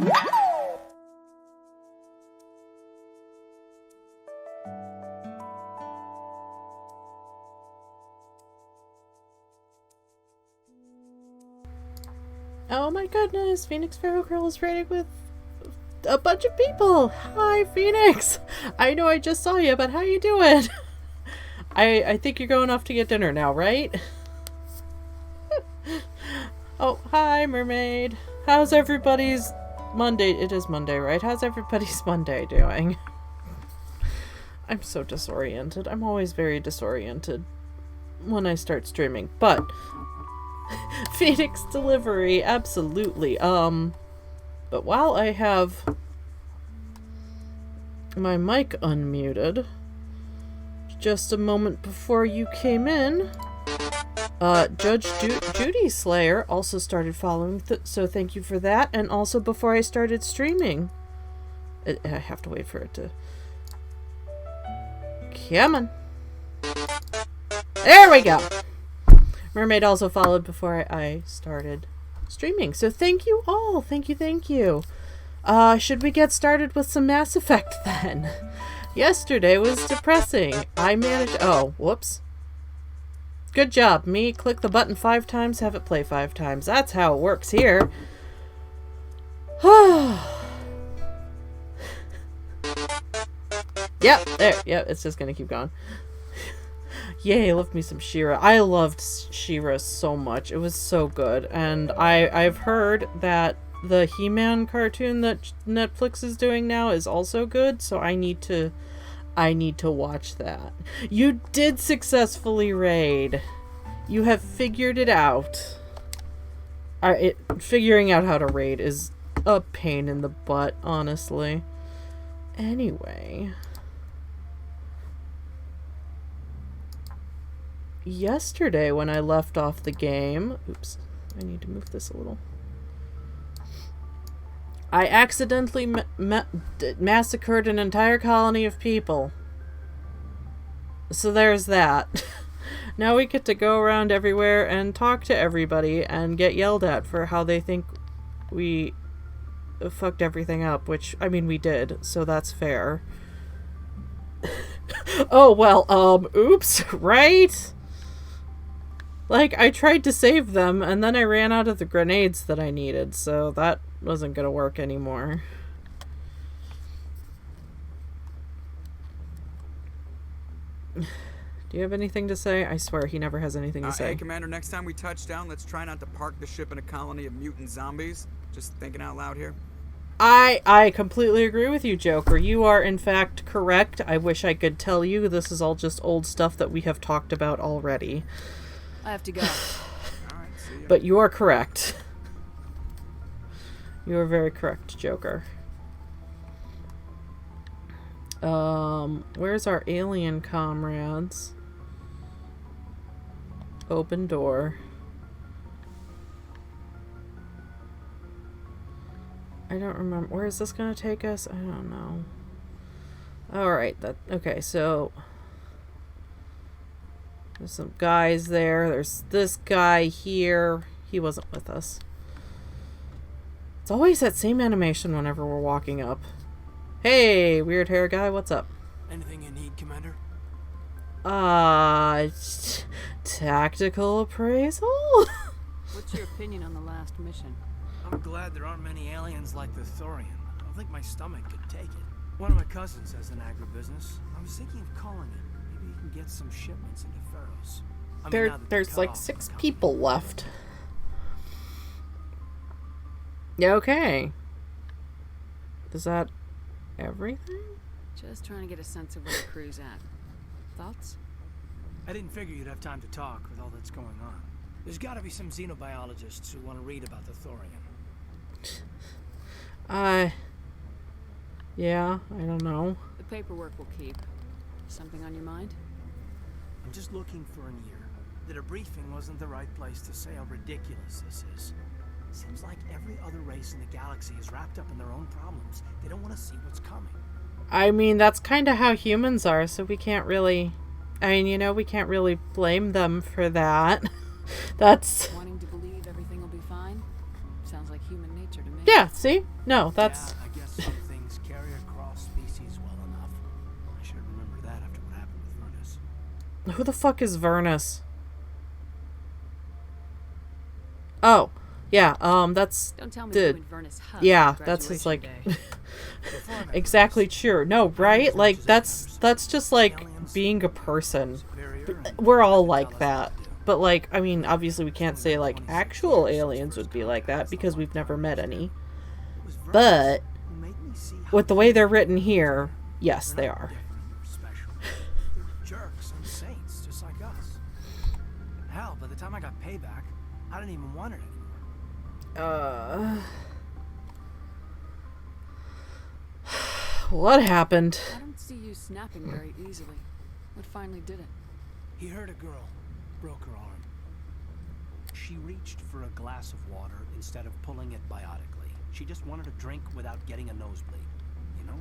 Oh my goodness, Phoenix Pharaoh Girl is raiding with a bunch of people. Hi, Phoenix. I know I just saw you, but how you doing? I think you're going off to get dinner now, right? Oh, hi, Mermaid. How's everybody's Monday? It is Monday, right? How's everybody's Monday doing? I'm so disoriented. I'm always very disoriented when I start streaming, but Phoenix delivery, absolutely. But while I have my mic unmuted, just a moment before you came in, Judge Judy Slayer also started following, so thank you for that. And also before I started streaming, I have to wait for it to... Come on. There we go. Mermaid also followed before I started streaming. So thank you all. Thank you. Should we get started with some Mass Effect then? Yesterday was depressing. I managed... Oh, whoops. Good job. Me, click the button 5 times, have it play 5 times. That's how it works here. Yep, there. Yep, it's just gonna keep going. Yay, love me some She-Ra. I loved She-Ra so much. It was so good. And I've heard that the He-Man cartoon that Netflix is doing now is also good, so I need to watch that. You did successfully raid. You have figured it out. Figuring out how to raid is a pain in the butt, honestly. Anyway. Yesterday when I left off the game... Oops, I need to move this a little. I accidentally massacred an entire colony of people. So there's that. Now we get to go around everywhere and talk to everybody and get yelled at for how they think we fucked everything up, which, I mean, we did, so that's fair. Oh, well, oops, right? Like, I tried to save them, and then I ran out of the grenades that I needed, so that wasn't gonna work anymore. Do you have anything to say? I swear he never has anything to say. Hey, Commander, next time we touch down, let's try not to park the ship in a colony of mutant zombies. Just thinking out loud here. I completely agree with you, Joker. You are, in fact, correct. I wish I could tell you this is all just old stuff that we have talked about already. I have to go. All right, see ya. But you are correct. You are very correct, Joker. Where's our alien comrades? Open door. I don't remember. Where is this gonna take us? I don't know. Alright, okay, so there's some guys there. There's this guy here. He wasn't with us. It's always that same animation whenever we're walking up. Hey, weird hair guy, what's up? Anything you need, Commander? Tactical appraisal? What's your opinion on the last mission? I'm glad there aren't many aliens like the Thorian. I don't think my stomach could take it. One of my cousins has an agribusiness. I was thinking of calling it. Maybe you can get some shipments into Pharaoh's. There's like 6 people left. Okay. Is that everything? Just trying to get a sense of where the crew's at. Thoughts? I didn't figure you'd have time to talk with all that's going on. There's got to be some xenobiologists who want to read about the Thorian. Yeah, I don't know. The paperwork will keep. Something on your mind? I'm just looking for an ear. The debriefing wasn't the right place to say how ridiculous this is. Seems like every other race in the galaxy is wrapped up in their own problems. They don't want to see what's coming. I mean, that's kind of how humans are, so we can't really... I mean, you know, we can't really blame them for that. That's... Wanting to believe everything will be fine? Sounds like human nature to me. me. Yeah, see? No, that's... Yeah, I guess some things carry across species well enough. I should remember that after what happened with Vernus. Who the fuck is Vernus? Oh, yeah, that's... Don't tell me the- you and Vernus hugged Yeah, on that's his, like... graduation day. Before I met exactly Vernus, true. No, right? Like, that's just, like, being a person. superior and We're all tried to like tell us that. what to do. But, like, I mean, obviously we can't say, like, actual aliens would be like that because we've never met any. It was Vernus But, who made me see how with the way they're written here, yes, they they're not are. different or special. They're jerks and saints, just like us. Hell, by the time I got payback, I didn't even want it anymore. What happened? I don't see you snapping very easily. What finally did it? He hurt a girl, broke her arm. She reached for a glass of water instead of pulling it biotically. She just wanted a drink without getting a nosebleed, you know?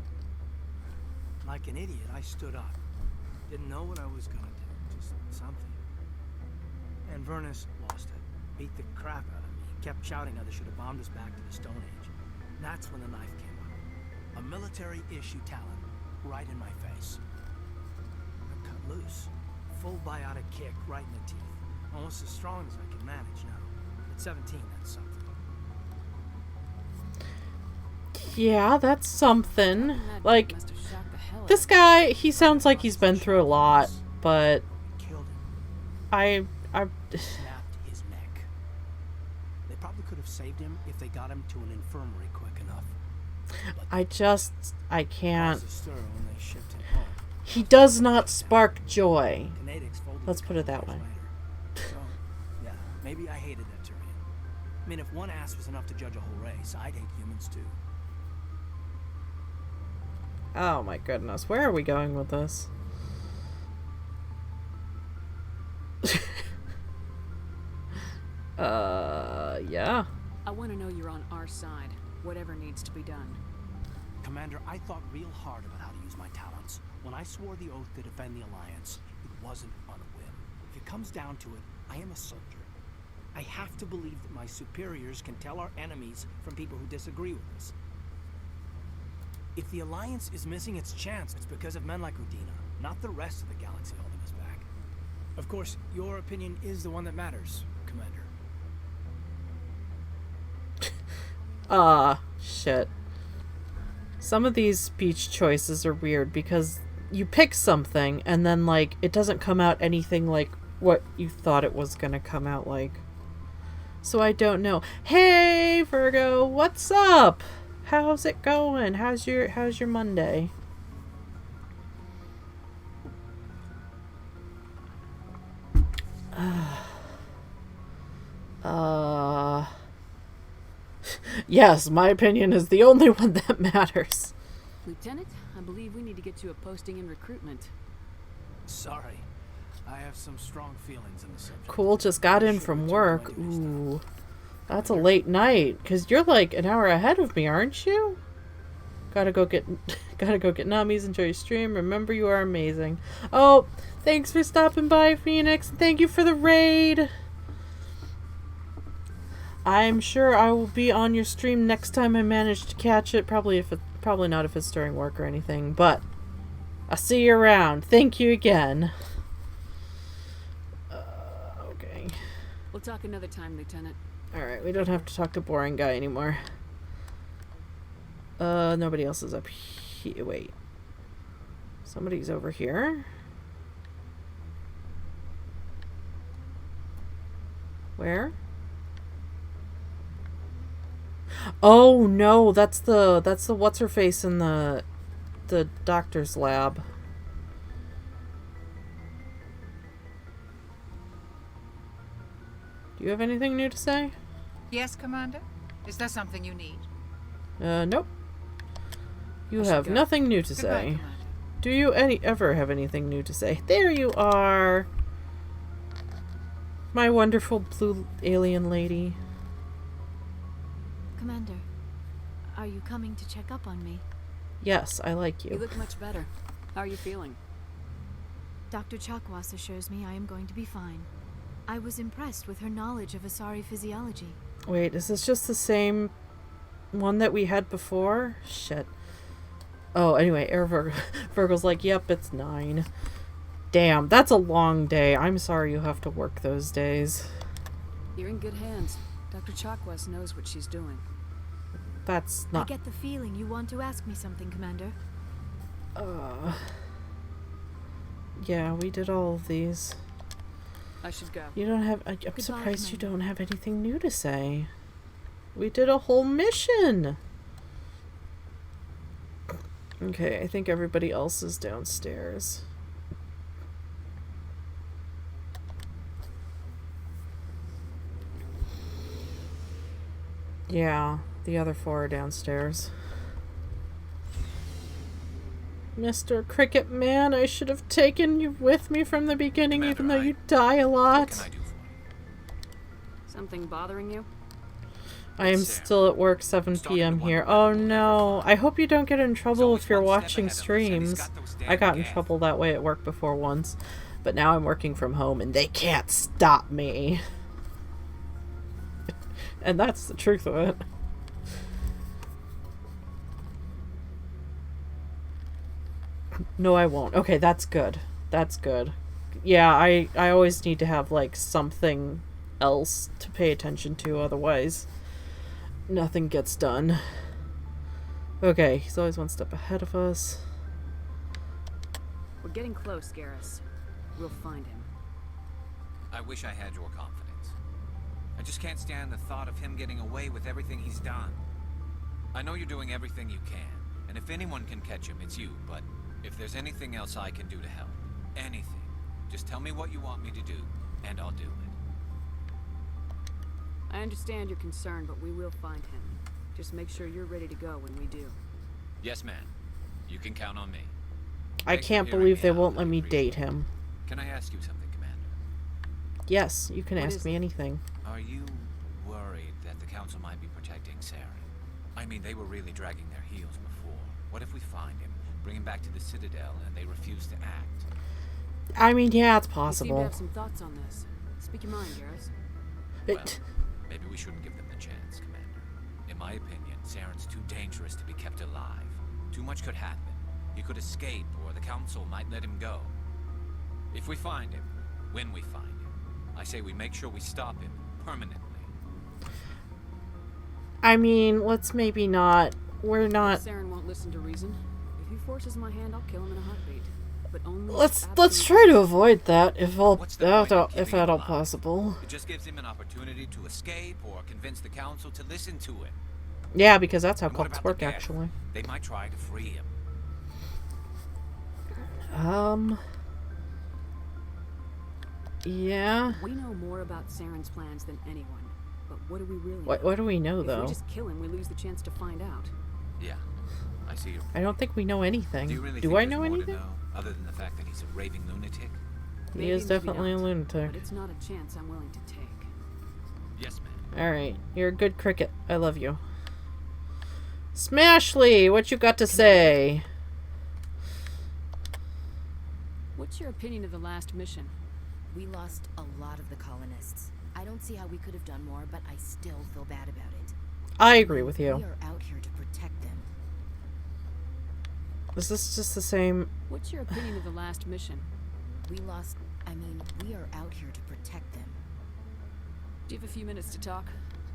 Like an idiot, I stood up. Didn't know what I was gonna do, just something. And Vernus lost it. Beat the crap out of me. Kept shouting how they should have bombed us back to the Stone Age. That's when the knife came out. A military-issue talon, right in my face. I cut loose. Full biotic kick right in the teeth. Almost as strong as I can manage now. At 17, that's something. Yeah, that's something. That Like, must have shocked the hell out this of you. guy, he sounds like he's been through a lot, but We killed him. I Snapped his neck. They probably could have saved him if they got him to an infirmary quick enough. I can't. Caused a stir when they shipped him home. He does not spark joy. Kinetics folded Let's a put it couple that years way. later. So, yeah, maybe I hated that Turian. I mean, if one ass was enough to judge a whole race, I'd hate humans too. Oh my goodness, where are we going with this? Yeah. I want to know you're on our side. Whatever needs to be done. Commander, I thought real hard about how to use my talents. When I swore the oath to defend the Alliance, it wasn't on a whim. If it comes down to it, I am a soldier. I have to believe that my superiors can tell our enemies from people who disagree with us. If the Alliance is missing its chance, it's because of men like Udina, not the rest of the galaxy holding us back. Of course, your opinion is the one that matters, Commander. Shit. Some of these speech choices are weird because you pick something and then, like, it doesn't come out anything like what you thought it was gonna come out like. So I don't know. Hey, Virgo, what's up? How's it going? How's your Monday? Yes, my opinion is the only one that matters. Lieutenant, I believe we need to get you a posting in recruitment. Sorry. I have some strong feelings in the subject. Cool, just got in from work. Ooh. That's a late night, because you're like an hour ahead of me, aren't you? Gotta go get nummies, enjoy your stream. Remember, you are amazing. Oh, thanks for stopping by, Phoenix. Thank you for the raid. I'm sure I will be on your stream next time I manage to catch it. Probably not if it's during work or anything, but I'll see you around. Thank you again. Okay. We'll talk another time, Lieutenant. Alright, we don't have to talk to boring guy anymore. Nobody else is up here. Wait. Somebody's over here. Where? Oh no, that's the what's her face in the doctor's lab. Do you have anything new to say? Yes, Commander? Is there something you need? Nope. You I should have go. nothing new to Goodbye, say. Commander. Do you ever have anything new to say? There you are. My wonderful blue alien lady. Commander, are you coming to check up on me? Yes, I like You you. look much better. How are you feeling? Dr. Chakwas assures me I am going to be fine. I was impressed with her knowledge of Asari physiology. Wait, is this just the same one that we had before? Shit. Oh, anyway, Virgo's like, yep, it's 9. Damn, that's a long day. I'm sorry you have to work those days. You're in good hands. Dr. Chakwas knows what she's doing. That's I not... get the feeling you want to ask me something, Commander. Yeah, we did all of these. I should go. You don't have... I'm Goodbye, surprised you Commander. don't have anything new to say. We did a whole mission! Okay, I think everybody else is downstairs. Yeah, the other 4 are downstairs. Mr. Cricket Man, I should have taken you with me from the beginning, Commander, even though you die a lot. What can I do for you? Something bothering you? I am Sarah. still at work, 7 Starting p.m. to wonder here. whether Oh we'll ever no. find I hope you don't get in trouble always if you're one step watching ahead of us, and he's streams. got those I got in damn trouble that way at work before once. But now I'm working from home and they can't stop me. And that's the truth of it. No, I won't. Okay, that's good. That's good. Yeah, I always need to have, like, something else to pay attention to, otherwise nothing gets done. Okay, he's always one step ahead of us. We're getting close, Garrus. We'll find him. I wish I had your confidence. I just can't stand the thought of him getting away with everything he's done. I know you're doing everything you can, and if anyone can catch him, it's you, but if there's anything else I can do to help, anything, just tell me what you want me to do, and I'll do it. I understand your concern, but we will find him. Just make sure you're ready to go when we do. Yes, ma'am. You can count on me. I Thanks for can't hearing believe me they out, won't let I me appreciate date it. him. Can I ask you something, Commander? Yes, you can What ask is me it? anything. Are you worried that the Council might be protecting Saren? I mean, they were really dragging their heels before. What if we find him, bring him back to the Citadel, and they refuse to act? I mean, yeah, it's You seem to possible. have some thoughts on this. Speak your mind, Garrus. Well, maybe we shouldn't give them the chance, Commander. In my opinion, Saren's too dangerous to be kept alive. Too much could happen. He could escape, or the Council might let him go. If we find him, when we find him, I say we make sure we stop him permanently. I mean, let's maybe not. We're not. Saren won't listen to reason. If he forces my hand, I'll kill him in a heartbeat. But only if Let's absolute try to avoid that if all What's the point in if keeping at him all alive? possible. It just gives him an opportunity to escape or convince the Council to listen to him. Yeah, because that's how And what cults about the work, death? actually. They might try to free him. Yeah. We know more about Saren's plans than anyone. But what do we really What know? do we know, If though? we just kill him, we lose the chance to find out. Yeah, I see your point. I don't think we know anything. Do you really Do think I there's know more anything? to know, other than the fact that he's a raving lunatic? He Maybe, is maybe definitely a not. lunatic. But it's not a chance I'm willing to take. Yes, ma'am. Alright, you're a good cricket. I love you. Smashley, what you got to say? What's your opinion of the last mission? We lost a lot of the colonists. I don't see how we could have done more, but I still feel bad about it. I agree with We you. are out here to protect them. Is this just the same? What's your opinion of the last mission? We are out here to protect them. Do you have a few minutes to talk?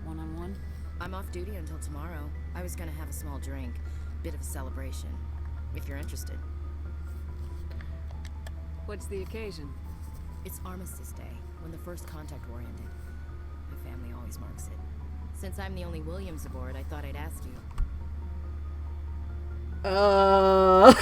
One-on-one? I'm off duty until tomorrow. I was gonna have a small drink. Bit of a celebration. If you're interested. What's the occasion? It's Armistice Day, when the first contact war ended. My family always marks it. Since I'm the only Williams aboard, I thought I'd ask you. Oh,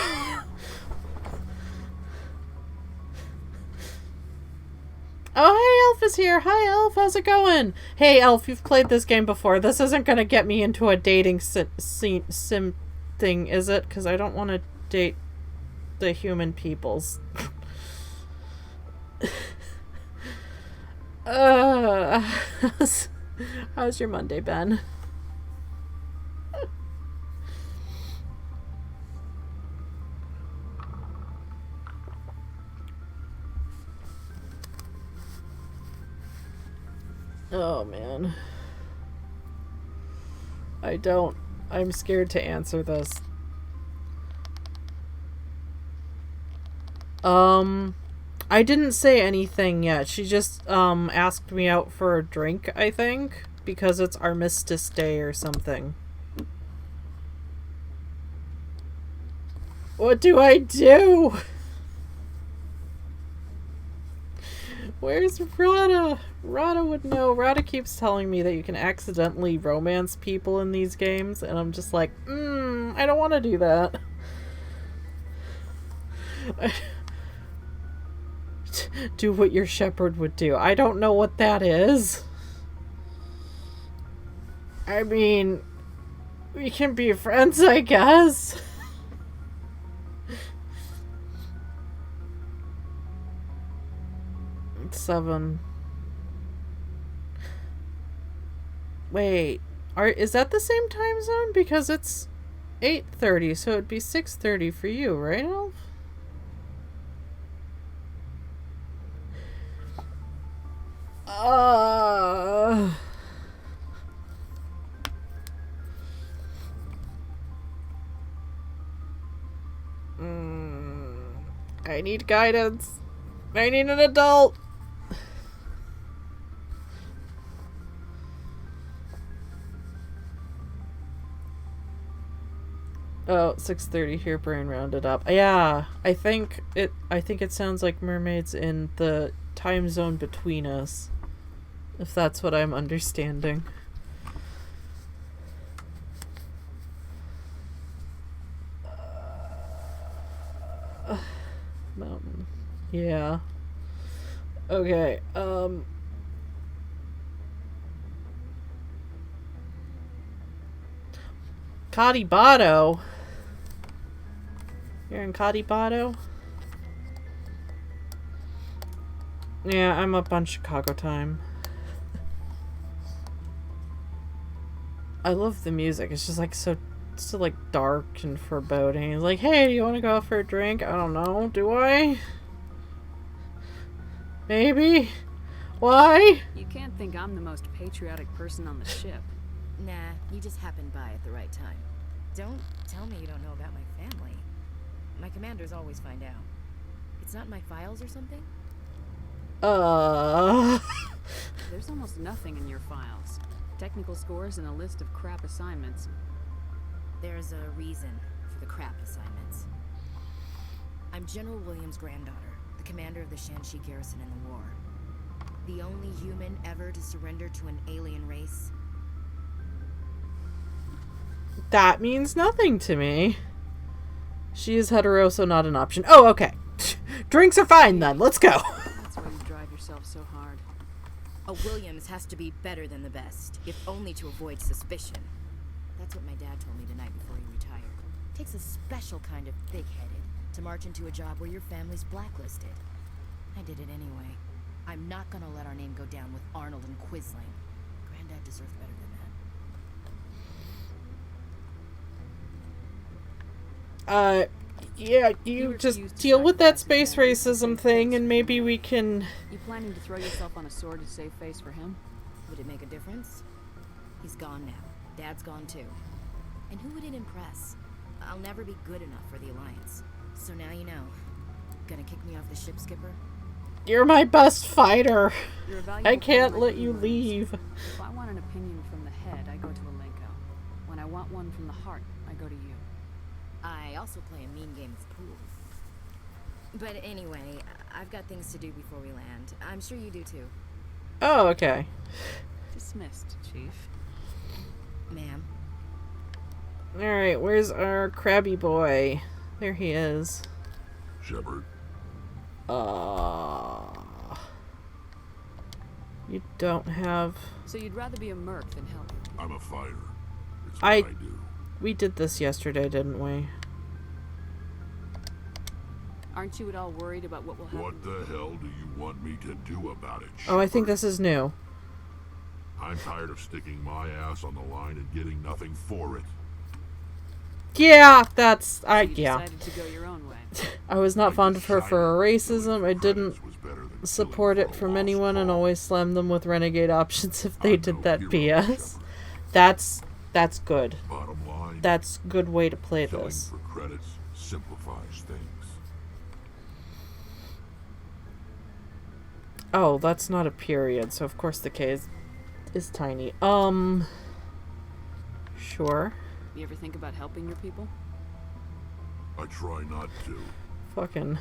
hey, Elf is here. Hi, Elf. How's it going? Hey, Elf, you've played this game before. This isn't going to get me into a dating sim thing, is it? Because I don't want to date the human peoples. How's your Monday, Ben? Oh, man. I don't I'm scared to answer this. I didn't say anything yet. She just, asked me out for a drink, I think, because it's Armistice Day or something. What do I do? Where's Rada? Rada would know. Rada keeps telling me that you can accidentally romance people in these games, and I'm just like, I don't want to do that. Do what your shepherd would do. I don't know what that is. I mean, we can be friends, I guess. It's 7. Wait, is that the same time zone? Because it's 8:30, so it'd be 6:30 for you, right, Elf? I need guidance. I need an adult. Oh, 6:30 here, brain rounded up. Yeah, I think it sounds like mermaids in the time zone between us. If that's what I'm understanding. Mountain. Yeah. Okay, Cadibato? You're in Cadibato? Yeah, I'm up on Chicago time. I love the music. It's just like so like dark and foreboding. It's like, hey, do you want to go out for a drink? I don't know. Do I? Maybe? Why? You can't think I'm the most patriotic person on the ship. Nah, you just happened by at the right time. Don't tell me you don't know about my family. My commanders always find out. It's not in my files or something? There's almost nothing in your files. Technical scores and a list of crap assignments. There's a reason for the crap assignments. I'm General Williams' granddaughter, the commander of the Shanxi garrison in the war. The only human ever to surrender to an alien race. That means nothing to me. She is hetero, so not an option. Oh, okay. Drinks are fine then. Let's go. That's why you drive yourself so hard. A Williams has to be better than the best, if only to avoid suspicion. That's what my dad told me the night before he retired. Takes a special kind of big-headed to march into a job where your family's blacklisted. I did it anyway. I'm not gonna let our name go down with Arnold and Quisling. Granddad deserved better than that. Yeah, you just deal with that space racism thing and maybe we can... You planning to throw yourself on a sword to save face for him? Would it make a difference? He's gone now. Dad's gone too. And who would it impress? I'll never be good enough for the Alliance. So now you know. Gonna kick me off the ship, Skipper? You're my best fighter. You're a valuable I can't friend let like you yours. leave. If I want an opinion from the head, I go to Alenko. When I want one from the heart, I go to you. I also play a mean game of pool. But anyway, I've got things to do before we land. I'm sure you do too. Oh, okay. Dismissed, Chief. Ma'am. Alright, where's our crabby boy? There he is. Shepard. You don't have... So you'd rather be a merc than help? I'm a fighter. It's what I do. We did this yesterday, didn't we? Aren't you at all worried about what will happen? What the hell do you want me to do about it, Oh, I think Shepard? this is new. I'm tired of sticking my ass on the line and getting nothing for it. Yeah, that's... So you yeah. decided to go your own way. I was not fond of her for her racism. I didn't Was better than support killing it for a from lost anyone and cause. always slammed them with renegade options if they I'm did no that hero, BS. Shepard. That's That's good. Bottom line, That's a good way to play killing this. for credits simplifies things. Oh, that's not a period, so of course the K is tiny. Sure. You ever think about helping your people? I try not to. Fucking,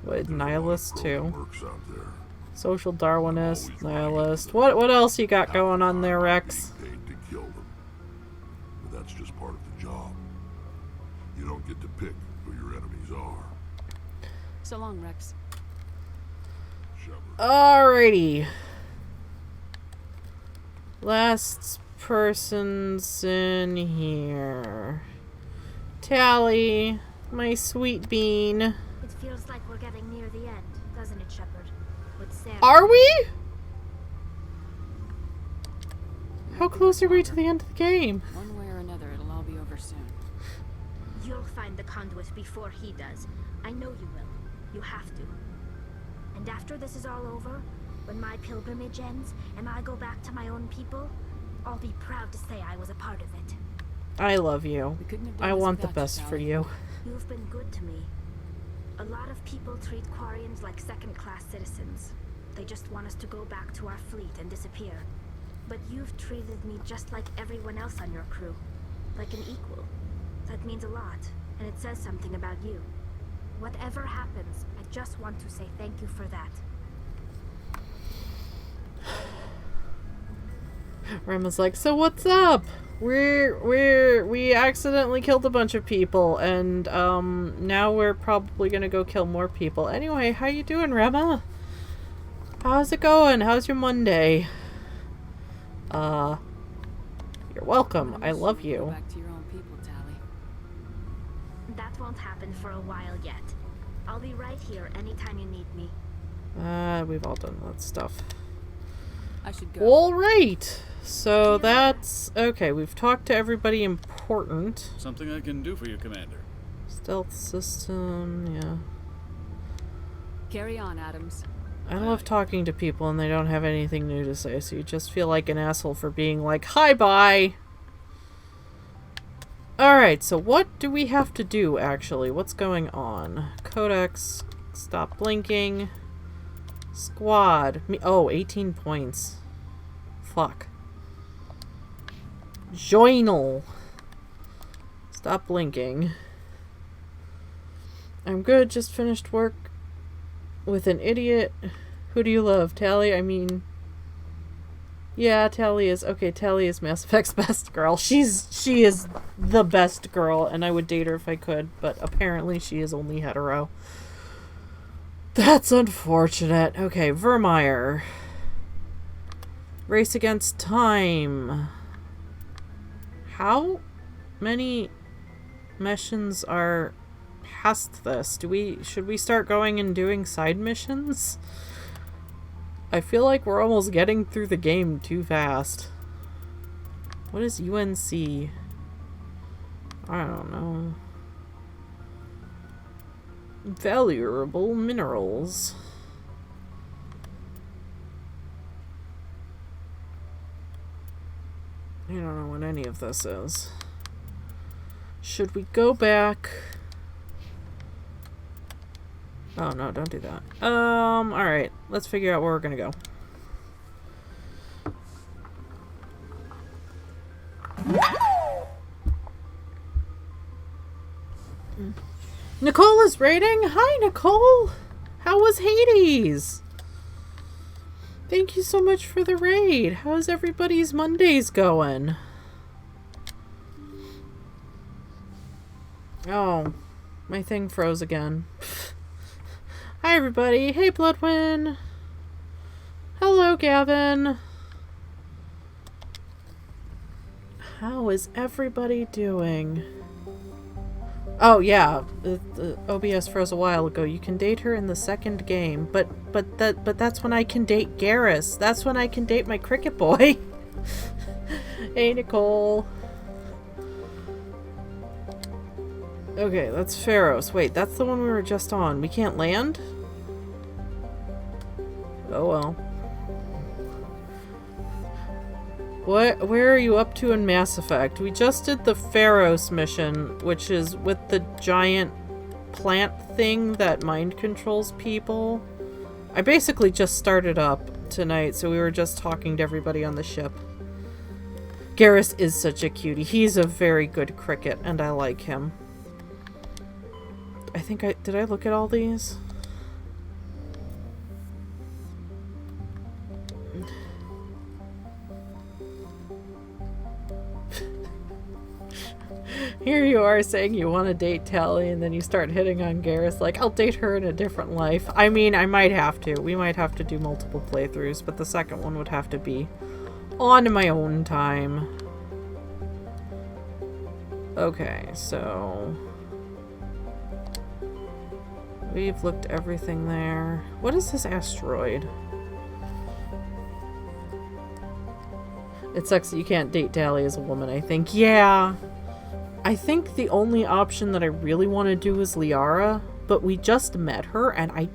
what, There's a lot of nihilist crook too. mercs out there. Social Darwinist, I'm always nihilist. running into What else you got Half going the on time there, I'm Rex? being paid to kill them. But that's just part of the job. You don't get to pick who your enemies are. So long, Rex. Shepard. Alrighty. Last person's in here. Tally, my sweet bean. It feels like we're getting near the end, doesn't it, Shepard? With Sarah. Are we? How close are we to the end of the game? One way or another, it'll all be over soon. You'll find the conduit before he does. I know you will. You have to. And after this is all over, when my pilgrimage ends and I go back to my own people, I'll be proud to say I was a part of it. I love you. We couldn't have done I this want the without you, best for Sally. you. You've been good to me. A lot of people treat Quarians like second-class citizens. They just want us to go back to our fleet and disappear. But you've treated me just like everyone else on your crew. Like an equal. That means a lot, and it says something about you. Whatever happens, I just want to say thank you for that. Rema's like, so what's up? We accidentally killed a bunch of people, and now we're probably gonna go kill more people. Anyway, how you doing, Rema? How's it going? How's your Monday? You're welcome. I love Go you. back to your own people, Tally. That won't happen for a while yet. I'll be right here anytime you need me. We've all done that stuff. I should go. Alright, so that's... Okay, we've talked to everybody important. Something I can do for you, Commander. Stealth system, yeah. Carry on, Adams. I love talking to people and they don't have anything new to say, so you just feel like an asshole for being like, hi, bye! Alright, so what do we have to do, actually? What's going on? Codex, stop blinking. Squad. Oh, 18 points. Fuck. Journal. Stop blinking. I'm good, just finished work with an idiot. Who do you love? Tally? I mean... Yeah, Tally is... Okay, Tally is Mass Effect's best girl. She is the best girl, and I would date her if I could, but apparently she is only hetero. That's unfortunate. Okay, Vermeer. Race against time. How many missions are past this? Should we start going and doing side missions? I feel like we're almost getting through the game too fast. What is UNC? I don't know. Valuable minerals. I don't know what any of this is. Should we go back? Oh no, don't do that. Alright. Let's figure out where we're gonna go. Nicole is raiding? Hi, Nicole! How was Hades? Thank you so much for the raid. How's everybody's Mondays going? Oh, my thing froze again. Hi, everybody. Hey, Bloodwind. Hello, Gavin. How is everybody doing? Oh yeah, the OBS froze a while ago. You can date her in the second game, but that's when I can date Garrus. That's when I can date my cricket boy. Hey, Nicole. Okay, that's Pharos. Wait, that's the one we were just on. We can't land? Oh well. Where are you up to in Mass Effect? We just did the Pharos mission, which is with the giant plant thing that mind controls people. I basically just started up tonight, so we were just talking to everybody on the ship. Garrus is such a cutie. He's a very good cricket, and I like him. I think did I look at all these? Here you are saying you want to date Tally, and then you start hitting on Garrus like, I'll date her in a different life. I mean, I might have to. We might have to do multiple playthroughs, but the second one would have to be on my own time. Okay, so we've looked everything there. What is this asteroid? It sucks that you can't date Tally as a woman, I think. Yeah. I think the only option that I really want to do is Liara, but we just met her and I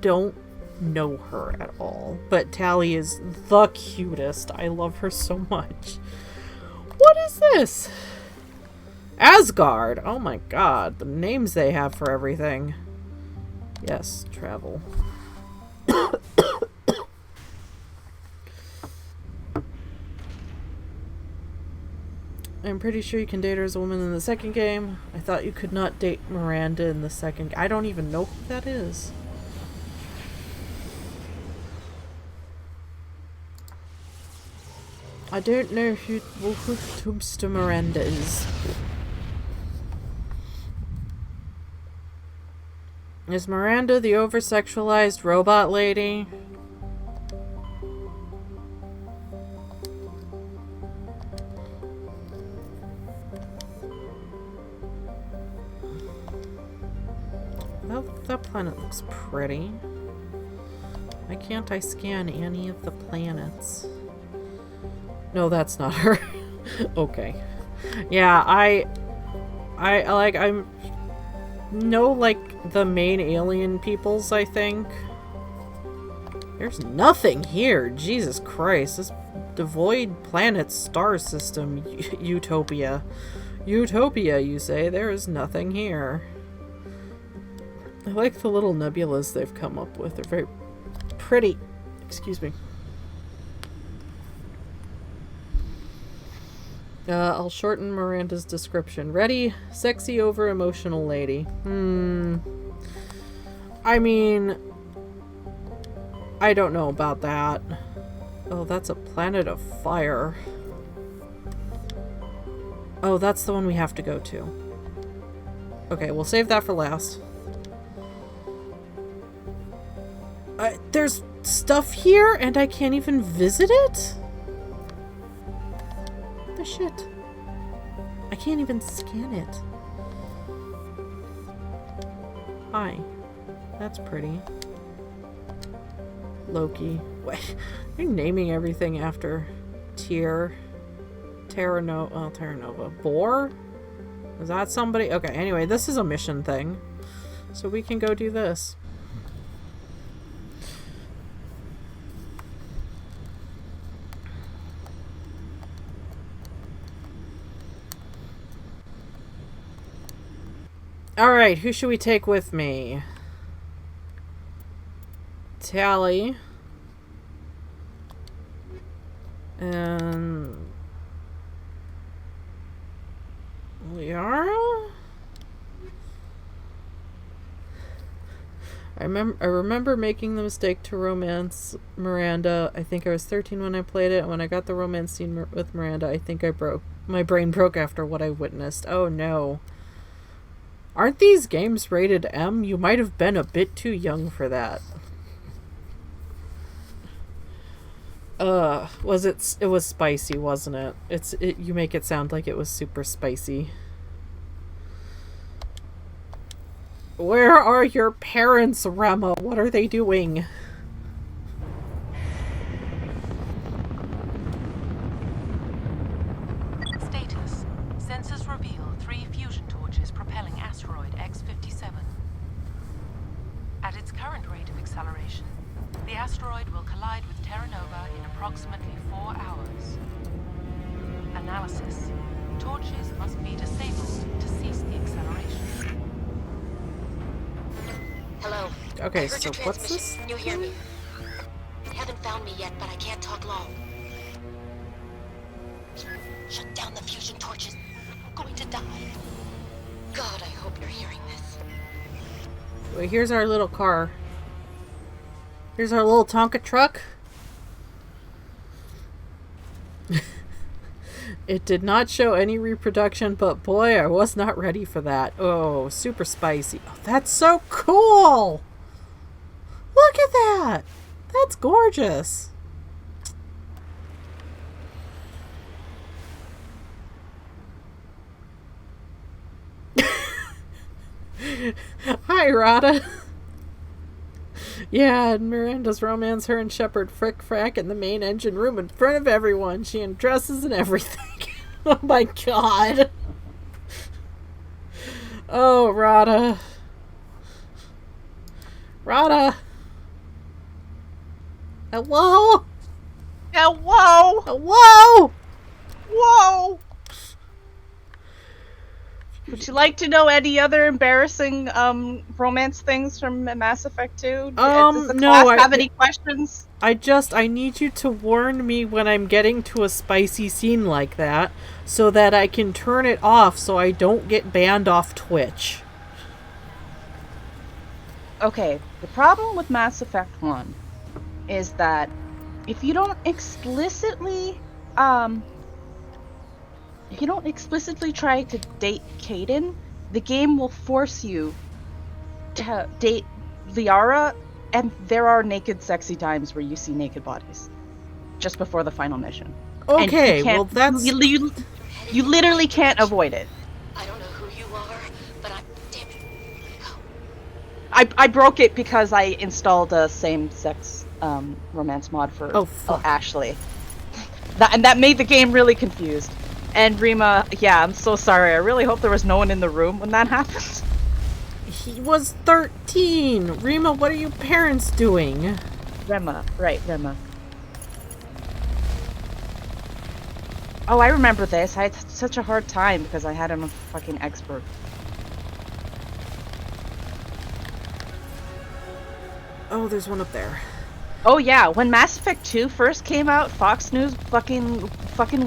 don't know her at all. But Tally is the cutest. I love her so much. What is this? Asgard! Oh my god, the names they have for everything. Yes, travel. I'm pretty sure you can date her as a woman in the second game. I thought you could not date Miranda in the second. I don't even know who that is. I don't know who Tombstone Miranda is. Is Miranda the over-sexualized robot lady? That planet looks pretty. Why can't I scan any of the planets? No, that's not her. Okay. Yeah, I know, like, the main alien peoples, I think. There's nothing here. Jesus Christ. This devoid planet star system. Utopia. Utopia, you say? There is nothing here. I like the little nebulas they've come up with. They're very pretty. Excuse me. I'll shorten Miranda's description. Ready? Sexy over emotional lady. I mean, I don't know about that. Oh, that's a planet of fire. Oh, that's the one we have to go to. Okay, we'll save that for last. There's stuff here and I can't even visit it? What the shit? I can't even scan it. Hi. That's pretty. Loki. Wait, you're naming everything after Terra Nova. Boar? Is that somebody? Okay, anyway, this is a mission thing. So we can go do this. Alright, who should we take with me? Tally. And Liara? I remember making the mistake to romance Miranda. I think I was 13 when I played it, and when I got the romance scene with Miranda, I think my brain broke after what I witnessed. Oh no. Aren't these games rated M? You might have been a bit too young for that. It was spicy, wasn't it? You make it sound like it was super spicy. Where are your parents, Rema? What are they doing? Status. Sensors reveal 3 fusion torches propelling asteroid X-57. At its current rate of acceleration, the asteroid will collide with Terra Nova in approximately 4 hours. analysis. Torches must be disabled to cease the acceleration. Hello. Okay, I heard so your what's transmission. this? You hear me? They haven't found me yet, but I can't talk long. Shut down the fusion torches. I'm going to die. God, I hope you're hearing this. Wait, here's our little car. Here's our little Tonka truck. It did not show any reproduction, but boy, I was not ready for that. Oh, super spicy. Oh, that's so cool! Look at that! That's gorgeous. Hi, Rada. Yeah, and Miranda's romance her and Shepard frick-frack in the main engine room in front of everyone. She undresses and everything. Oh my god. Oh, Rada. Rada. Hello? Hello? Hello? Whoa! Would you like to know any other embarrassing romance things from Mass Effect 2? Does the no, class have any questions? I need you to warn me when I'm getting to a spicy scene like that so that I can turn it off so I don't get banned off Twitch. Okay, the problem with Mass Effect 1 is that if you don't explicitly try to date Kaden, the game will force you to date Liara, and there are naked sexy times where you see naked bodies just before the final mission. Okay, well that's... You literally can't avoid it. I don't know who you are, but I'm... Damn it. I broke it because I installed a same-sex romance mod for Ashley. That made the game really confused. And Rima, yeah, I'm so sorry. I really hope there was no one in the room when that happened. He was 13! Rima, what are your parents doing? Rema, right, Rema. Oh, I remember this. I had such a hard time because I had him a fucking expert. Oh, there's one up there. Oh yeah, when Mass Effect 2 first came out, Fox News fucking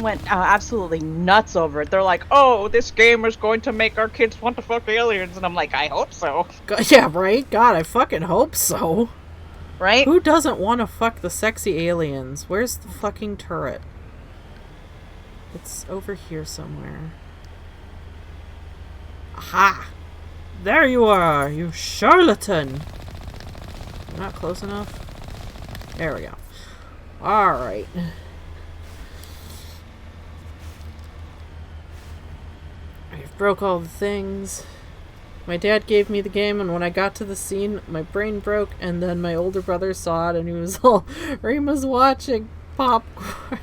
went absolutely nuts over it. They're like, oh, this game is going to make our kids want to fuck aliens, and I'm like, I hope so. God, yeah, right? God, I fucking hope so. Right? Who doesn't want to fuck the sexy aliens? Where's the fucking turret? It's over here somewhere. Aha! There you are, you charlatan! You're not close enough? There we go. Alright. I broke all the things. My dad gave me the game, and when I got to the scene, my brain broke, and then my older brother saw it, and he was all, Rima's watching popcorn.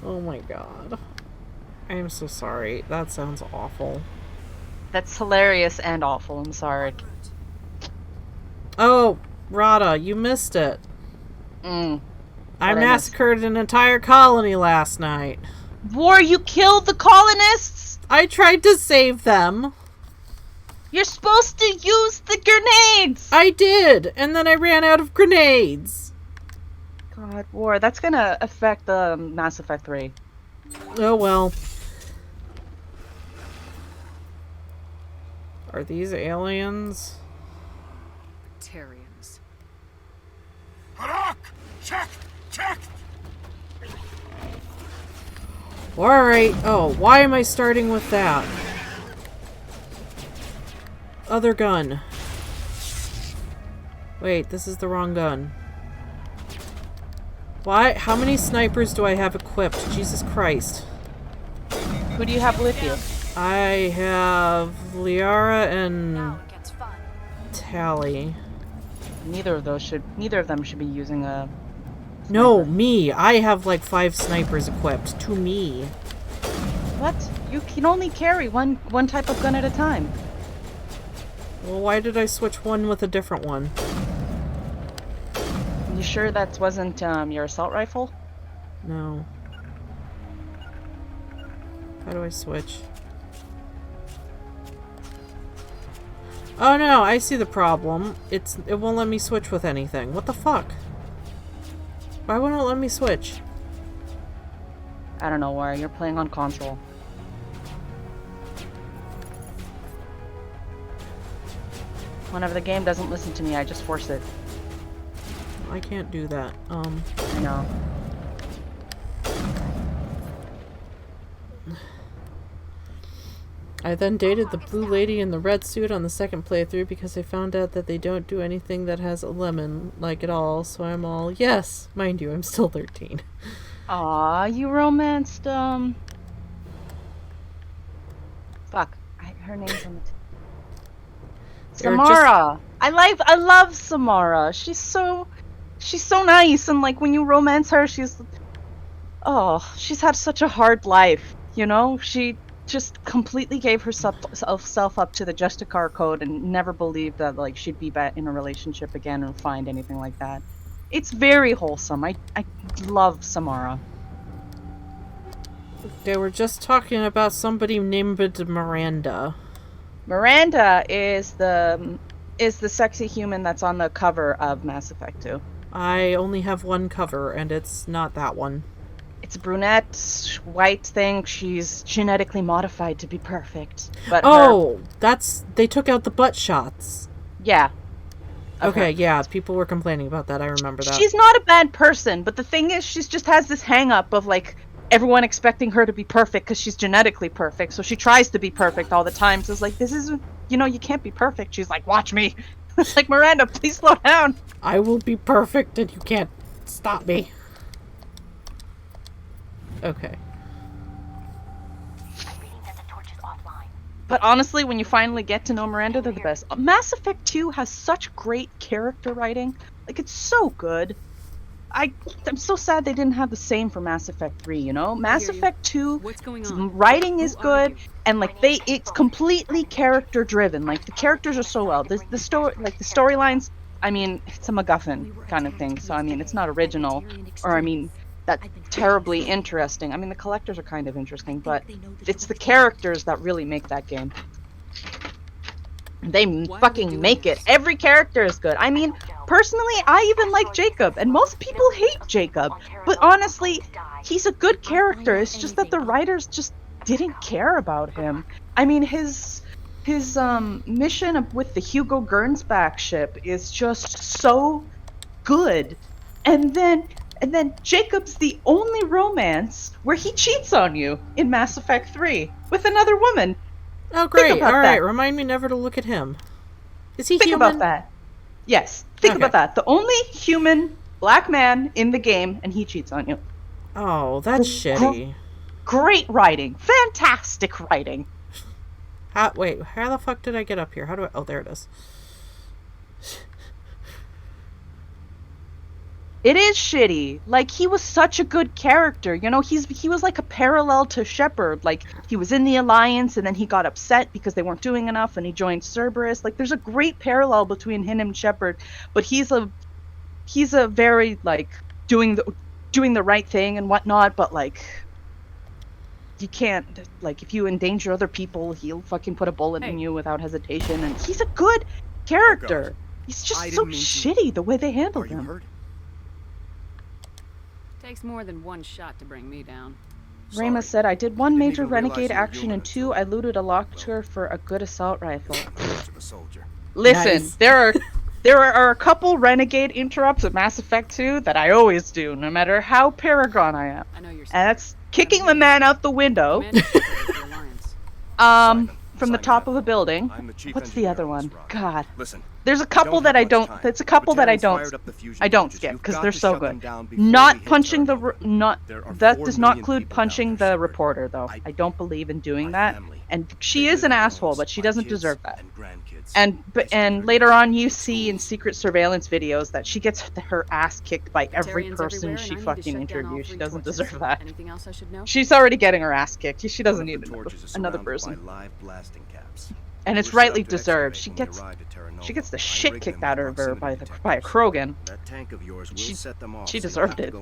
Oh my god. I am so sorry. That sounds awful. That's hilarious and awful. I'm sorry. Oh, Rada, you missed it. I massacred an entire colony last night. War, you killed the colonists? I tried to save them. You're supposed to use the grenades! I did, and then I ran out of grenades. God, War, that's gonna affect the Mass Effect 3. Oh well. Are these aliens? Terrians. Harak! Check! Check! Alright. Oh, why am I starting with that? Other gun. Wait, this is the wrong gun. Why? How many snipers do I have equipped? Jesus Christ. Who do you have with you? I have Liara and Tally. Neither of them should be using a... No, me. I have like 5 snipers equipped. To me. What? You can only carry one type of gun at a time. Well, why did I switch one with a different one? You sure that wasn't your assault rifle? No. How do I switch? Oh no, I see the problem. It won't let me switch with anything. What the fuck? Why won't it let me switch? I don't know why. You're playing on console. Whenever the game doesn't listen to me, I just force it. I can't do that. I know. I then dated the blue lady in the red suit on the second playthrough because I found out that they don't do anything that has a lemon like at all, so I'm all, yes! Mind you, I'm still 13. Aw, you romanced, Fuck. Her name's on the Samara! I love Samara! She's so nice, and like, when you romance her, she's had such a hard life, you know? She just completely gave herself up to the Justicar code and never believed that like she'd be back in a relationship again or find anything like that. It's very wholesome. I love Samara. They were just talking about somebody named Miranda. Miranda is the sexy human that's on the cover of Mass Effect 2. I only have one cover, and it's not that one. It's a brunette, white thing. She's genetically modified to be perfect. But they took out the butt shots. Yeah. Okay, yeah, people were complaining about that. I remember that. She's not a bad person, but the thing is, she just has this hang-up of, like, everyone expecting her to be perfect because she's genetically perfect, so she tries to be perfect all the time. So it's like, this is, you can't be perfect. She's like, watch me. It's like, Miranda, please slow down. I will be perfect and you can't stop me. Okay. But honestly, when you finally get to know Miranda, they're the best. Mass Effect 2 has such great character writing. Like, it's so good. I'm so sad they didn't have the same for Mass Effect 3, you know? Mass Effect 2 writing is good, and like it's completely character driven. Like, the characters are so well. The storylines, I mean, it's a MacGuffin kind of thing. So I mean, it's not original, or I mean, that terribly interesting. I mean, the collectors are kind of interesting, but it's the characters that really make that game. They fucking make it. Every character is good. I mean, personally, I even like Jacob, and most people hate Jacob. But honestly, he's a good character. It's just that the writers just didn't care about him. I mean, his mission with the Hugo Gernsback ship is just so good. And then Jacob's the only romance where he cheats on you in Mass Effect 3 with another woman. Oh, great. All right, remind me never to look at him. Is he human? Think about that. Yes, think about that. The only human black man in the game, and he cheats on you. Oh, that's shitty. Great writing. Fantastic writing. Wait, how the fuck did I get up here? How do I... Oh, there it is. It is shitty. Like, he was such a good character. You know, he was like a parallel to Shepard. Like, he was in the Alliance, and then he got upset because they weren't doing enough, and he joined Cerberus. Like, there's a great parallel between him and Shepard, but he's a very, like, doing the right thing and whatnot, but, like, you can't, like, if you endanger other people, he'll fucking put a bullet in you without hesitation, and he's a good character. He's just so shitty the way they handle him. Hurt? Takes more than one shot to bring me down. Rama said, I did one major renegade action and 2, I looted a locker for a good assault rifle. Listen, nice. there are a couple renegade interrupts at Mass Effect 2 that I always do, no matter how Paragon I am. I know you're and that's kicking the man out the window. From the top of a building. What's the other one? God. Listen. There's a couple that I don't. There's a couple that I don't skip because they're so good. Not punching that does not include punching the reporter though. I don't believe in doing that. And she is an asshole, but she doesn't deserve that. And later on, you see in secret surveillance videos that she gets her ass kicked by every person she fucking interviews. She doesn't deserve that. Anything else I should know? She's already getting her ass kicked. She doesn't need another person. And it's rightly deserved. She gets the shit kicked out of her by a Krogan. That tank of yours will set them off. She deserved it.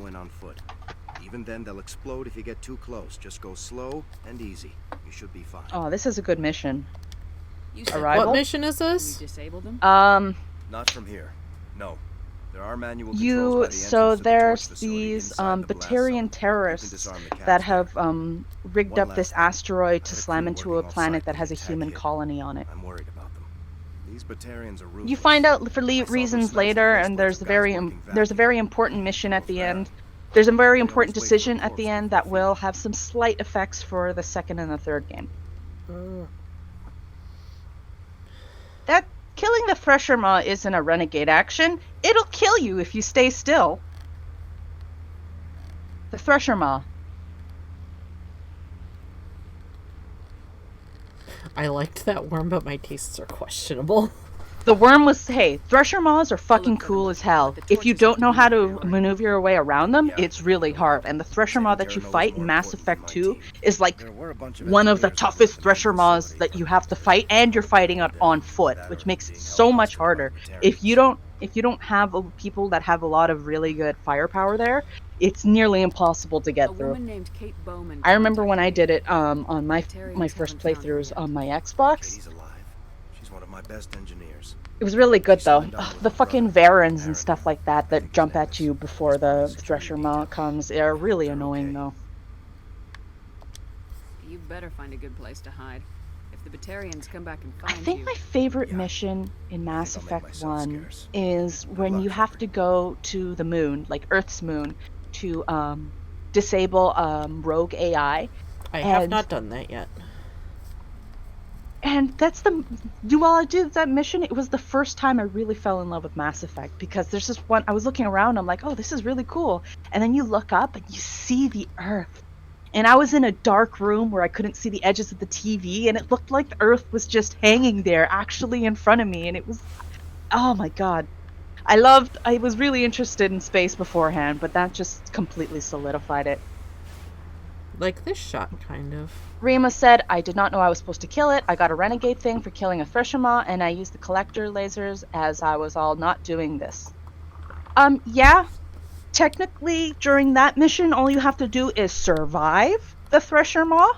Even then, they'll explode if you get too close. Just go slow and easy. You should be fine. Oh, this is a good mission. What mission is this? You disabled them? Not from here. No. There are manual controls by the entrance So to the there's torch facility these inside the blast Batarian zone. terrorists disarm the that cats have rigged One up this last thing. asteroid to I had a slam crew into a working planet off-site that when has a the attack human hit. colony on it. I'm worried about them. These Batarians are ruthless. You find out for I saw those reasons smells later, on and Facebook there's of a guys working there's a vacuum. very important mission at the Those end. bad. There's a very They important always wait for decision a at the corpse end before that will feeding. have some slight effects for the second and the third game. That killing the Thresher Maw isn't a renegade action. It'll kill you if you stay still. The Thresher Maw. I liked that worm, but my tastes are questionable. The worm was, hey, Thresher Maws are fucking cool as hell. If you don't know how to maneuver your way around them, it's really hard. And the Thresher Maw that you fight in Mass Effect 2 is like one of the toughest Thresher Maws that you have to fight, and you're fighting it on foot, which makes it so much harder. If you don't have people that have a lot of really good firepower there, it's nearly impossible to get A through. woman named Kate Bowman I remember when I contacted did it on my Batarians first haven't found her playthroughs yet. on my Xbox. Katie's alive. She's one of my best engineers. It was really good though. signed on with The her fucking brother, Varens and stuff like that that jump at you before the Thresher Maw comes are really annoying though. You better find a good place to hide. If the Batarians come back and I find think you, my favorite mission in Mass I'll make Effect myself 1 scarce. is when luck, you have to go to the moon, like Earth's moon, to disable rogue AI. I have And- not done that yet. And that's while I did that mission, it was the first time I really fell in love with Mass Effect, because there's this one, I was looking around, I'm like, oh, this is really cool. And then you look up and you see the Earth. And I was in a dark room where I couldn't see the edges of the TV, and it looked like the Earth was just hanging there, actually in front of me. And it was, oh my god. I was really interested in space beforehand, but that just completely solidified it. Like this shot, kind of. Rima said, I did not know I was supposed to kill it. I got a renegade thing for killing a Thresher Maw, and I used the collector lasers as I was all not doing this. Yeah. Technically, during that mission, all you have to do is survive the Thresher Maw,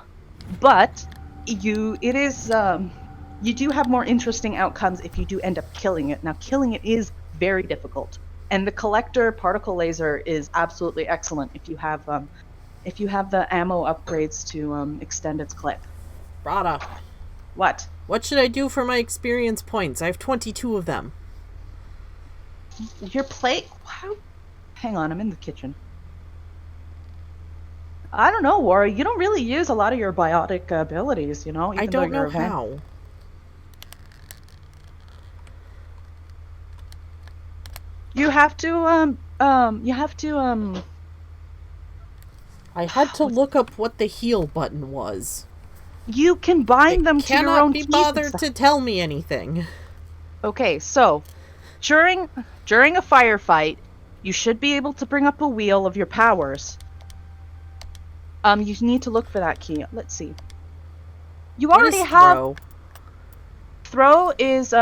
but you do have more interesting outcomes if you do end up killing it. Now, killing it is very difficult, and the collector particle laser is absolutely excellent if you have the ammo upgrades to extend its clip. Rada. What? What should I do for my experience points? I have 22 of them. Your plate? Wow. Hang on, I'm in the kitchen. I don't know, Wara. You don't really use a lot of your biotic abilities, you know? I even though don't you're know a van- how. You have to, I had to look up what the heal button was. You can bind them to your own Cannot be keys and bothered stuff. to tell me anything. Okay, so during a firefight, you should be able to bring up a wheel of your powers. You need to look for that key. Let's see. You What already is have throw? Throw is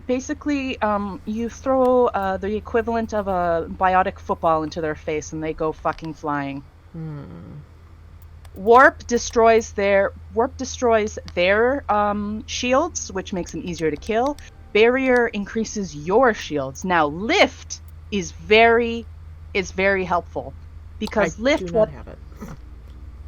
basically you throw the equivalent of a biotic football into their face and they go fucking flying. Warp destroys their shields, which makes them easier to kill. Barrier increases your shields. Now lift is very helpful because I lift do will. not have it.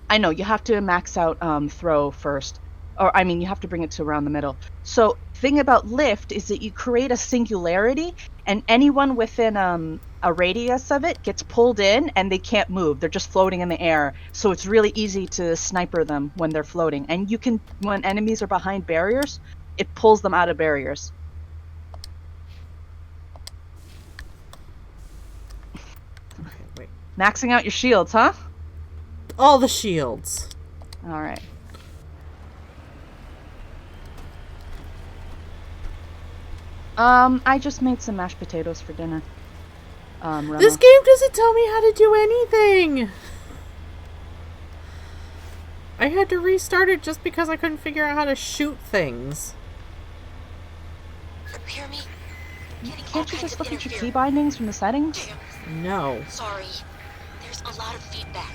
I know you have to max out throw first, or I mean you have to bring it to around the middle. So thing about lift is that you create a singularity, and anyone within a radius of it gets pulled in, and they can't move. They're just floating in the air. So it's really easy to sniper them when they're floating. And you can, when enemies are behind barriers, it pulls them out of barriers. Okay, wait. Maxing out your shields, huh? All the shields. All right. I just made some mashed potatoes for dinner. Roma. This game doesn't tell me how to do anything. I had to restart it just because I couldn't figure out how to shoot things. Hear me? Can't you just look at your key bindings from the settings? No. Sorry. There's a lot of feedback.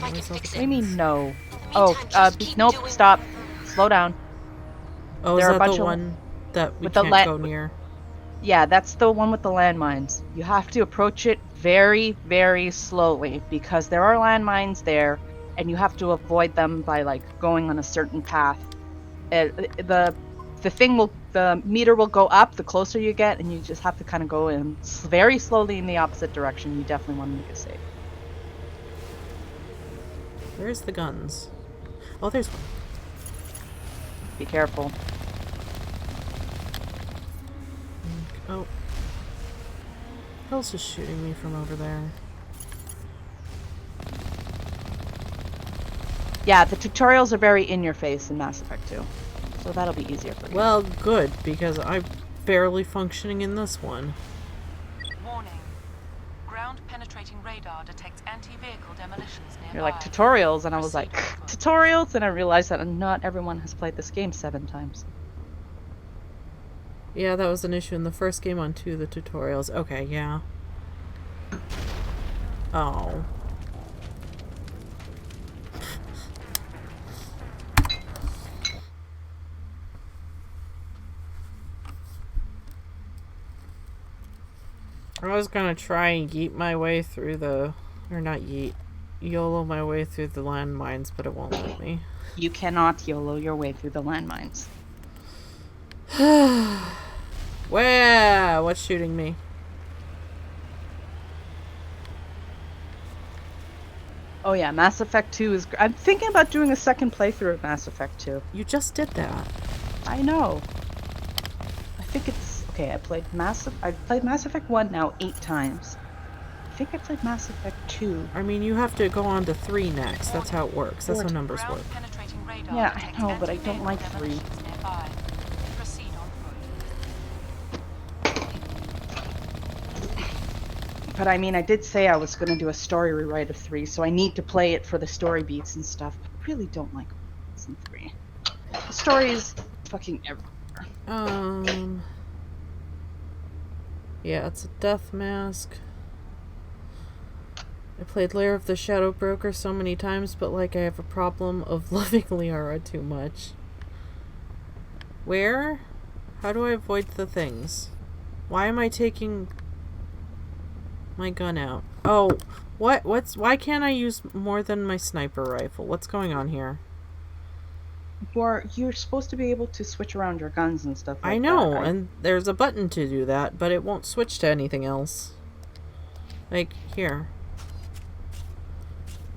What do you mean no? Oh, nope, stop. Slow down. Oh, There is are a that bunch the of one that we with the can't go near? Yeah, that's the one with the landmines. You have to approach it very, very slowly because there are landmines there, and you have to avoid them by like going on a certain path. The meter will go up the closer you get, and you just have to kind of go in very slowly in the opposite direction. You definitely want to make it safe. Where's the guns? Oh, there's one. Be careful. Oh. Who else is shooting me from over there? Yeah, the tutorials are very in your face in Mass Effect 2. So that'll be easier for you. Well, good, because I'm barely functioning in this one. Warning. Ground penetrating radar detects anti-vehicle demolitions nearby. You're like, tutorials, and I was like, tutorials? And I realized that not everyone has played this game 7 times. Yeah, that was an issue in the first game on 2, the tutorials. Okay, yeah. Oh. I was gonna try and yeet my way through the... Or not yeet. YOLO my way through the landmines, but it won't let me. You cannot YOLO your way through the landmines. Where? What's shooting me? Oh yeah, Mass Effect 2 is... I'm thinking about doing a second playthrough of Mass Effect 2. You just did that. I know. I think it's... Okay, I've played Mass Effect 1 now 8 times. I think I played Mass Effect 2. I mean, you have to go on to 3 next. That's how it works. That's how numbers work. Yeah, I know, but I don't like 3. But I mean, I did say I was going to do a story rewrite of 3, so I need to play it for the story beats and stuff. But I really don't like in 3. The story is fucking everywhere. Yeah, it's a death mask. I played Lair of the Shadow Broker so many times, but like I have a problem of loving Liara too much. Where? How do I avoid the things? Why am I taking my gun out? Oh, why can't I use more than my sniper rifle? What's going on here? You're supposed to be able to switch around your guns and stuff like that. I know, and there's a button to do that, but it won't switch to anything else. Like, here.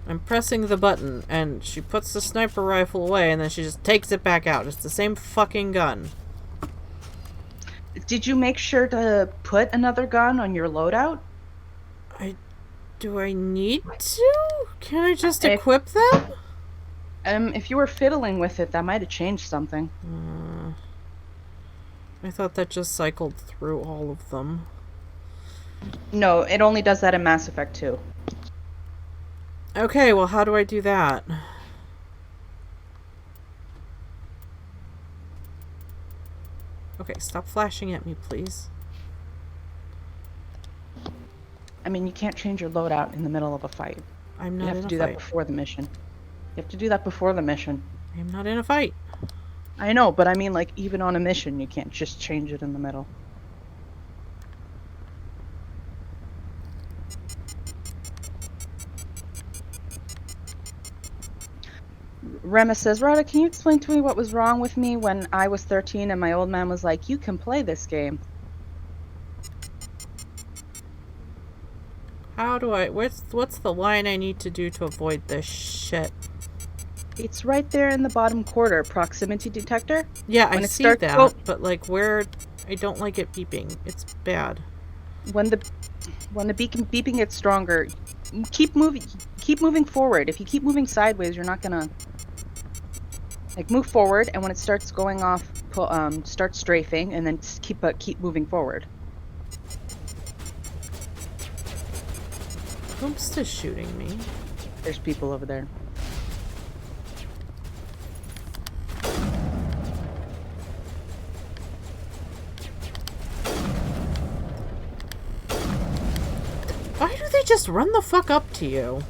I'm pressing the button, and she puts the sniper rifle away, and then she just takes it back out. It's the same fucking gun. Did you make sure to put another gun on your loadout? Do I need to? Can I just equip them? If you were fiddling with it, that might have changed something. I thought that just cycled through all of them. No, it only does that in Mass Effect 2. Okay, well, how do I do that? Okay, stop flashing at me, please. I mean, you can't change your loadout in the middle of a fight. I'm not in a fight. You have to do that before the mission. You have to do that before the mission. I'm not in a fight. I know, but I mean, like, even on a mission, you can't just change it in the middle. Rema says, Rhoda, can you explain to me what was wrong with me when I was 13 and my old man was like, you can play this game? How do I... What's the line I need to do to avoid this shit? It's right there in the bottom quarter, proximity detector. Yeah, I see that, but like where... I don't like it beeping. It's bad. When the beeping gets stronger, keep moving forward. If you keep moving sideways, you're not gonna... Like, move forward, and when it starts going off, start strafing, and then keep moving forward. Who's just shooting me? There's people over there. Why do they just run the fuck up to you?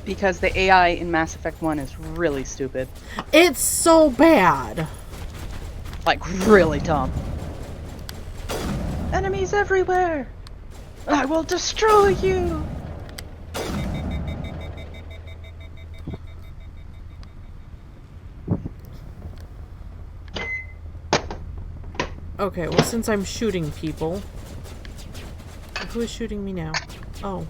because the AI in Mass Effect 1 is really stupid. It's so bad. Like, really dumb. Enemies everywhere! I will destroy you! Okay, well, since I'm shooting people... Who is shooting me now? Oh.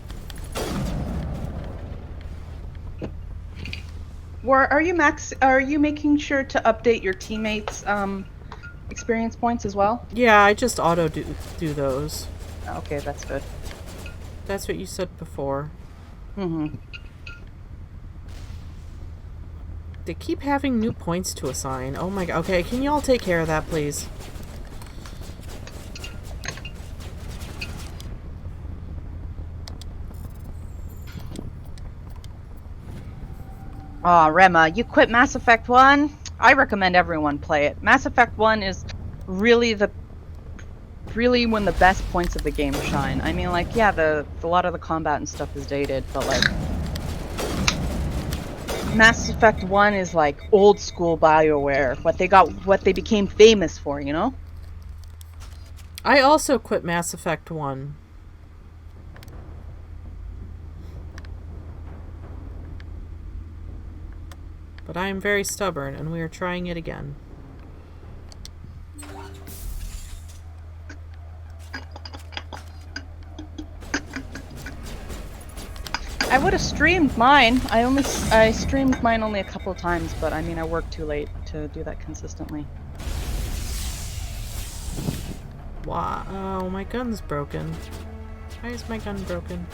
Are you making sure to update your teammates' experience points as well? Yeah, I just auto do those. Okay, that's good. That's what you said before. Mm-hmm. They keep having new points to assign. Oh my god. Okay, can y'all take care of that, please? Aw, Rema, you quit Mass Effect 1? I recommend everyone play it. Mass Effect 1 is really when the best points of the game shine. I mean, like, yeah, a lot of the combat and stuff is dated, but like Mass Effect 1 is like old school BioWare, what they became famous for, you know? I also quit Mass Effect 1. But I am very stubborn, and we are trying it again. I would have streamed mine. I streamed mine only a couple of times, but I mean, I worked too late to do that consistently. Wow, oh, my gun's broken. Why is my gun broken?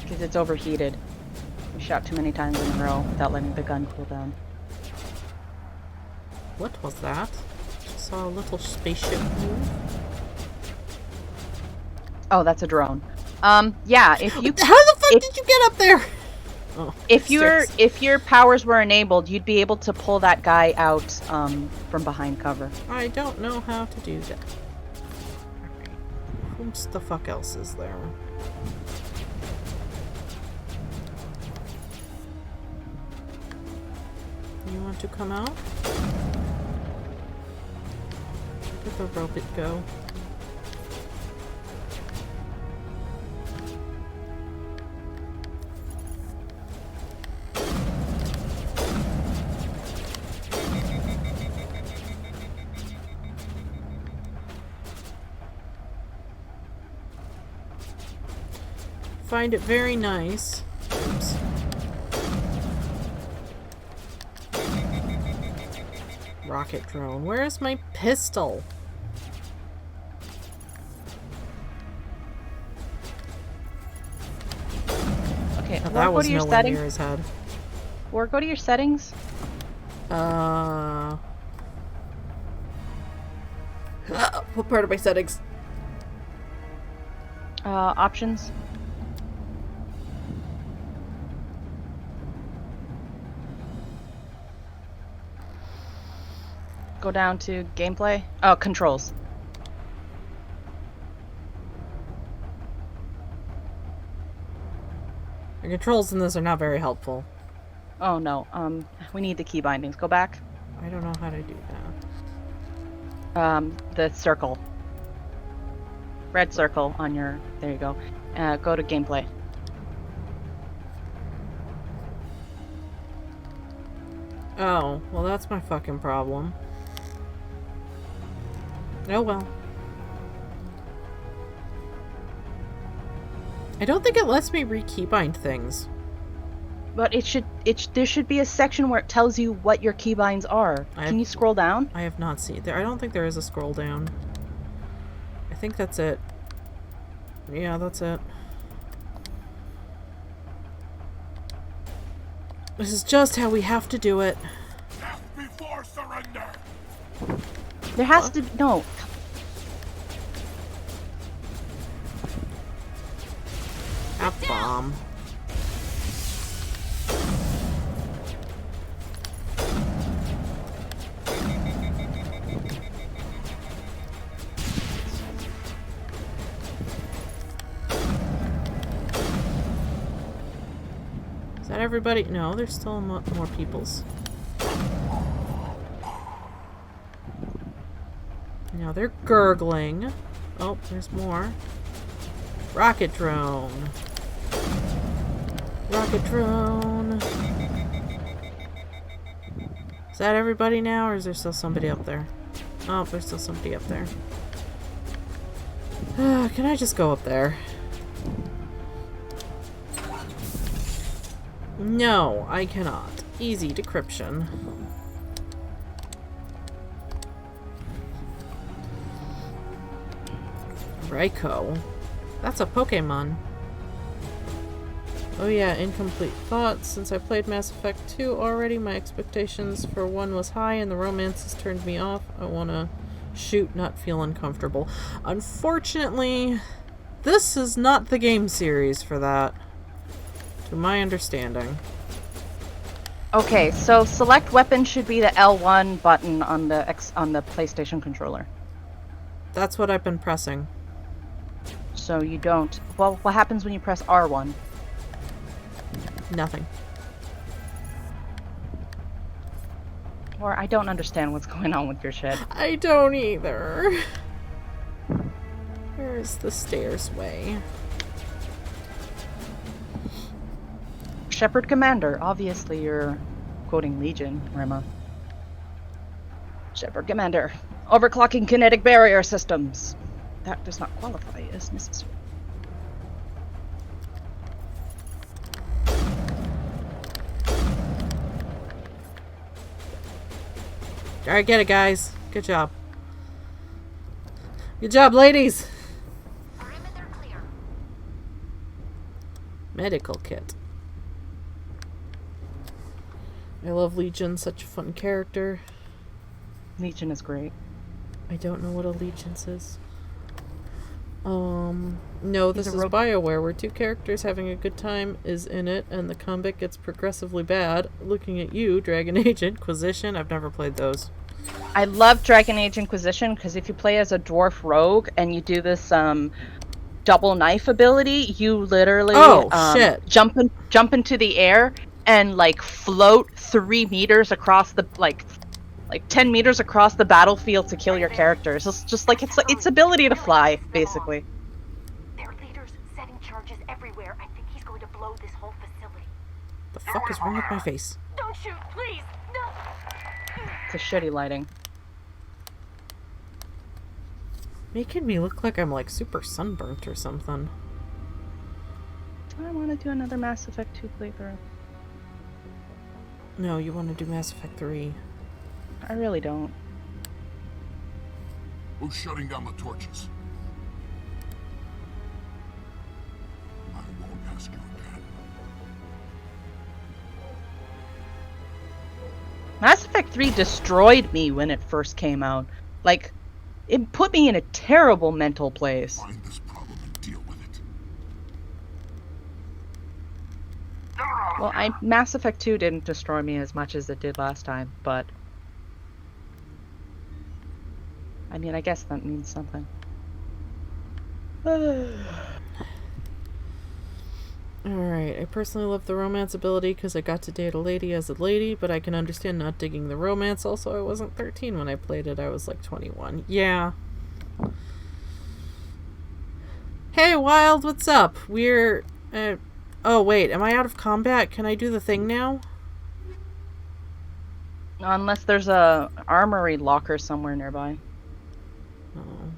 Because it's overheated. We shot too many times in a row without letting the gun cool down. What was that? Just saw a little spaceship move. Oh, that's a drone. Yeah, if you... How the fuck did you get up there? Oh, if your powers were enabled, you'd be able to pull that guy out from behind cover. I don't know how to do that. Who the fuck else is there? You want to come out? Where did the robot go? Find it very nice. Oops. Rocket drone. Where's my pistol? Okay, Oh, that was nowhere near his head. Or go to your settings. What part of my settings? Options. Go down to gameplay. Oh, controls. The controls in this are not very helpful. Oh no, we need the key bindings. Go back. I don't know how to do that. The circle. Red circle on your... There you go. Go to gameplay. Oh, well that's my fucking problem. Oh well. I don't think it lets me re-keybind things. But there should be a section where it tells you what your keybinds are. Can you scroll down? I have not seen there. I don't think there is a scroll down. I think that's it. Yeah, that's it. This is just how we have to do it. Death before surrender. There has to no. A bomb. everybody? No, there's still more peoples. Now they're gurgling. Oh, there's more. Rocket drone. Rocket drone. Is that everybody now, or is there still somebody up there? Oh, there's still somebody up there. Can I just go up there? No, I cannot. Easy decryption. Raikou. That's a Pokemon. Oh yeah, incomplete thoughts. Since I played Mass Effect 2 already, my expectations for 1 was high and the romance has turned me off. I wanna shoot, not feel uncomfortable. Unfortunately, this is not the game series for that, to my understanding. Okay, so select weapon should be the L1 button on the PlayStation controller. That's what I've been pressing. So you don't. Well, what happens when you press R1? Nothing. Or I don't understand what's going on with your shit. I don't either. Where's the stairs way? Shepard Commander. Obviously you're quoting Legion, Rema. Shepard Commander. Overclocking kinetic barrier systems. That does not qualify as necessary. Alright, get it, guys. Good job. Good job, ladies! Perimeter clear. Medical kit. I love Legion, such a fun character. Legion is great. I don't know what Allegiance is. No, this is BioWare, where two characters having a good time is in it, and the combat gets progressively bad. Looking at you, Dragon Age Inquisition. I've never played those. I love Dragon Age Inquisition, because if you play as a dwarf rogue, and you do this, double knife ability, you literally shit. jump into the air, and, like, float 3 meters across the, like 10 meters across the battlefield to kill your characters. It's just like its ability to fly, basically. Their leader's setting charges everywhere. I think he's going to blow this whole facility. The fuck is wrong with my face? Don't shoot, please! No! It's a shitty lighting. Making me look like I'm like super sunburnt or something. I want to do another Mass Effect 2 playthrough. No, you want to do Mass Effect 3. I really don't. Who's shutting down the torches? I won't ask you again. Mass Effect 3 destroyed me when it first came out. Like, it put me in a terrible mental place. Find this problem and deal with it. Well, Mass Effect 2 didn't destroy me as much as it did last time, but I mean, I guess that means something. Alright, I personally love the romance ability because I got to date a lady as a lady, but I can understand not digging the romance. Also, I wasn't 13 when I played it. I was like 21. Yeah. Hey, Wild, what's up? We're... oh, wait, am I out of combat? Can I do the thing now? Unless there's a armory locker somewhere nearby. Oh.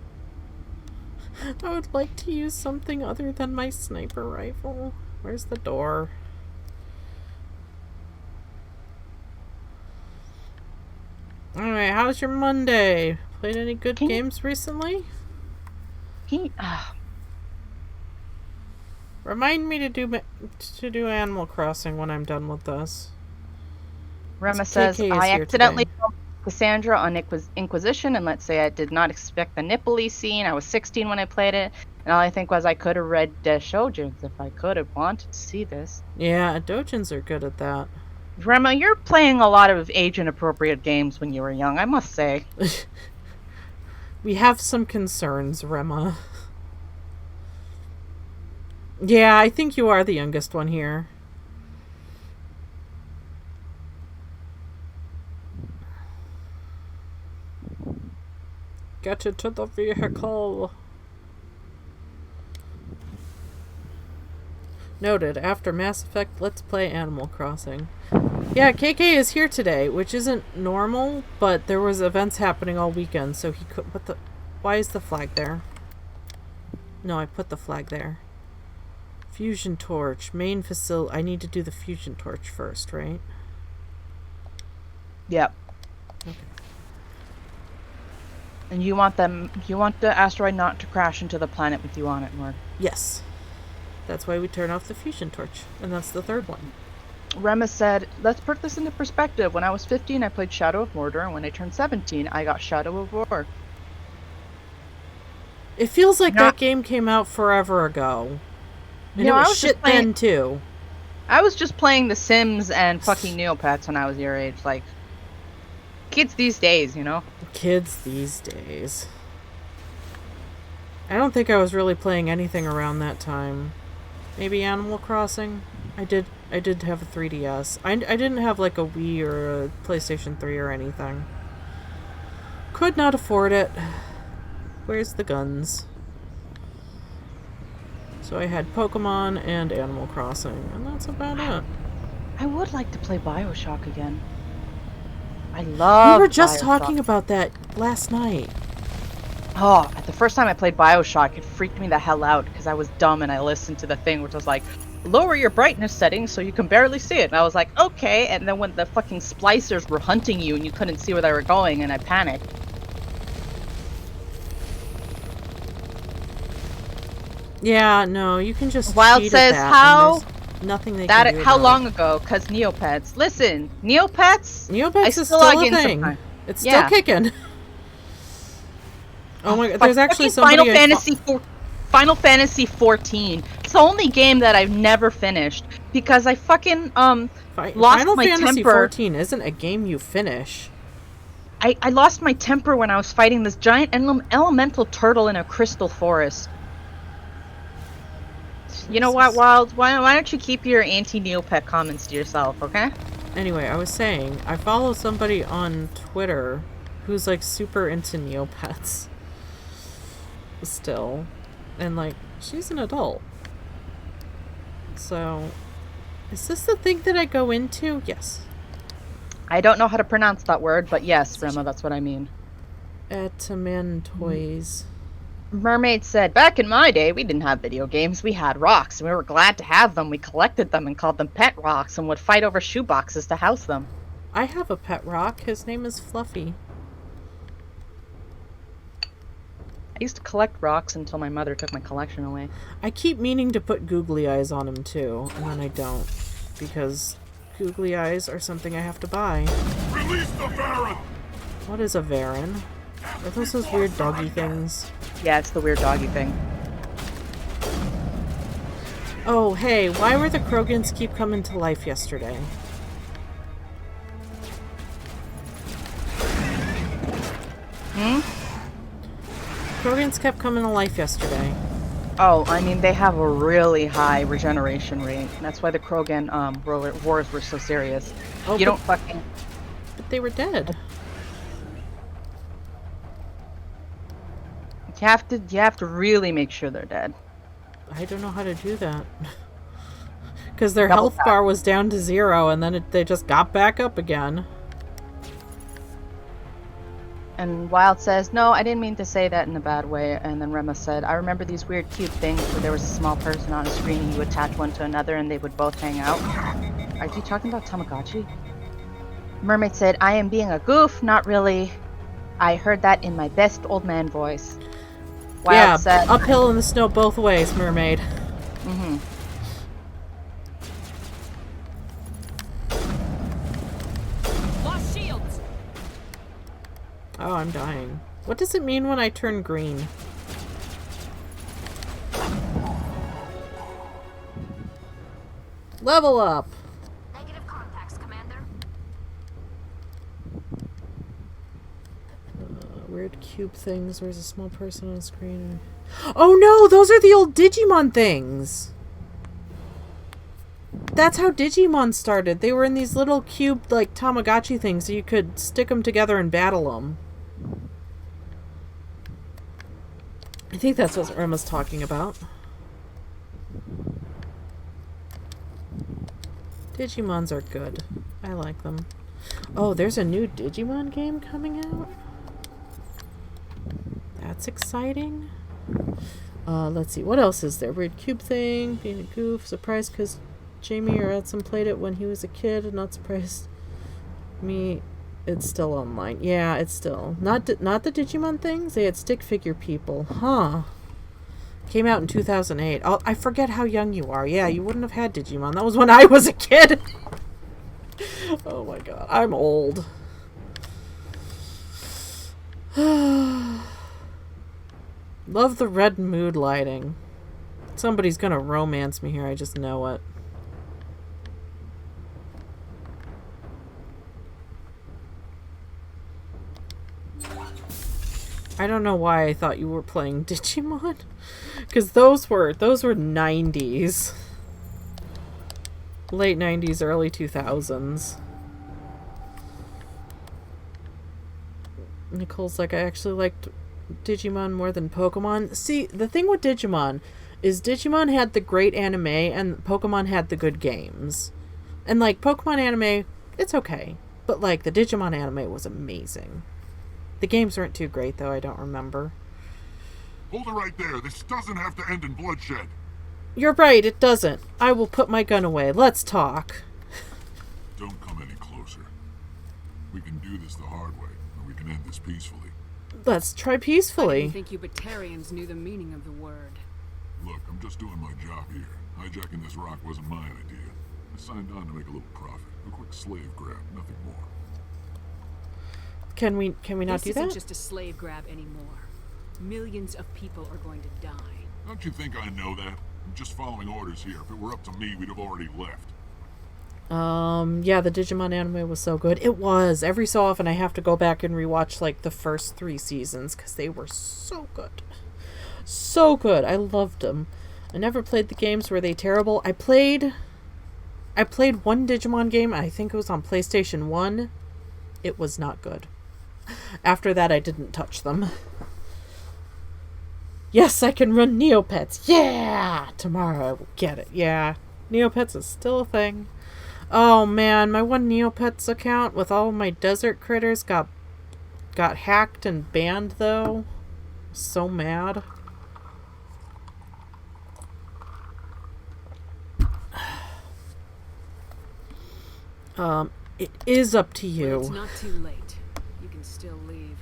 I would like to use something other than my sniper rifle. Where's the door? Alright, how's your Monday? Played any good games recently? Remind me to do Animal Crossing when I'm done with this. Rema says, I accidentally killed Cassandra on Inquisition, and let's say I did not expect the nipple-y scene. I was 16 when I played it, and all I think was I could have read Shoujins if I could have wanted to see this. Yeah, Dojins are good at that. Rema, you're playing a lot of age-inappropriate games when you were young, I must say. We have some concerns, Rema. Yeah, I think you are the youngest one here. Get into the vehicle. Noted. After Mass Effect, let's play Animal Crossing. Yeah, KK is here today, which isn't normal, but there was events happening all weekend, so he could... What the... Why is the flag there? No, I put the flag there. Fusion torch. Main facility. I need to do the fusion torch first, right? Yep. Okay. And you want the asteroid not to crash into the planet with you on it, Mark. Yes. That's why we turn off the fusion torch. And that's the third one. Remus said, let's put this into perspective. When I was 15, I played Shadow of Mordor, and when I turned 17, I got Shadow of War. It feels like that game came out forever ago. And it was shit then, too. I was just playing The Sims and fucking Neopets when I was your age. Like, kids these days, you know? Kids these days. I don't think I was really playing anything around that time. Maybe Animal Crossing? I did have a 3DS. I didn't have like a Wii or a PlayStation 3 or anything. Could not afford it. Where's the guns? So I had Pokemon and Animal Crossing, and that's about it. I would like to play BioShock again. I love We were just BioShock. talking about that last night. Oh, the first time I played BioShock, it freaked me the hell out because I was dumb and I listened to the thing which was like, lower your brightness settings so you can barely see it. And I was like, okay. And then when the fucking splicers were hunting you and you couldn't see where they were going, and I panicked. Yeah, no, you can just Wild cheat says at that, how? Nothing they That can do how about long it. ago? Cause Neopets. Listen, Neopets. Neopets is still log a in thing. sometimes. It's still kicking. Oh my god, But there's actually fucking somebody Final Fantasy 14. It's the only game that I've never finished because I fucking lost Final my Fantasy temper. 14 isn't a game you finish. I lost my temper when I was fighting this giant elemental turtle in a crystal forest. You know what, Wild? Why don't you keep your anti-Neopet comments to yourself, okay? Anyway, I was saying, I follow somebody on Twitter who's like super into Neopets. Still. And like, she's an adult. So, is this the thing that I go into? Yes. I don't know how to pronounce that word, but yes, Rema, that's what I mean. Ataman Toys. Mermaid said, back in my day, we didn't have video games. We had rocks, and we were glad to have them. We collected them and called them pet rocks and would fight over shoeboxes to house them. I have a pet rock. His name is Fluffy. I used to collect rocks until my mother took my collection away. I keep meaning to put googly eyes on him too, and then I don't. Because googly eyes are something I have to buy. Release the Baron! What is a Varan? Are those weird doggy things? Yeah, it's the weird doggy thing. Oh, hey, why were the Krogans keep coming to life yesterday? Krogans kept coming to life yesterday. Oh, I mean, they have a really high regeneration rate. That's why the Krogan wars were so serious. Oh, you don't fucking... But they were dead. You have to really make sure they're dead. I don't know how to do that. Because their health bar was down to 0, and then they just got back up again. And Wild says, no, I didn't mean to say that in a bad way. And then Rema said, I remember these weird cute things where there was a small person on a screen and you attach one to another and they would both hang out. Are you talking about Tamagotchi? Mermaid said, I am being a goof, not really. I heard that in my best old man voice. Wild said, uphill in the snow both ways, Mermaid. Mm-hmm. Lost shields. Oh, I'm dying. What does it mean when I turn green? Level up! Negative contacts, Commander. Weird cube things. There's a small person on the screen. Oh no! Those are the old Digimon things! That's how Digimon started. They were in these little cube, like, Tamagotchi things, so you could stick them together and battle them. I think that's what Irma's talking about. Digimons are good. I like them. Oh, there's a new Digimon game coming out? That's exciting. Let's see. What else is there? Weird cube thing. Being a goof. Surprised because Jamie or Edson played it when he was a kid. Not surprised me. It's still online. Yeah, it's still. Not the Digimon things. They had stick figure people. Huh. Came out in 2008. Oh, I forget how young you are. Yeah, you wouldn't have had Digimon. That was when I was a kid. Oh my god. I'm old. Love the red mood lighting. Somebody's gonna romance me here. I just know it. I don't know why I thought you were playing Digimon. Because those were 90s. Late 90s, early 2000s. Nicole's like, I actually liked Digimon more than Pokemon. See, the thing with Digimon is Digimon had the great anime and Pokemon had the good games. And like, Pokemon anime, it's okay. But like, the Digimon anime was amazing. The games weren't too great, though. I don't remember. Hold it right there. This doesn't have to end in bloodshed. You're right, it doesn't. I will put my gun away. Let's talk. Don't come any closer. We can do this the hard way, or we can end this peacefully. Let's try I peacefully. didn't think you Batarians knew the meaning of the word. Look, I'm just doing my job here. Hijacking this rock wasn't my idea. I signed on to make a little profit. A quick slave grab, nothing more. Can we not do This that? isn't just a slave grab anymore. Millions of people are going to die. Don't you think I know that? I'm just following orders here. If it were up to me, we'd have already left. Yeah, the Digimon anime was so good. It was. Every so often I have to go back and rewatch like the first 3 seasons because they were so good. So good. I loved them. I never played the games. Were they terrible? I played one Digimon game. I think it was on PlayStation 1. It was not good. After that, I didn't touch them. Yes, I can run Neopets. Yeah! Tomorrow I will get it. Yeah. Neopets is still a thing. Oh man, my one Neopets account with all my desert critters got hacked and banned though. So mad. It is up to you. Well, it's not too late. You can still leave.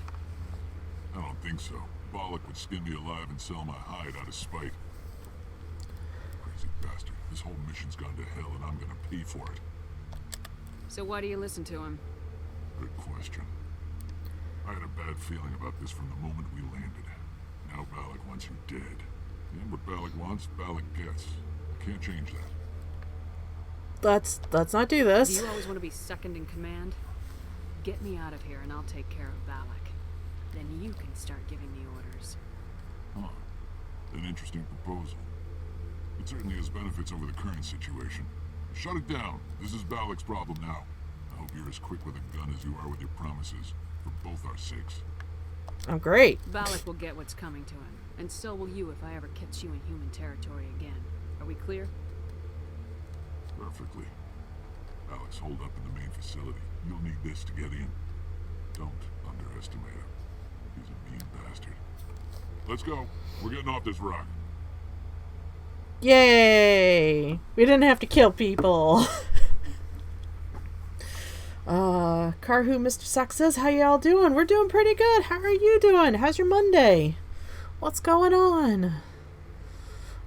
I don't think so. Bollock would skin me alive and sell my hide out of spite. Crazy bastard. This whole mission's gone to hell and I'm gonna pay for it. So why do you listen to him? Good question. I had a bad feeling about this from the moment we landed. Now Bollock wants you dead. And what Bollock wants, Bollock gets. Can't change that. Let's not do this. Do you always want to be second in command? Get me out of here and I'll take care of Balak. Then you can start giving the orders. Huh. An interesting proposal. It certainly has benefits over the current situation. Shut it down. This is Balak's problem now. I hope you're as quick with a gun as you are with your promises. For both our sakes. Oh, great. Balak will get what's coming to him. And so will you if I ever catch you in human territory again. Are we clear? Perfectly. Alex, hold up in the main facility. You'll need this to get in. Don't underestimate him. He's a mean bastard. Let's go. We're getting off this rock. Yay! We didn't have to kill people. Carhu, Mr. Suck says, how y'all doing? We're doing pretty good. How are you doing? How's your Monday? What's going on?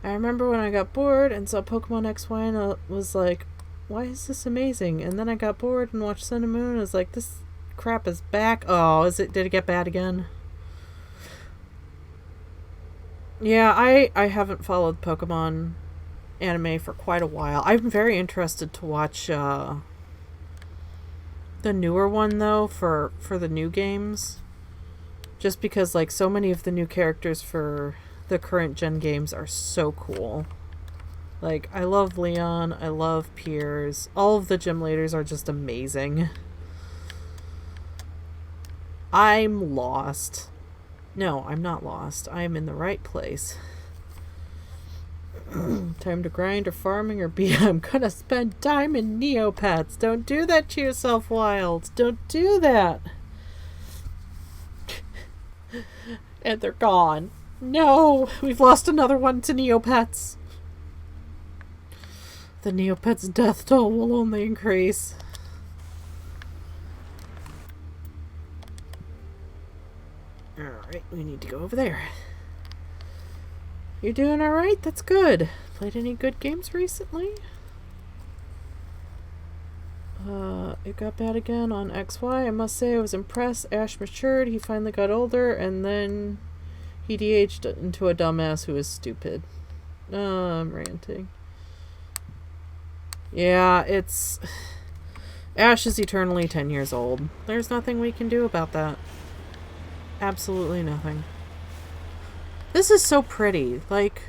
I remember when I got bored and saw Pokemon XY and I was like, why is this amazing? And then I got bored and watched Sun and Moon and I was like, this crap is back. Oh, did it get bad again? Yeah, I haven't followed Pokemon anime for quite a while. I'm very interested to watch the newer one though for the new games. Just because like so many of the new characters for the current gen games are so cool. Like, I love Leon, I love Piers. All of the gym leaders are just amazing. I'm lost. No, I'm not lost. I am in the right place. Time to grind or farming or be. I'm gonna spend time in Neopets. Don't do that to yourself, Wild. Don't do that. And they're gone. No, we've lost another one to Neopets. The Neopets' death toll will only increase. Alright, we need to go over there. You're doing alright? That's good. Played any good games recently? It got bad again on XY. I must say I was impressed. Ash matured, he finally got older, and then he de-aged into a dumbass who is stupid. I'm ranting. Yeah, it's... Ash is eternally 10 years old. There's nothing we can do about that. Absolutely nothing. This is so pretty. Like,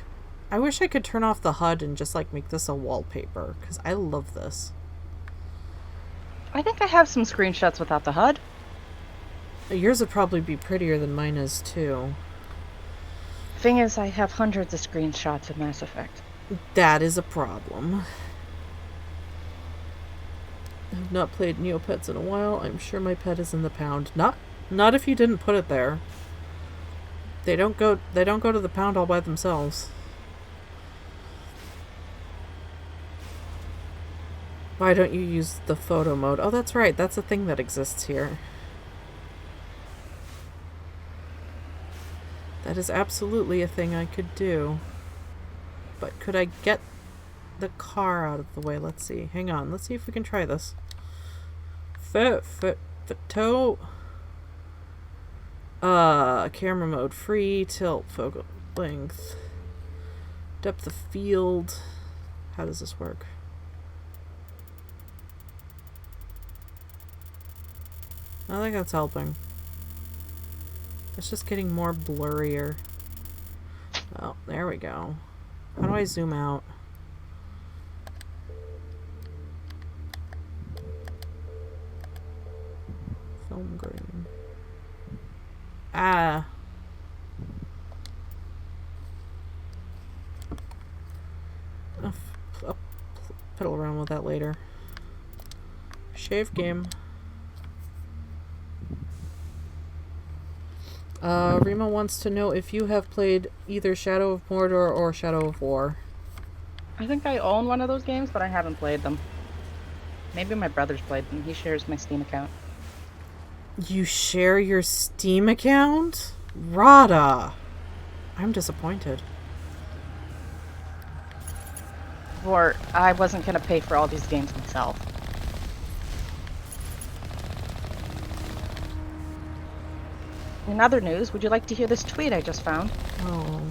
I wish I could turn off the HUD and just, like, make this a wallpaper. Because I love this. I think I have some screenshots without the HUD. Yours would probably be prettier than mine is, too. Thing is, I have hundreds of screenshots of Mass Effect. That is a problem. I've not played Neopets in a while. I'm sure my pet is in the pound. Not if you didn't put it there. They don't go to the pound all by themselves. Why don't you use the photo mode? Oh, that's right. That's a thing that exists here. That is absolutely a thing I could do. But could I get the car out of the way? Let's see. Hang on. Let's see if we can try this. Photo. Camera mode free. Tilt. Focal length. Depth of field. How does this work? I think that's helping. It's just getting more blurrier. Oh, there we go. How do I zoom out? Film green. Ah. I'll fiddle around with that later. Shave game. Rima wants to know if you have played either Shadow of Mordor or Shadow of War. I think I own one of those games, but I haven't played them. Maybe my brother's played them. He shares my Steam account. You share your Steam account? Rada! I'm disappointed. Or I wasn't gonna pay for all these games myself. In other news, would you like to hear this tweet I just found? Oh.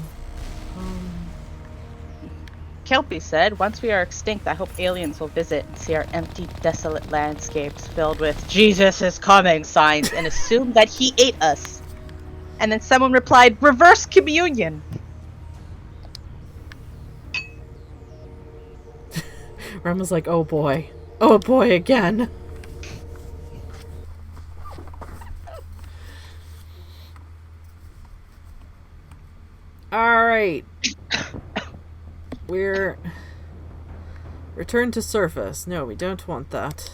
Kelpie said, once we are extinct, I hope aliens will visit and see our empty, desolate landscapes filled with Jesus is coming signs and assume that he ate us. And then someone replied, reverse communion. Rem was like, oh boy. Oh boy, again. Alright. We're... Return to surface. No, we don't want that.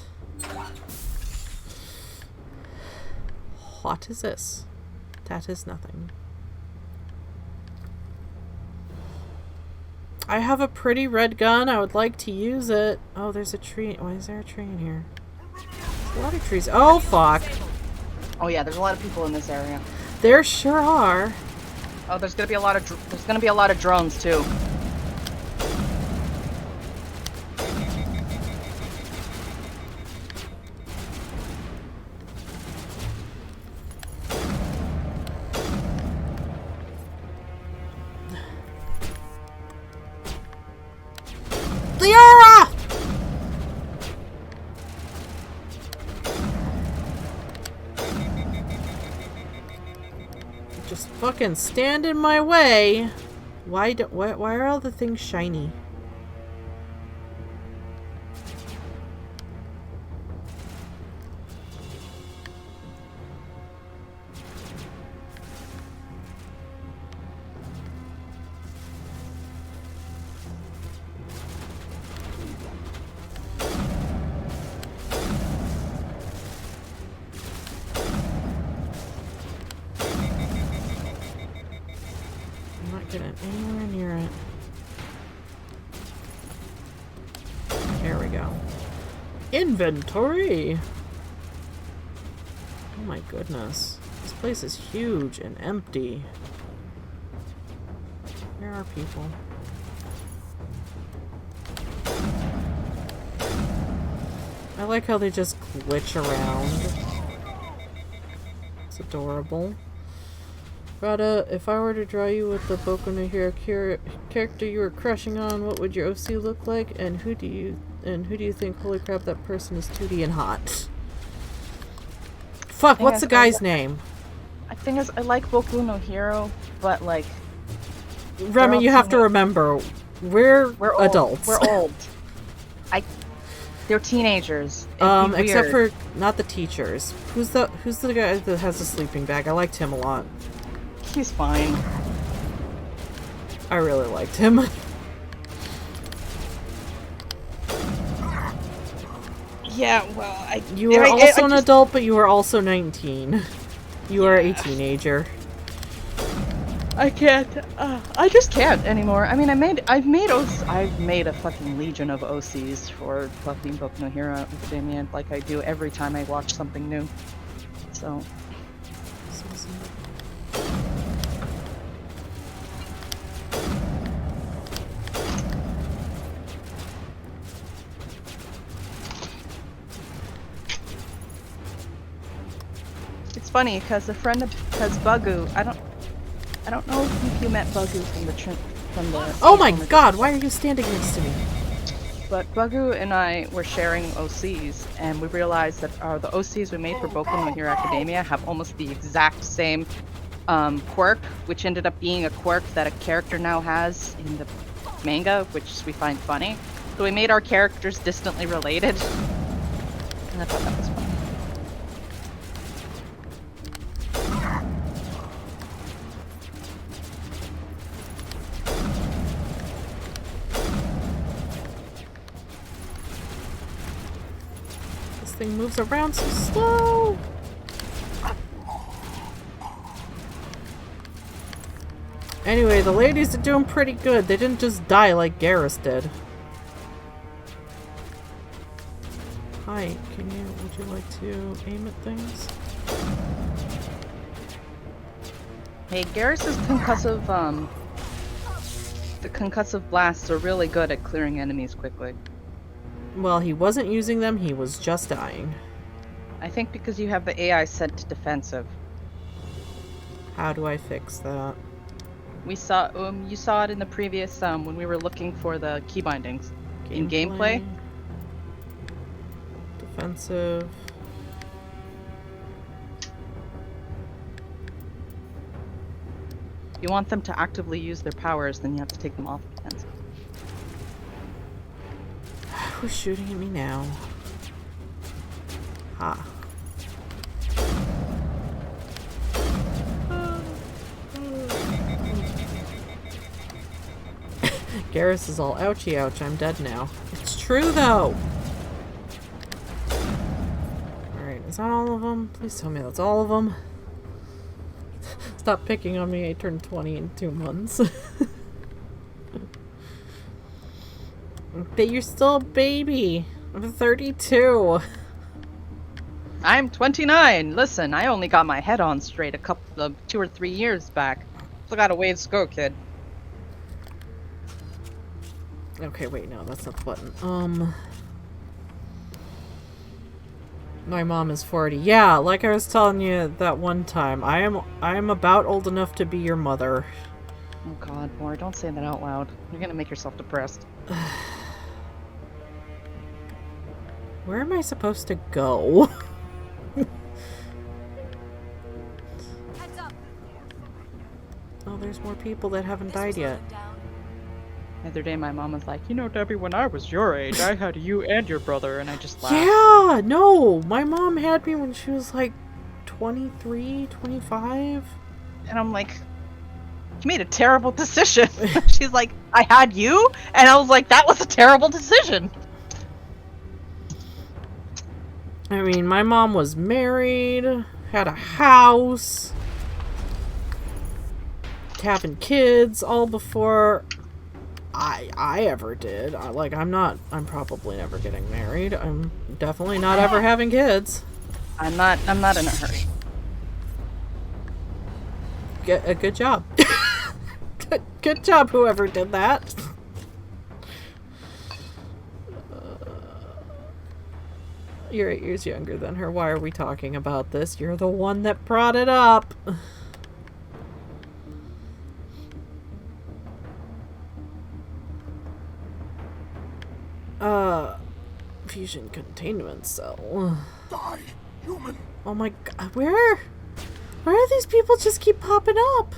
What is this? That is nothing. I have a pretty red gun. I would like to use it. Oh, there's a tree. Why is there a tree in here? There's a lot of trees. Oh, fuck. Oh yeah, there's a lot of people in this area. There sure are. Oh, there's gonna be a lot of drones too. Liara! Just fucking stand in my way. Why are all the things shiny? get it anywhere near it. There we go. Inventory! Oh my goodness. This place is huge and empty. Where are people? I like how they just glitch around. It's adorable. Rada, if I were to draw you with the Boku no Hero character you were crushing on, what would your OC look like? And who do you think? Holy crap, that person is 2D and hot. Fuck, what's the guy's name? I think I like Boku no Hero, but like... Remy, you have to remember, we're adults. We're old. They're teenagers. Except for not the teachers. Who's the guy that has the sleeping bag? I liked him a lot. He's fine. I really liked him. Yeah, well, You were also an adult, but you were also 19. You are a teenager. I can't. I just can't anymore. I mean, I've made a fucking legion of OCs for fucking Boku no Hero Academia, like I do every time I watch something new. So. It's funny because Bugu, I don't know if you met Bugu from the. Oh my god! Why are you standing next to me? But Bugu and I were sharing OCs, and we realized that the OCs we made for Boku no Hero Academia have almost the exact same quirk, which ended up being a quirk that a character now has in the manga, which we find funny. So we made our characters distantly related, and I thought that was fun. Thing moves around so slow. Anyway, the ladies are doing pretty good. They didn't just die like Garrus did. Hi, would you like to aim at things? Hey, Garrus's the concussive blasts are really good at clearing enemies quickly. Well, he wasn't using them, he was just dying. I think because you have the AI set to defensive. How do I fix that? We saw you saw it in the previous when we were looking for the key bindings in gameplay. Defensive. If you want them to actively use their powers, then you have to take them off defensive. Who's shooting at me now? Ha. Garrus is all ouchie ouch, I'm dead now. It's true though! Alright, is that all of them? Please tell me that's all of them. Stop picking on me, I turned 20 in 2 months. But you're still a baby. I'm 32. I'm 29. Listen, I only got my head on straight a couple of 2 or 3 years back. Still got a ways to go, kid. Okay, wait, no, that's not the button. My mom is 40. Yeah, like I was telling you that one time, I am about old enough to be your mother. Oh god, Moore, don't say that out loud. You're gonna make yourself depressed. Where am I supposed to go? Oh, there's more people that haven't died yet. The other day my mom was like, you know, Debbie, when I was your age, I had you and your brother, and I just laughed. Yeah, no, my mom had me when she was like 23, 25. And I'm like, you made a terrible decision. She's like, I had you? And I was like, that was a terrible decision. I mean, my mom was married, had a house, having kids all before I ever did. I'm probably never getting married. I'm definitely not ever having kids. I'm not in a hurry. Good job. Good job, whoever did that. You're 8 years younger than her. Why are we talking about this? You're the one that brought it up. Fusion containment cell. Die, human. Oh my god, where are these people just keep popping up?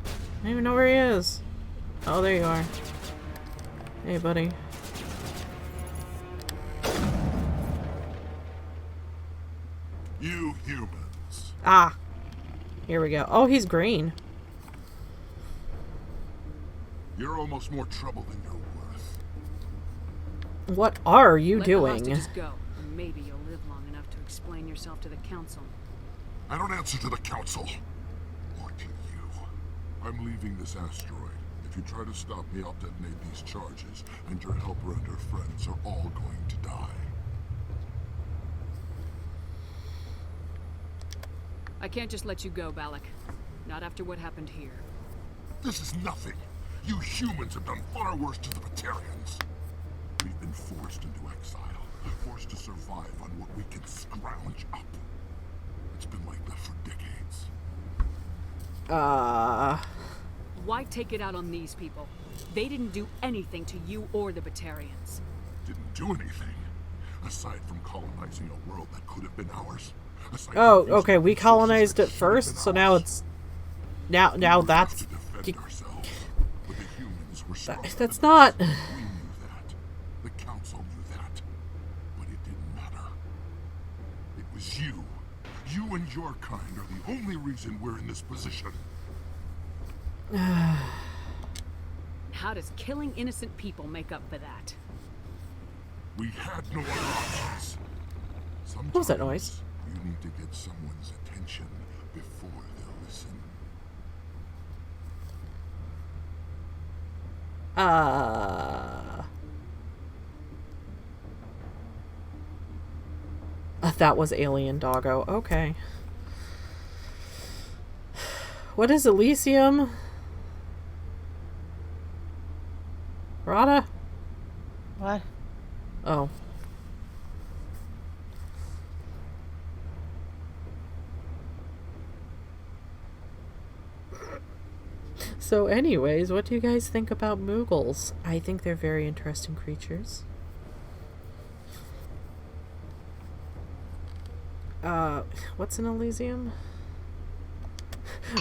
I don't even know where he is. Oh, there you are. Hey, buddy. You humans. Ah. Here we go. Oh, he's green. You're almost more trouble than you're worth. What are you Let doing? The hostages go, and maybe you'll live long enough to explain yourself to the council. I don't answer to the council. Or to you. I'm leaving this asteroid. If you try to stop me, I'll detonate these charges, and your helper and her friends are all going to die. I can't just let you go, Balak. Not after what happened here. This is nothing. You humans have done far worse to the Batarians. We've been forced into exile, forced to survive on what we can scrounge up. It's been like that for decades. Why take it out on these people? They didn't do anything to you or the Batarians. Didn't do anything, aside from colonizing a world that could have been ours. Oh, okay, we colonized it first, so now it's... Now that's... That's not... We knew that. The council knew that. But it didn't matter. It was you. You and your kind are the only reason we're in this position. How does killing innocent people make up for that? We had no other options. Sometimes what was that noise? You need to get someone's attention before they'll listen. That was Alien Doggo. Okay. What is Elysium? Rada? What? Oh. So anyways, what do you guys think about Moogles? I think they're very interesting creatures. What's an Elysium?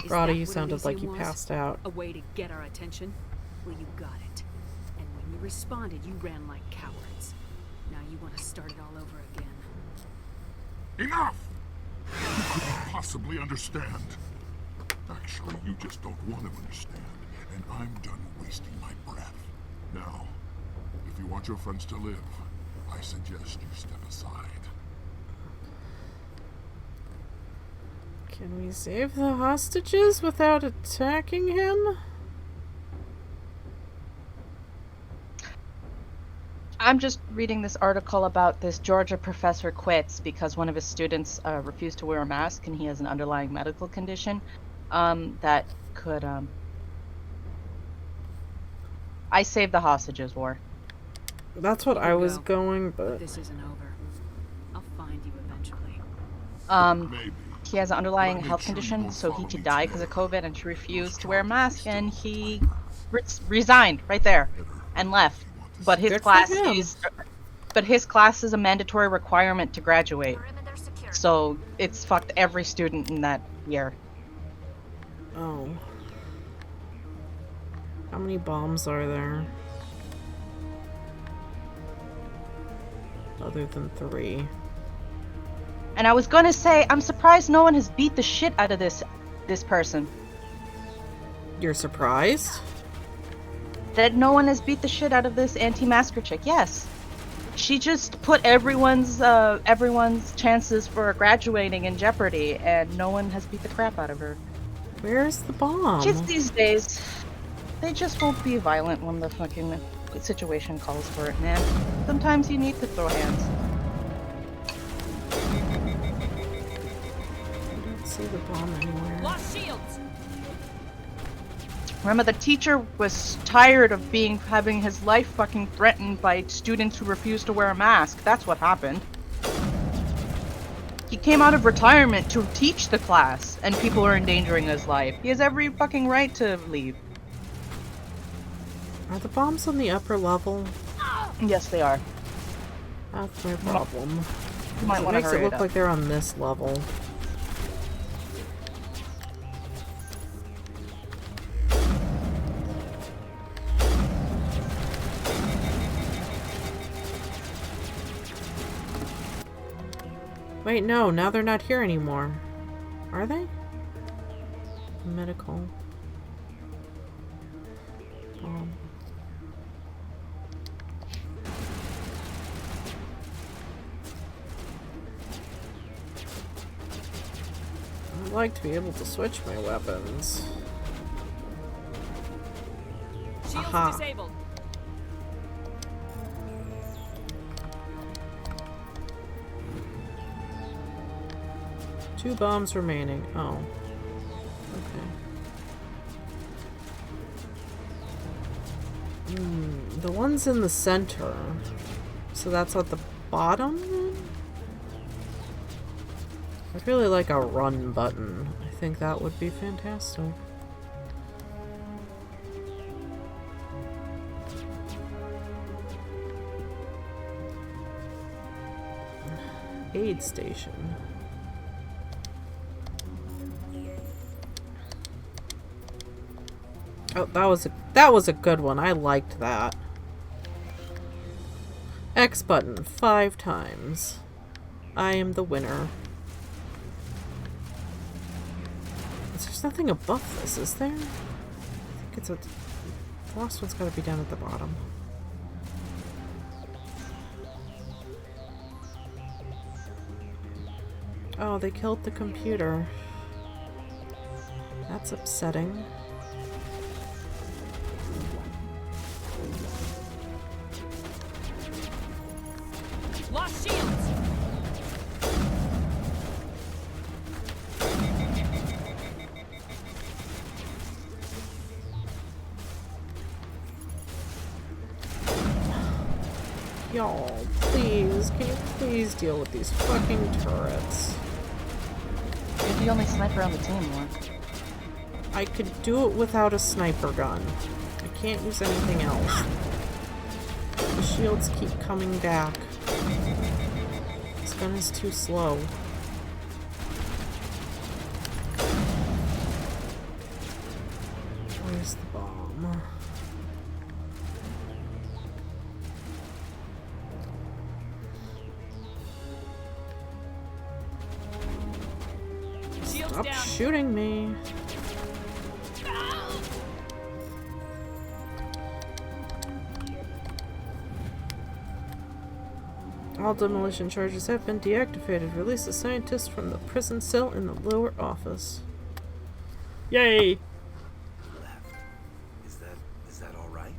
Rada, you sounded like you passed out. A way to get our attention? Well, you got it. And when you responded, you ran like cowards. Now you want to start it all over again. Enough! You couldn't possibly understand. Actually, you just don't want to understand, and I'm done wasting my breath. Now, if you want your friends to live, I suggest you step aside. Can we save the hostages without attacking him? I'm just reading this article about this Georgia professor quits because one of his students refused to wear a mask and he has an underlying medical condition that could... I saved the hostages, War. That's what I was going, but... This isn't over. I'll find you eventually. Maybe. He has an underlying health condition, so he could die because of COVID, and she refused to wear a mask, and he resigned right there and left. But his class is a mandatory requirement to graduate, so it's fucked every student in that year. Oh. How many bombs are there? Other than 3. And I was gonna say, I'm surprised no one has beat the shit out of this person. You're surprised? That no one has beat the shit out of this anti-masker chick, yes. She just put everyone's chances for graduating in jeopardy, and no one has beat the crap out of her. Where's the bomb? Kids these days, they just won't be violent when the fucking situation calls for it, man. Sometimes you need to throw hands. I don't see the bomb anywhere. Lost shields! Remember, the teacher was tired of having his life fucking threatened by students who refused to wear a mask. That's what happened. He came out of retirement to teach the class, and people are endangering his life. He has every fucking right to leave. Are the bombs on the upper level? Yes, they are. That's my problem. You might It want to makes hurry it look up. like they're on this level. Wait, no, now they're not here anymore. Are they? Medical. I'd like to be able to switch my weapons. Shields Aha. disabled. Two bombs remaining. Oh. Okay. The one's in the center. So that's at the bottom then? I'd really like a run button. I think that would be fantastic. Aid station. Oh, that was a good one. I liked that. X button 5 times. I am the winner. There's nothing above this, is there? I think it's the last one's gotta be down at the bottom. Oh, they killed the computer. That's upsetting. Lost shields! Y'all, please, can you please deal with these fucking turrets? You're the only sniper on the team, Mark. I could do it without a sniper gun. I can't use anything else. The shields keep coming back. This gun is too slow. Where's the bomb? Stop shooting me. All demolition charges have been deactivated. Release the scientist from the prison cell in the lower office. Yay! Is that all right?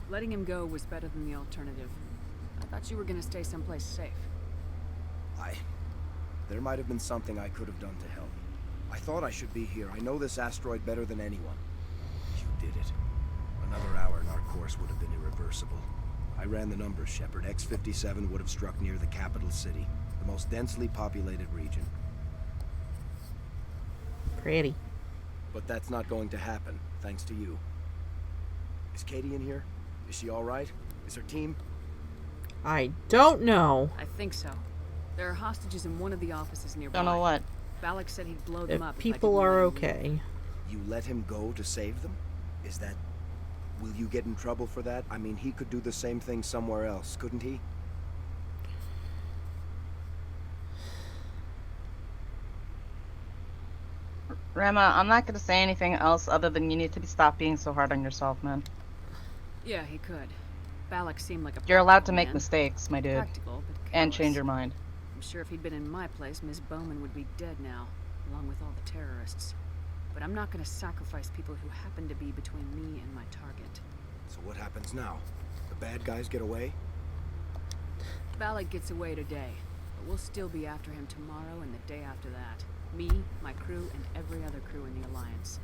Letting him go was better than the alternative. I thought you were gonna stay someplace safe. There might have been something I could have done to help. I thought I should be here. I know this asteroid better than anyone. You did it. Another hour and our course would have been irreversible. I ran the numbers, Shepard. X-57 would have struck near the capital city, the most densely populated region. Pretty. But that's not going to happen, thanks to you. Is Katie in here? Is she all right? Is her team? I don't know. I think so. There are hostages in one of the offices nearby. Don't know what. Balak said he'd blow them up. People are okay. You let him go to save them? Is that... Will you get in trouble for that? I mean, he could do the same thing somewhere else, couldn't he? Rama, I'm not gonna say anything else other than you need to stop being so hard on yourself, man. Yeah, he could. Balak seemed like a You're allowed to practical make man. mistakes, my dude. Practical, but And careless. change your mind. I'm sure if he'd been in my place, Miss Bowman would be dead now, along with all the terrorists. But I'm not gonna sacrifice people who happen to be between me and my target. So what happens now? The bad guys get away? Valak gets away today, but we'll still be after him tomorrow and the day after that. Me, my crew, and every other crew in the Alliance.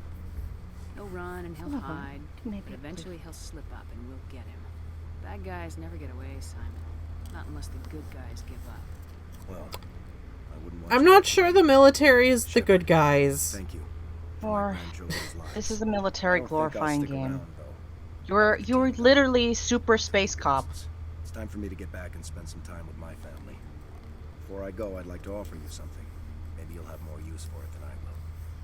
He'll run and he'll hide, but eventually he'll slip up and we'll get him. Bad guys never get away, Simon. Not unless the good guys give up. Well, I wouldn't want I'm not sure the military is the good guys. Thank you. Or this is a military I don't think I'll glorifying stick game. around, though. You're literally super space cop. It's time for me to get back and spend some time with my family. Before I go, I'd like to offer you something. Maybe you'll have more use for it than I will.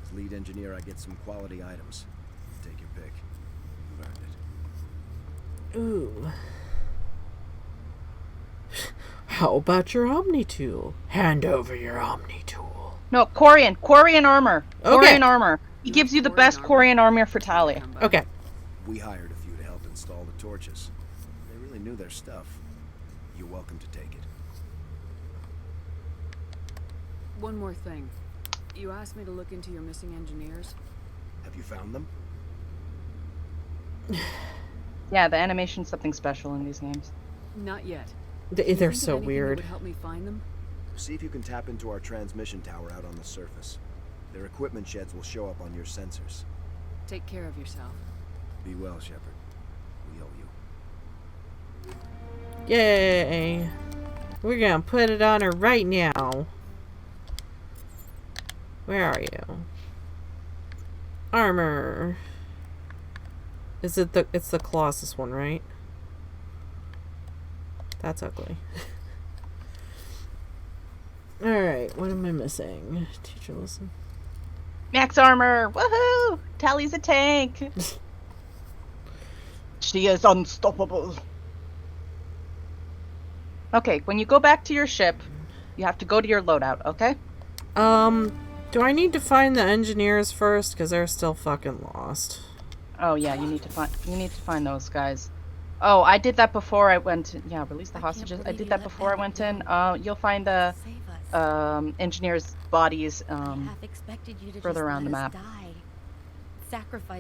As lead engineer, I get some quality items. Take your pick. You've earned it. Ooh. How about your Omni tool? Hand over your Omni tool. No, Quarian armor. Okay. Quarian armor. He gives you the best Quarian armor for Talia. Okay. We hired a few to help install the torches. They really knew their stuff. You're welcome to take it. One more thing. You asked me to look into your missing engineers. Have you found them? Yeah, the animation's something special in these games. Not yet. They're so weird. Would help me find them? See if you can tap into our transmission tower out on the surface. Their equipment sheds will show up on your sensors. Take care of yourself. Be well, Shepard. We owe you. Yay. We're gonna put it on her right now. Where are you? Armor. Is it it's the Colossus one, right? That's ugly. Alright, what am I missing? Teacher, listen. Max armor! Woohoo! Tally's a tank! She is unstoppable. Okay, when you go back to your ship, you have to go to your loadout, okay? Do I need to find the engineers first? Because they're still fucking lost. Oh yeah, you need to find those guys. Oh, I did that before I went in. Yeah, release the hostages. I did that before I went in. You'll find the engineers' bodies further around the map.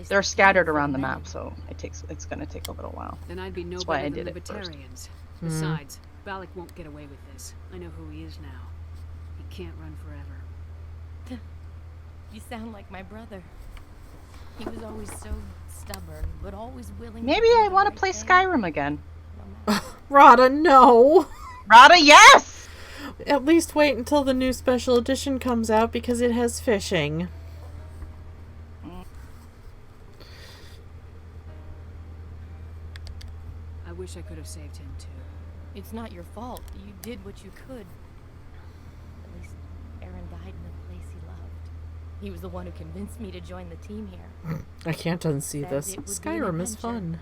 They're scattered around the map, so it's gonna take a little while. Then I'd be no That's why better I than did the it first. Batarians. Besides, Valak won't get away with this. I know who he is now. He can't run forever. You sound like my brother. He was always so stubborn, but always willing. Maybe I want to play Skyrim again. Rada, no! Rada, yes! At least wait until the new special edition comes out because it has fishing. I wish I could have saved him too. It's not your fault. You did what you could. At least Aaron died in a place he loved. He was the one who convinced me to join the team here. I can't unsee Said this. it would be an Skyrim is adventure. fun.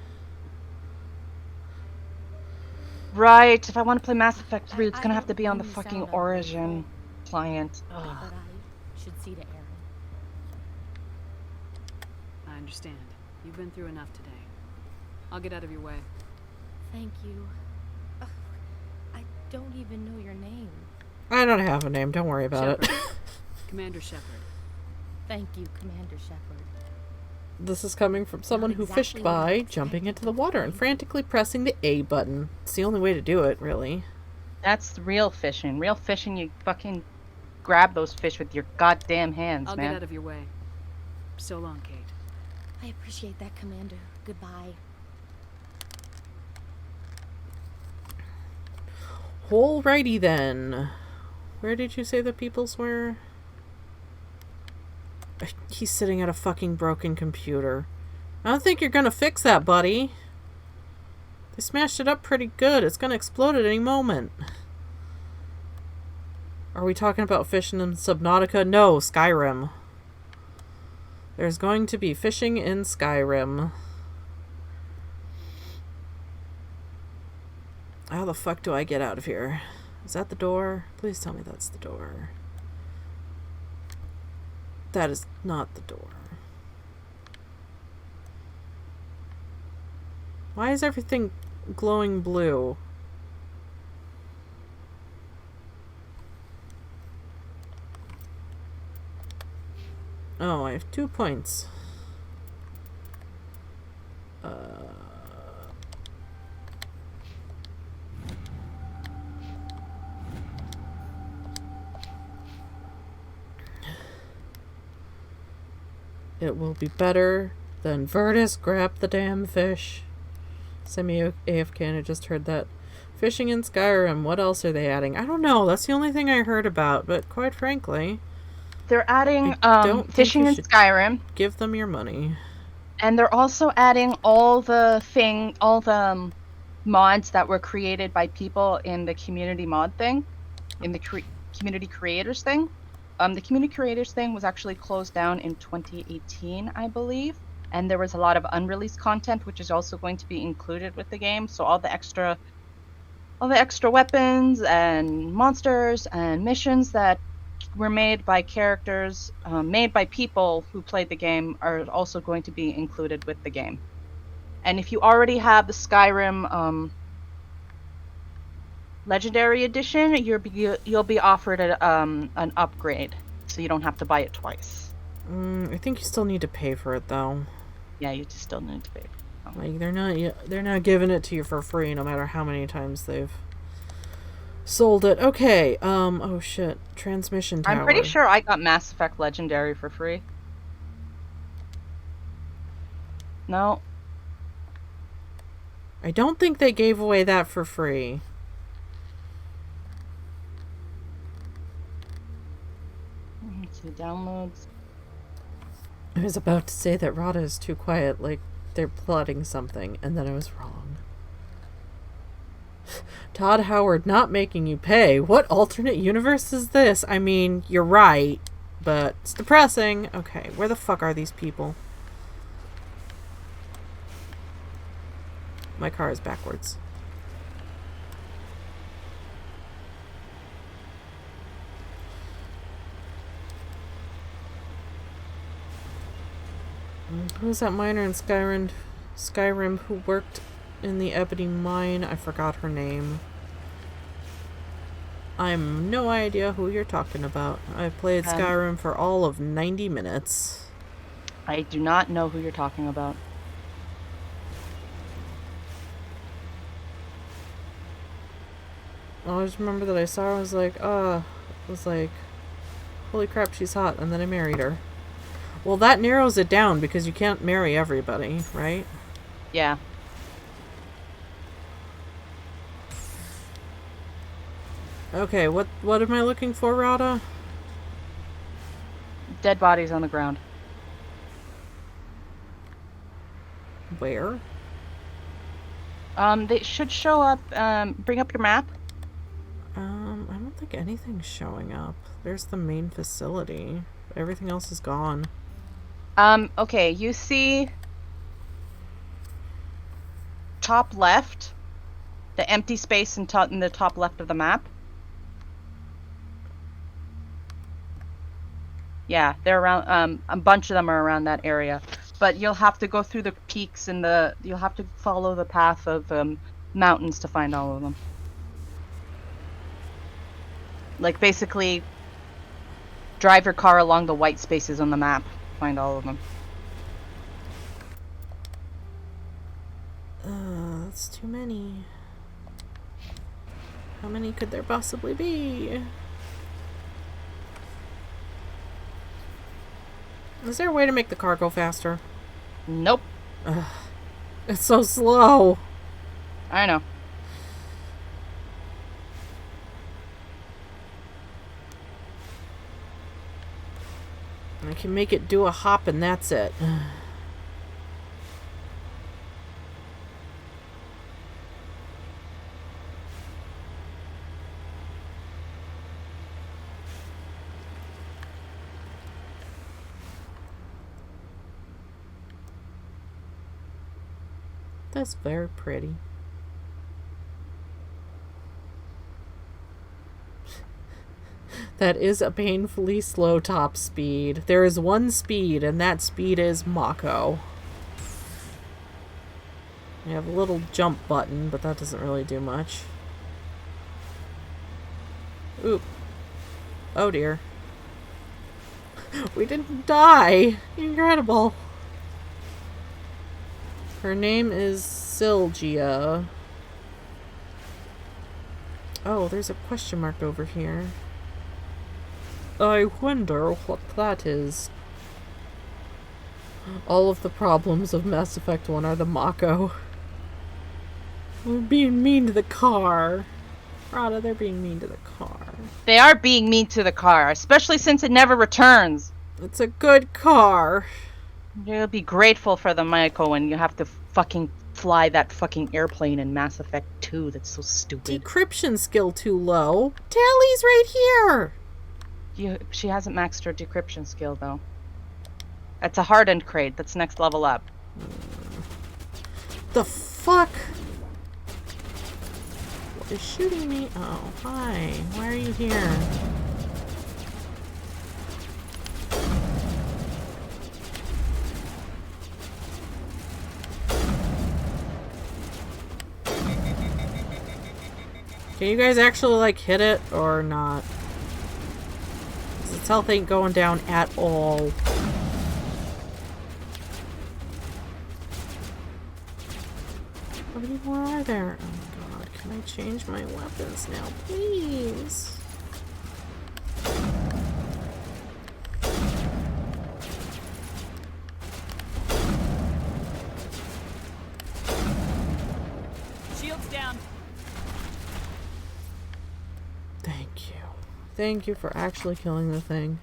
Right, if I want to play Mass Effect 3, it's I gonna have to don't be on the only fucking sound Origin client. But I should see to Aaron. I understand. You've been through enough today. I'll get out of your way. Thank you. Ugh, I don't even know your name. I don't have a name. Don't worry about it. Commander Shepard. Thank you, Commander Shepard. This is coming from someone who fished by, jumping into the water and frantically pressing the A button. It's the only way to do it, really. That's real fishing. Real fishing, you fucking grab those fish with your goddamn hands, I'll man. get out of your way. So long, Kate. I appreciate that, Commander. Goodbye. Alrighty then. Where did you say the peoples were? He's sitting at a fucking broken computer. I don't think you're gonna fix that, buddy. They smashed it up pretty good. It's gonna explode at any moment. Are we talking about fishing in Subnautica? No, Skyrim. There's going to be fishing in Skyrim. How the fuck do I get out of here? Is that the door? Please tell me that's the door. That is not the door. Why is everything glowing blue? Oh, I have 2 points. It will be better than Virtus grab the damn fish. Semi-AFK, and I just heard that. Fishing in Skyrim, what else are they adding? I don't know, that's the only thing I heard about, but quite frankly... They're adding fishing in Skyrim. Give them your money. And they're also adding all the mods that were created by people in the community mod thing, in the community creators thing. The community creators thing was actually closed down in 2018, I believe, and there was a lot of unreleased content, which is also going to be included with the game. So all the extra weapons and monsters and missions that were made by characters, made by people who played the game, are also going to be included with the game. And if you already have the Skyrim Legendary Edition, you'll be offered an upgrade, so you don't have to buy it twice. I think you still need to pay for it, though. Yeah, you just still need to pay. Like, they're not giving it to you for free, no matter how many times they've sold it. Okay, oh shit. Transmission tower. I'm pretty sure I got Mass Effect Legendary for free. No. I don't think they gave away that for free. Let's see, downloads. I was about to say that Rada is too quiet, like they're plotting something, and then I was wrong. Todd Howard not making you pay. What alternate universe is this? I mean, you're right, but it's depressing. Okay, where the fuck are these people? My car is backwards. Who's that miner in Skyrim who worked in the Ebony Mine? I forgot her name. I have no idea who you're talking about. I played Skyrim for all of 90 minutes. I do not know who you're talking about. I just remember that I saw her, I was like, holy crap, she's hot, and then I married her. Well, that narrows it down, because you can't marry everybody, right? Yeah. Okay, what am I looking for, Rada? Dead bodies on the ground. Where? They should show up, bring up your map. I don't think anything's showing up. There's the main facility. Everything else is gone. Okay, you see top left, the empty space in the top left of the map. Yeah, they're around, a bunch of them are around that area. But you'll have to go through the peaks and you'll have to follow the path of mountains to find all of them. Like, basically, drive your car along the white spaces on the map to find all of them. That's too many. How many could there possibly be? Is there a way to make the car go faster? Nope. Ugh. It's so slow. I know. I can make it do a hop and that's it. That's very pretty. That is a painfully slow top speed. There is one speed, and that speed is Mako. We have a little jump button, but that doesn't really do much. Oop. Oh dear. We didn't die. Incredible. Her name is Sylgia. Oh, there's a question mark over here. I wonder what that is. All of the problems of Mass Effect 1 are the Mako. We're being mean to the car. Rada, they're being mean to the car. They are being mean to the car, especially since it never returns. It's a good car. You'll be grateful for the Mako when you have to fucking fly that fucking airplane in Mass Effect 2. That's so stupid. Decryption skill too low. Tally's right here. She hasn't maxed her decryption skill, though. That's a hardened crate. That's next level up. The fuck? What is shooting me? Oh, hi. Why are you here? Can you guys actually, like, hit it or not? 'Cause its health ain't going down at all. How many more are there? Oh god, can I change my weapons now, please? Shields down. Thank you. Thank you for actually killing the thing.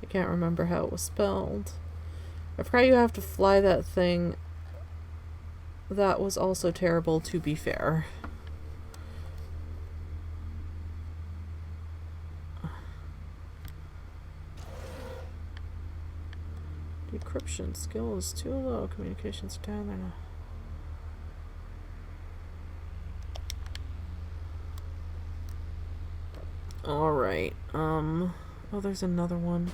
I can't remember how it was spelled. I forgot you have to fly that thing. That was also terrible, to be fair. Decryption skill is too low. Communications down there now. Alright, oh, there's another one.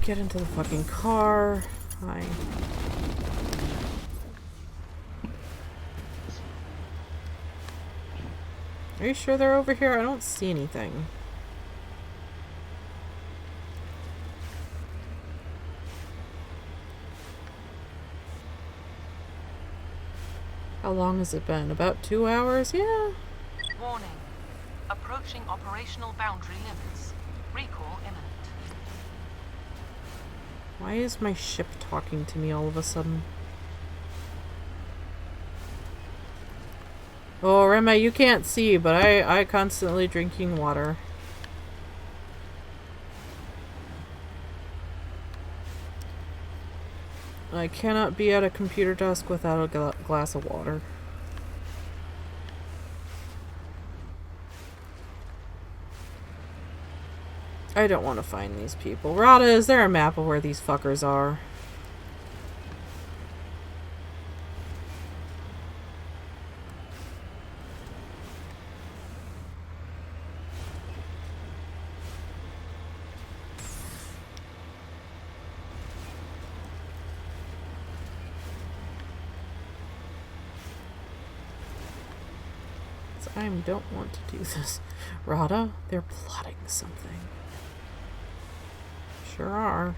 Get into the fucking car. Hi. Are you sure they're over here? I don't see anything. How long has it been? About 2 hours? Yeah. Warning. Approaching operational boundary limits. Recall imminent. Why is my ship talking to me all of a sudden? Oh, Rema, you can't see, but I constantly drinking water. I cannot be at a computer desk without a glass of water. I don't want to find these people. Rada, is there a map of where these fuckers are? I don't want to do this. Rada, they're plotting something. Sure are.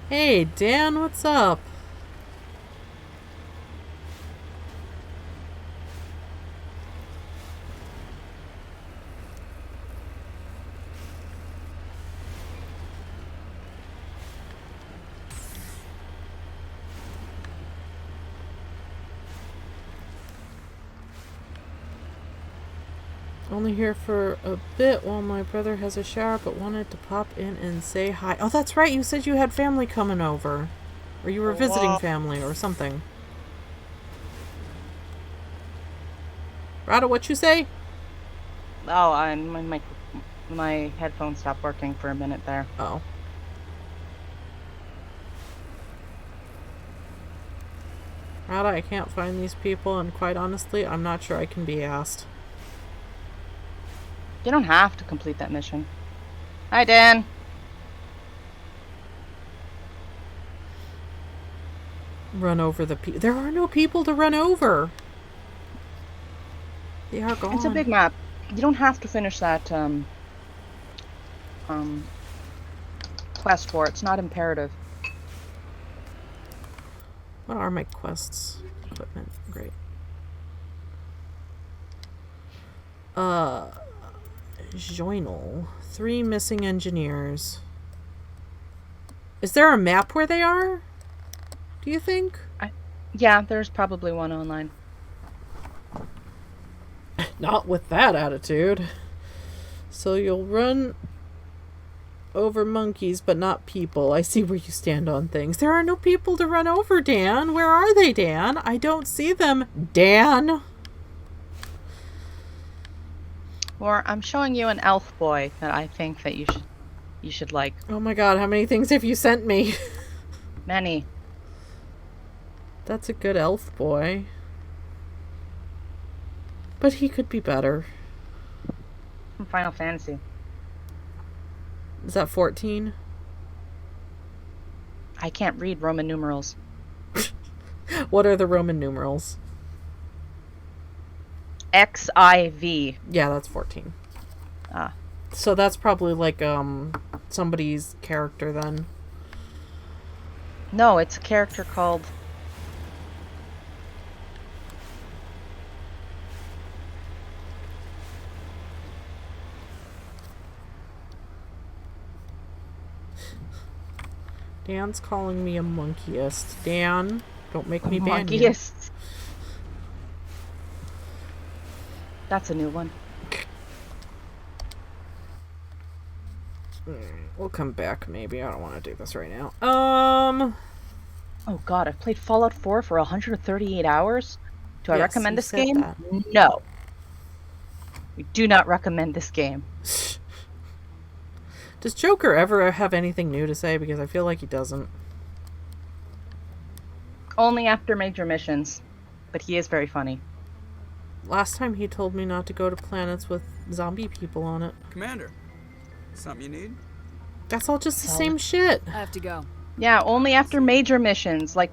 Hey, Dan, what's up? Only here for a bit while my brother has a shower, but wanted to pop in and say hi. Oh, that's right. You said you had family coming over. Or you were visiting family or something. Rada, what you say? Oh, my headphones stopped working for a minute there. Oh. Rada, I can't find these people, and quite honestly, I'm not sure I can be asked. You don't have to complete that mission. Hi, Dan. Run over the people. There are no people to run over. They are gone. It's a big map. You don't have to finish that quest for it. It's not imperative. What are my quests? Equipment. Great. Journal. 3 missing engineers. Is there a map where they are? Do you think? Yeah, there's probably one online. Not with that attitude. So you'll run over monkeys, but not people. I see where you stand on things. There are no people to run over, Dan. Where are they, Dan? I don't see them, Dan. Or I'm showing you an elf boy that I think that you should like. Oh my god, how many things have you sent me? Many. That's a good elf boy. But he could be better. From Final Fantasy. Is that 14? I can't read Roman numerals. What are the Roman numerals? XIV. Yeah, that's 14. Ah. So that's probably like somebody's character then. No, it's a character called... Dan's calling me a monkeyist. Dan, don't make me ban you. Monkeyist. That's a new one. We'll come back maybe. I don't want to do this right now. Oh god, I've played Fallout 4 for 138 hours? Do I Yes, recommend you this said game? that. No. We do not recommend this game. Does Joker ever have anything new to say? Because I feel like he doesn't. Only after major missions. But he is very funny. Last time he told me not to go to planets with zombie people on it. Commander, something you need? That's all just the same shit. I have to go. Yeah, only after major missions, like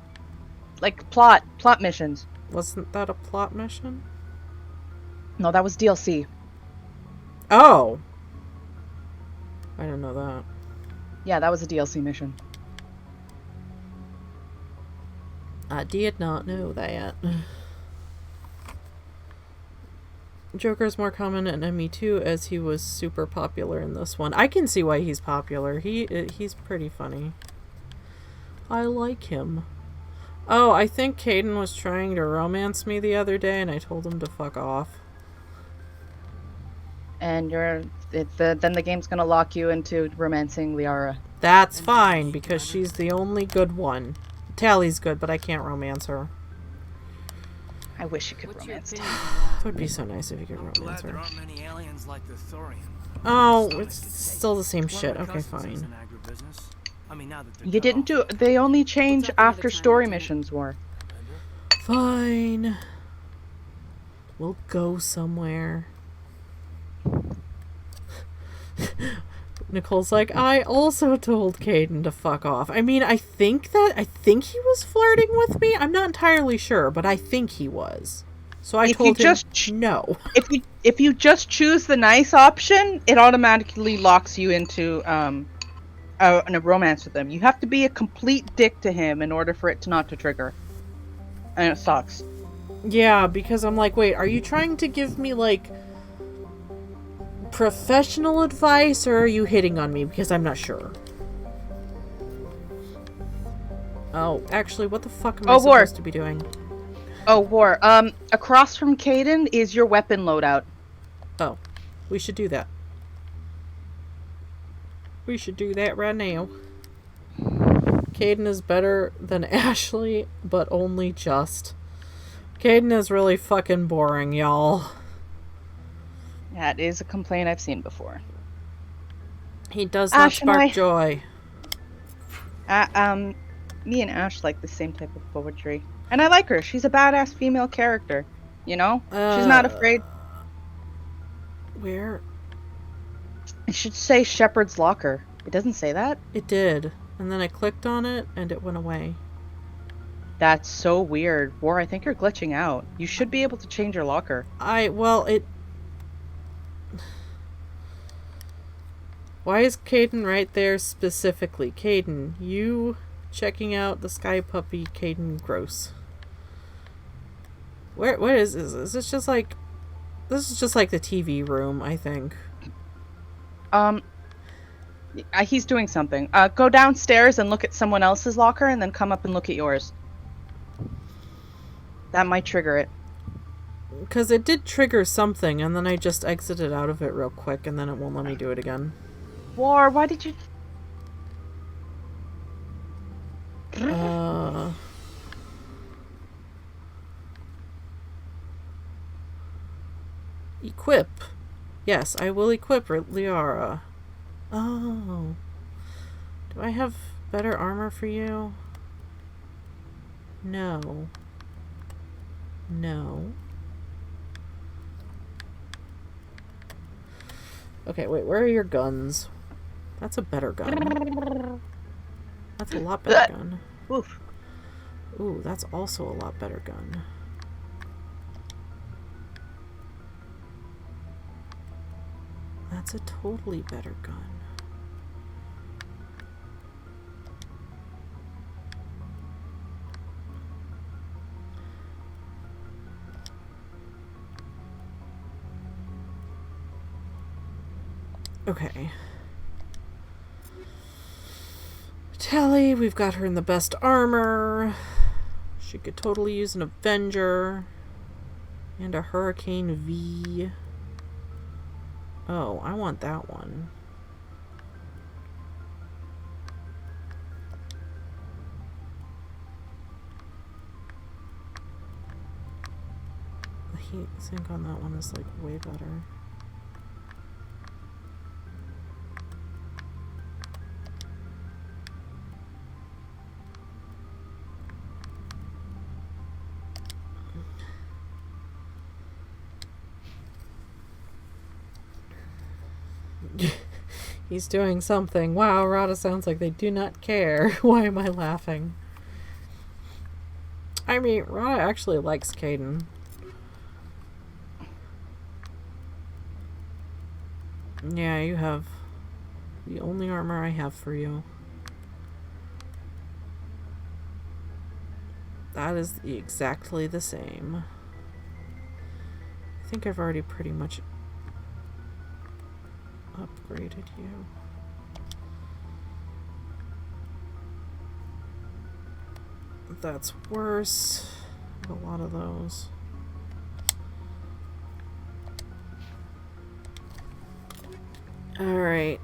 plot missions. Wasn't that a plot mission? No, that was DLC. Oh. I didn't know that. Yeah, that was a DLC mission. I did not know that. Joker's more common in ME2 as he was super popular in this one. I can see why he's popular. He's pretty funny. I like him. Oh, I think Caden was trying to romance me the other day and I told him to fuck off. And then the game's gonna lock you into romancing Liara. That's fine, because she's the only good one. Tally's good, but I can't romance her. I wish you could romance. It would be so nice if you could romance There her. aren't many aliens like the Thorian. Oh, it's still the same shit. Okay, fine. I mean, now that You didn't do. They only change after story missions were. Fine. We'll go somewhere. Nicole's like, I also told Caden to fuck off. I mean, I think he was flirting with me. I'm not entirely sure, but I think he was. So I told him no. If you just choose the nice option, it automatically locks you into a romance with him. You have to be a complete dick to him in order for it not to trigger. And it sucks. Yeah, because I'm like, wait, are you trying to give me, like, professional advice, or are you hitting on me? Because I'm not sure. Oh, actually, what the fuck am I supposed to be doing? Oh, War. Across from Caden is your weapon loadout. Oh, we should do that. We should do that right now. Caden is better than Ashley, but only just. Caden is really fucking boring, y'all. That is a complaint I've seen before. He does not spark joy. Me and Ash like the same type of poetry. And I like her. She's a badass female character. You know? She's not afraid. Where? It should say Shepherd's Locker. It doesn't say that? It did. And then I clicked on it, and it went away. That's so weird. War, I think you're glitching out. You should be able to change your locker. Well, it... Why is Caden right there specifically? Caden, you checking out the sky puppy, Caden, gross. What is this? Is this just like... This is just like the TV room, I think. He's doing something. Go downstairs and look at someone else's locker and then come up and look at yours. That might trigger it. Because it did trigger something, and then I just exited out of it real quick, and then it won't let me do it again. War, why did you... Equip. Yes, I will equip Liara. Oh. Do I have better armor for you? No. No. Okay, wait, where are your guns? That's a better gun. That's a lot better gun. Oof. Ooh, that's also a lot better gun. That's a totally better gun. Okay. Tally, we've got her in the best armor. She could totally use an Avenger. And a Hurricane V. Oh, I want that one. The heat sink on that one is like way better. He's doing something. Wow, Rada sounds like they do not care. Why am I laughing? I mean, Rada actually likes Caden. Yeah, you have the only armor I have for you. That is exactly the same. I think I've already pretty much upgraded you. That's worse. A lot of those. Alright.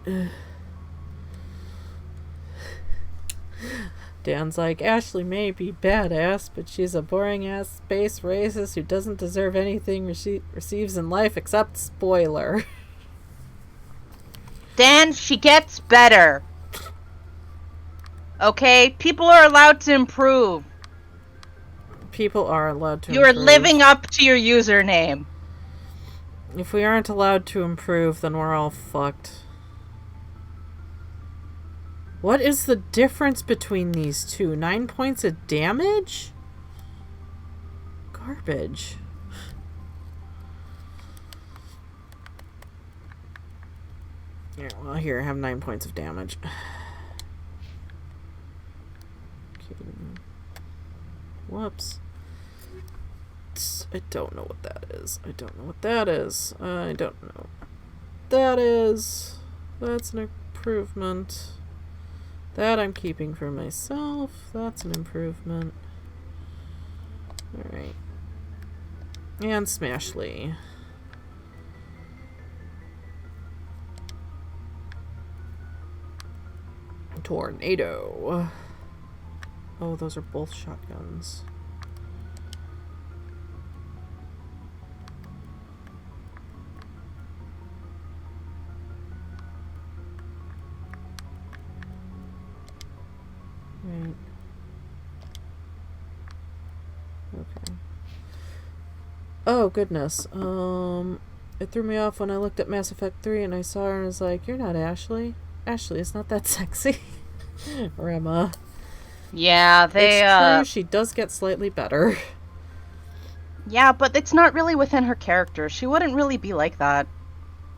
Dan's like, Ashley may be badass, but she's a boring-ass space racist who doesn't deserve anything receives in life except spoiler. Dan, she gets better. Okay? People are allowed to improve. People are allowed to improve. You are living up to your username. If we aren't allowed to improve, then we're all fucked. What is the difference between these two? 9 points of damage? Garbage. Yeah, well, here, I have 9 points of damage. Okay. Whoops. I don't know what that is. I don't know what that is. I don't know. That is... That's an improvement. That I'm keeping for myself. That's an improvement. Alright. And Smashly. Tornado. Oh, those are both shotguns. Right. Okay. Oh, goodness. It threw me off when I looked at Mass Effect 3 and I saw her and was like, you're not Ashley. Ashley, it's not that sexy. Rema. Yeah, they, It's true, she does get slightly better. Yeah, but it's not really within her character. She wouldn't really be like that.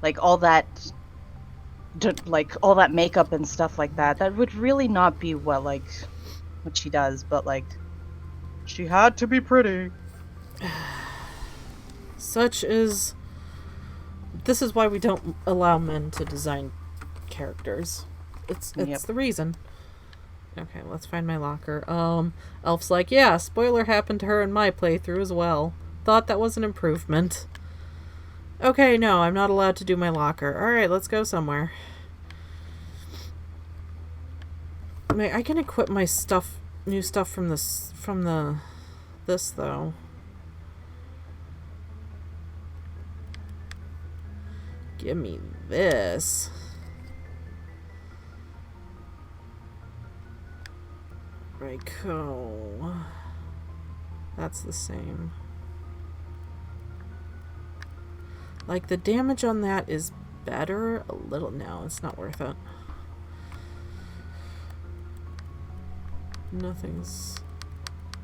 Like, all that... like, all that makeup and stuff like that. That would really not be what, like, what she does, but, like... She had to be pretty. Such is... This is why we don't allow men to design characters. It's the reason. Okay, let's find my locker. Elf's like, yeah, spoiler happened to her in my playthrough as well. Thought that was an improvement. Okay, no, I'm not allowed to do my locker. Alright, let's go somewhere. I can equip my stuff, new stuff from this, though. Give me this. Rico. That's the same. Like, the damage on that is better a little. No, it's not worth it. Nothing's...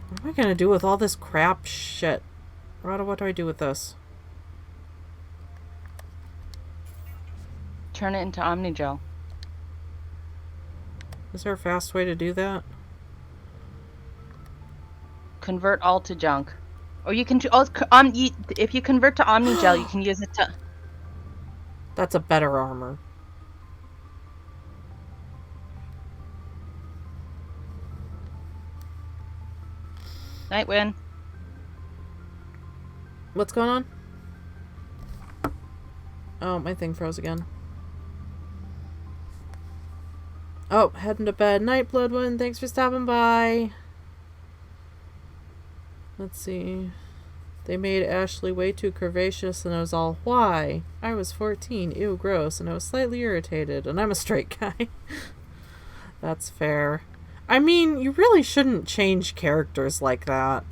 What am I gonna do with all this crap shit? Rada, what do I do with this? Turn it into Omnigel. Is there a fast way to do that? Convert all to junk. Or you can... if you convert to Omnigel, you can use it to... That's a better armor. Nightwind. What's going on? Oh, my thing froze again. Oh, heading to bed. Night, Bloodwind. Thanks for stopping by. Let's see. They made Ashley way too curvaceous, and I was all, why? I was 14. Ew, gross. And I was slightly irritated, and I'm a straight guy. That's fair. I mean, you really shouldn't change characters like that.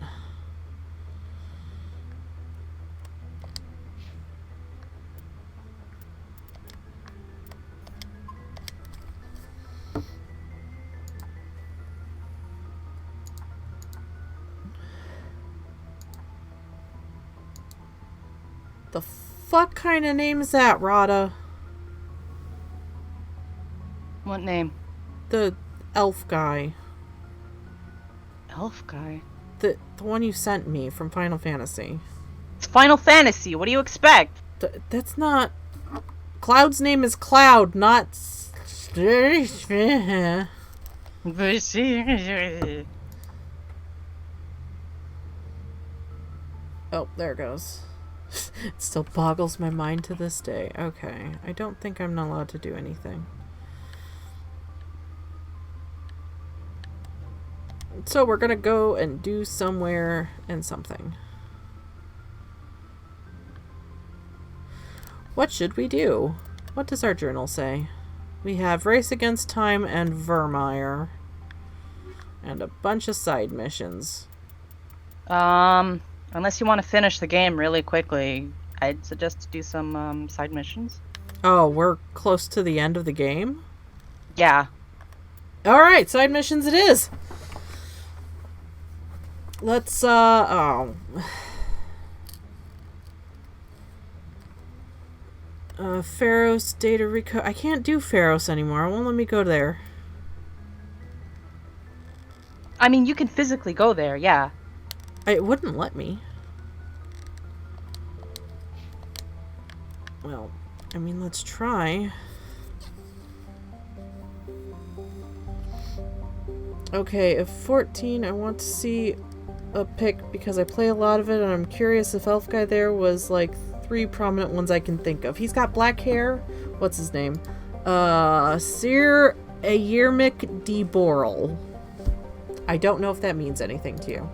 The fuck kind of name is that, Rada? What name? The elf guy. Elf guy? The one you sent me from Final Fantasy. It's Final Fantasy. What do you expect? That's not... Cloud's name is Cloud, not... Oh, there it goes. It still boggles my mind to this day. Okay, I don't think I'm not allowed to do anything. So we're gonna go and do somewhere and something. What should we do? What does our journal say? We have Race Against Time and Vermeer. And a bunch of side missions. Unless you want to finish the game really quickly, I'd suggest to do some, side missions. Oh, we're close to the end of the game? Yeah. Alright, side missions it is! Let's, Pharos data I can't do Pharos anymore. It won't let me go there. I mean, you can physically go there, yeah. It wouldn't let me. Well, I mean, let's try. Okay, if 14, I want to see a pic because I play a lot of it and I'm curious if Elf Guy there was like 3 prominent ones I can think of. He's got black hair. What's his name? Sir Ayermic de Boral. I don't know if that means anything to you.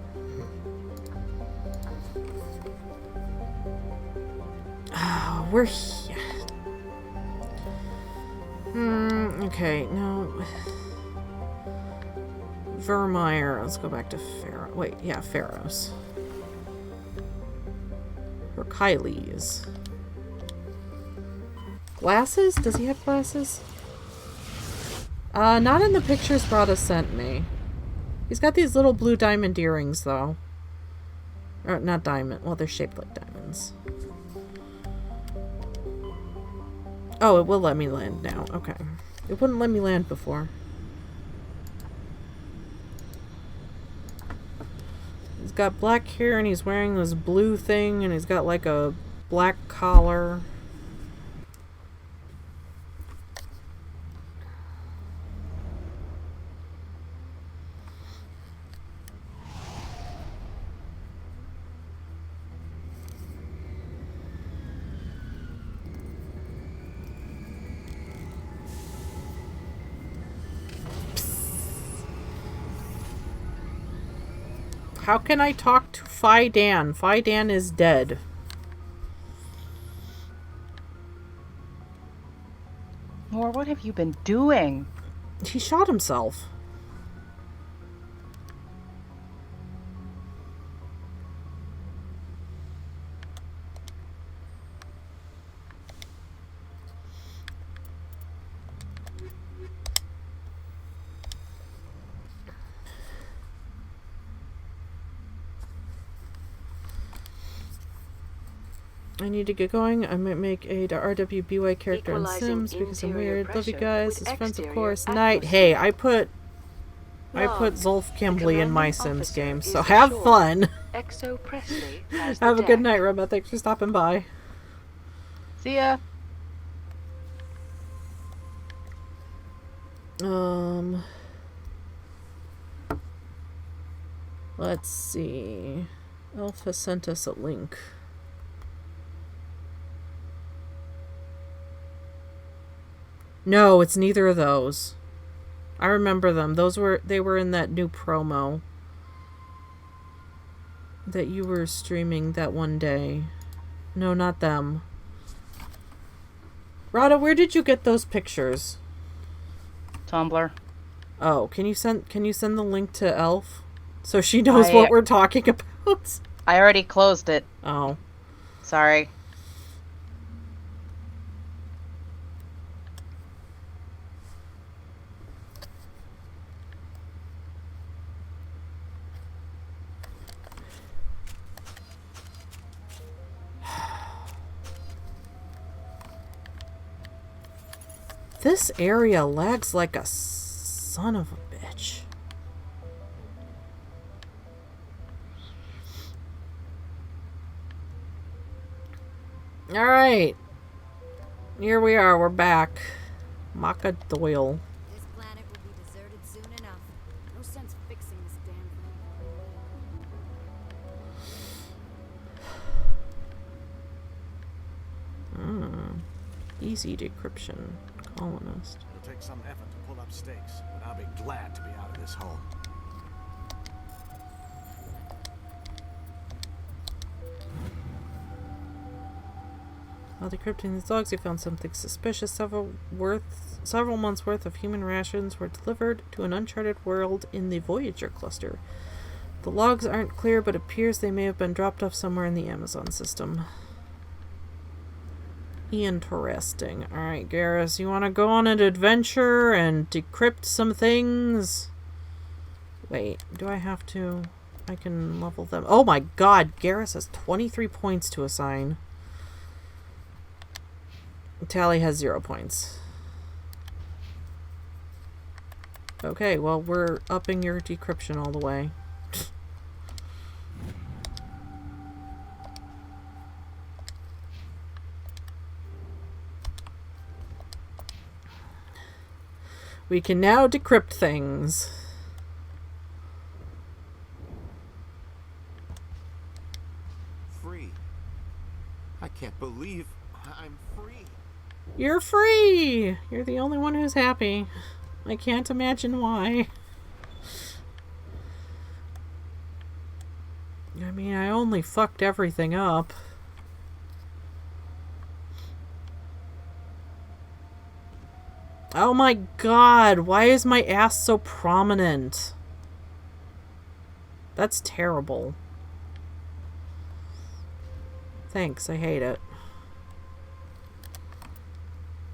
We're here. Okay, no. Vermeer. Let's go back to Pharos. Wait, yeah, Pharos. Or Kylie's. Glasses? Does he have glasses? Not in the pictures Rada sent me. He's got these little blue diamond earrings, though. Or, not diamond. Well, they're shaped like diamonds. Oh, it will let me land now. Okay. It wouldn't let me land before. He's got black hair and he's wearing this blue thing and he's got like a black collar. How can I talk to Phi Dan? Phi Dan is dead. Or what have you been doing? He shot himself. I need to get going. I might make a RWBY character in Sims because I'm weird. Love you guys. As friends, of course. Night. Hey, I put Zolf Kimbley in my Sims game, so have fun. Have a good night, Reba. Thanks for stopping by. See ya. Let's see. Alpha sent us a link. No, it's neither of those. I remember them. They were in that new promo that you were streaming that one day. No, not them. Rada, where did you get those pictures? Tumblr. Oh, can you send the link to Elf so she knows what we're talking about? I already closed it. Oh. Sorry. This area lags like a son of a bitch. Alright. Here we are. We're back. Maka Doyle. This planet will be deserted soon enough. No sense fixing this damn thing. Easy decryption. Colonist. It'll take some effort to pull up stakes, but I'll be glad to be out of this hole. While decrypting these logs, he found something suspicious. Several months' worth of human rations were delivered to an uncharted world in the Voyager cluster. The logs aren't clear, but appears they may have been dropped off somewhere in the Amazon system. Interesting. Alright, Garrus, you want to go on an adventure and decrypt some things? Wait, do I have to? I can level them. Oh my god, Garrus has 23 points to assign. Tally has 0 points. Okay, well, we're upping your decryption all the way. We can now decrypt things. Free. I can't believe I'm free. You're free! You're the only one who's happy. I can't imagine why. I mean, I only fucked everything up. Oh my god, why is my ass so prominent? That's terrible. Thanks, I hate it.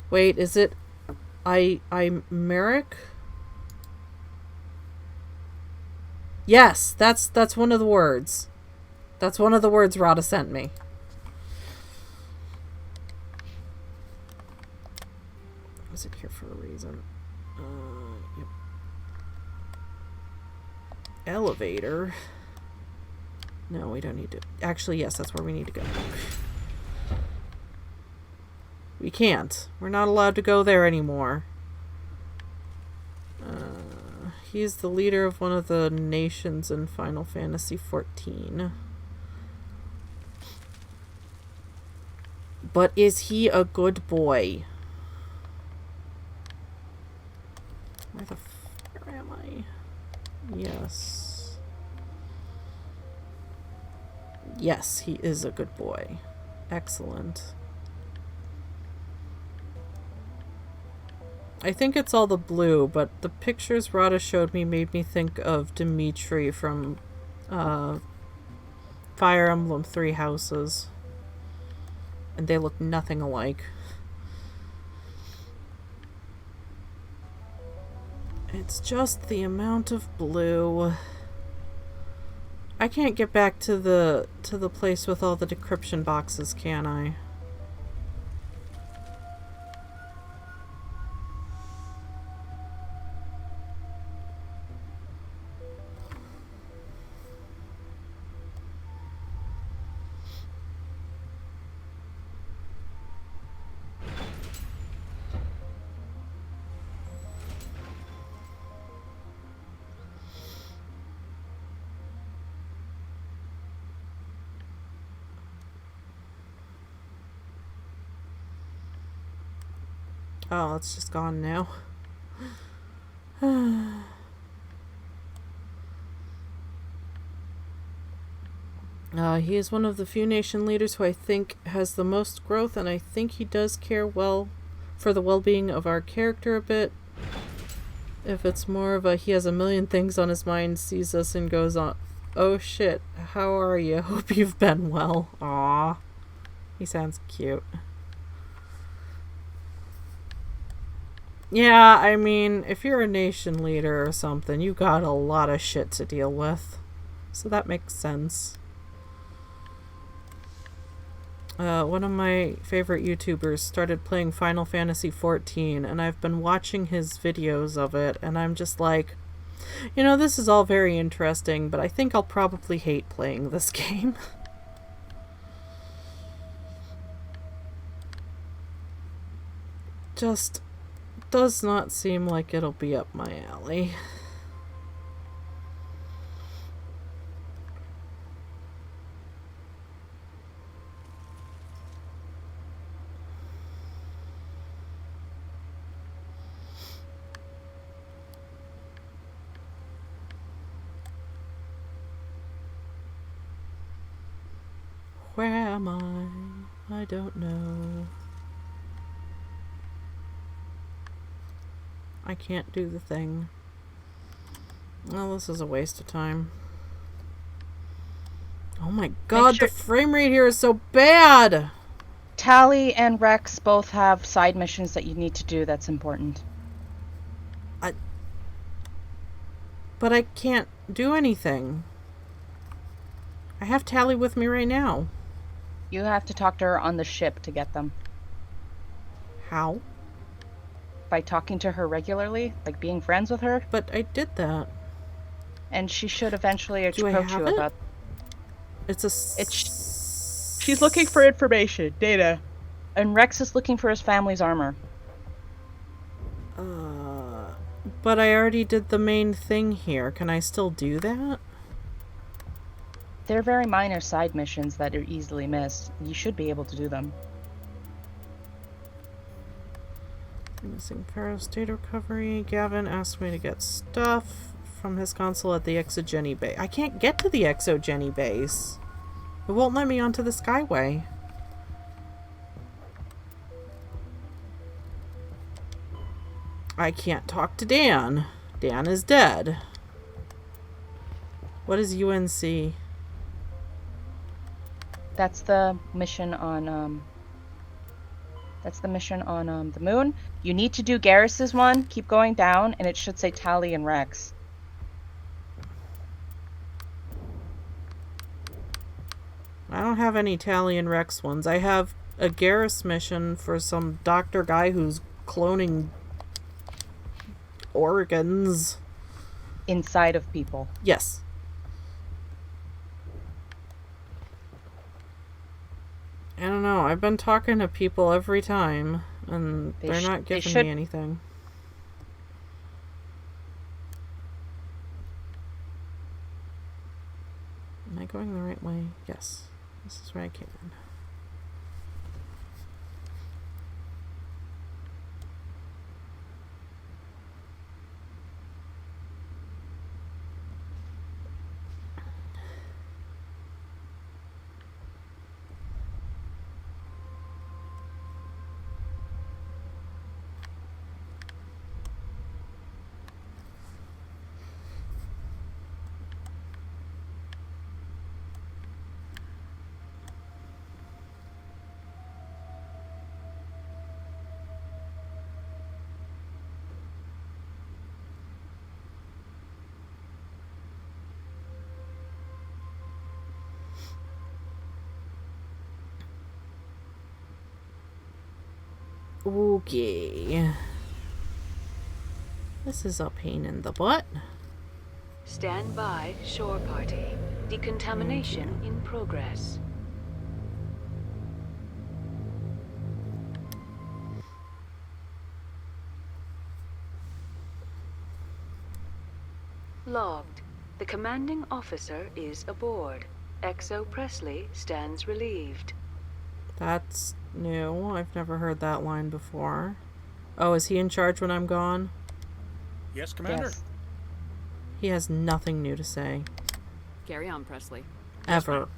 Wait, is it... I'm Merrick? Yes, that's one of the words. That's one of the words Rada sent me. Was it here for a reason? Yep. Elevator. No, we don't need to. Actually, yes, that's where we need to go. We can't. We're not allowed to go there anymore. He's the leader of one of the nations in Final Fantasy XIV. But is he a good boy? Where the f*** am I? Yes. Yes, he is a good boy. Excellent. I think it's all the blue, but the pictures Rada showed me made me think of Dimitri from Fire Emblem Three Houses. And they look nothing alike. It's just the amount of blue. I can't get back to the place with all the decryption boxes, can I? Oh, it's just gone now. He is one of the few nation leaders who I think has the most growth, and I think he does care well for the well-being of our character a bit. If it's more of a he has a million things on his mind, sees us and goes on, oh shit, how are you? Hope you've been well. Aww. He sounds cute. Yeah, I mean, if you're a nation leader or something, you got a lot of shit to deal with. So that makes sense. One of my favorite YouTubers started playing Final Fantasy XIV, and I've been watching his videos of it, and I'm just like, you know, this is all very interesting, but I think I'll probably hate playing this game. Just does not seem like it'll be up my alley. Where am I? I don't know. I can't do the thing. Well, this is a waste of time. Oh my god, the frame rate here is so bad! Tally and Rex both have side missions that you need to do that's important. But I can't do anything. I have Tally with me right now. You have to talk to her on the ship to get them. How? By talking to her regularly, like being friends with her. But I did that. And she should eventually approach you about. She's looking for information, data, and Rex is looking for his family's armor. But I already did the main thing here. Can I still do that? They're very minor side missions that are easily missed. You should be able to do them. Missing Pharaoh state recovery. Gavin asked me to get stuff from his console at the Exogeny base. I can't get to the Exogeny base. It won't let me onto the Skyway. I can't talk to Dan. Dan is dead. What is UNC? That's the mission on the moon. You need to do Garrus's one. Keep going down, and it should say Tally and Rex. I don't have any Tally and Rex ones. I have a Garrus mission for some doctor guy who's cloning organs. Inside of people. Yes. I don't know. I've been talking to people every time, and they're not giving me anything. Am I going the right way? Yes. This is where I came in. Okay. This is a pain in the butt. Stand by, shore party. Decontamination in progress. Logged. The commanding officer is aboard. Exo Presley stands relieved. That's new. I've never heard that line before. Oh, is he in charge when I'm gone? Yes, Commander. Yes. He has nothing new to say. Carry on, Presley. Ever.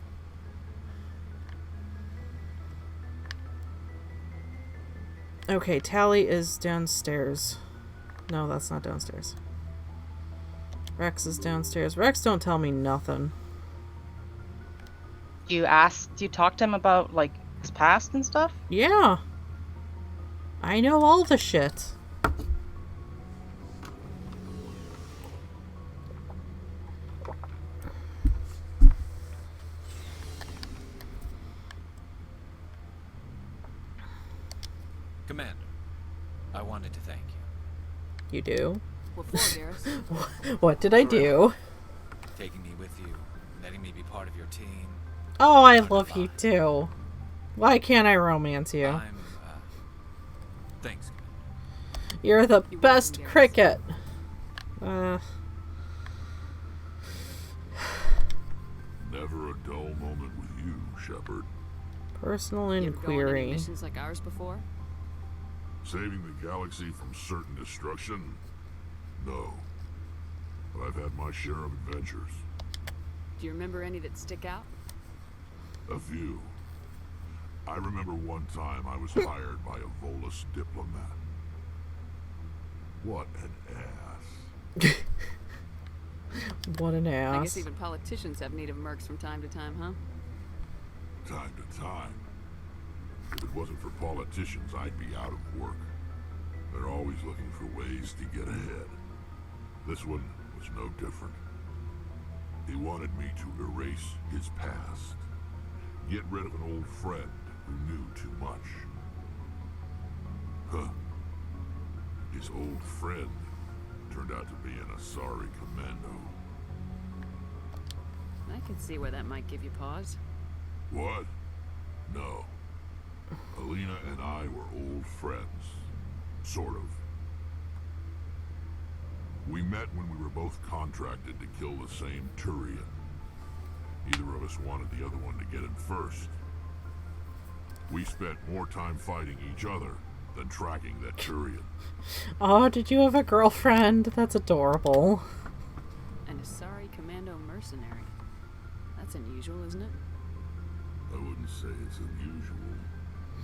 Okay, Tally is downstairs. No, that's not downstairs. Rex is downstairs. Rex don't tell me nothing. You talked to him about, like, his past and stuff? Yeah. I know all the shit. Commander, I wanted to thank you. You do? What for, Garrus? What did I do? Taking me with you, letting me be part of your team. Oh, I love you too. Why can't I romance you? Thanks. You're the best cricket. Never a dull moment with you, Shepard. Personal You ever go on any inquiry. missions like ours before? Saving the galaxy from certain destruction? No. But I've had my share of adventures. Do you remember any that stick out? A few. I remember one time I was hired by a Volus diplomat. What an ass. What an ass. I guess even politicians have need of mercs from time to time, huh? Time to time. If it wasn't for politicians, I'd be out of work. They're always looking for ways to get ahead. This one was no different. He wanted me to erase his past. Get rid of an old friend who knew too much. Huh. His old friend turned out to be an Asari commando. I can see where that might give you pause. What? No. Alina and I were old friends. Sort of. We met when we were both contracted to kill the same Turian. Neither of us wanted the other one to get him first. We spent more time fighting each other than tracking that Turian. Oh, did you have a girlfriend? That's adorable. An Asari commando mercenary. That's unusual, isn't it? I wouldn't say it's unusual.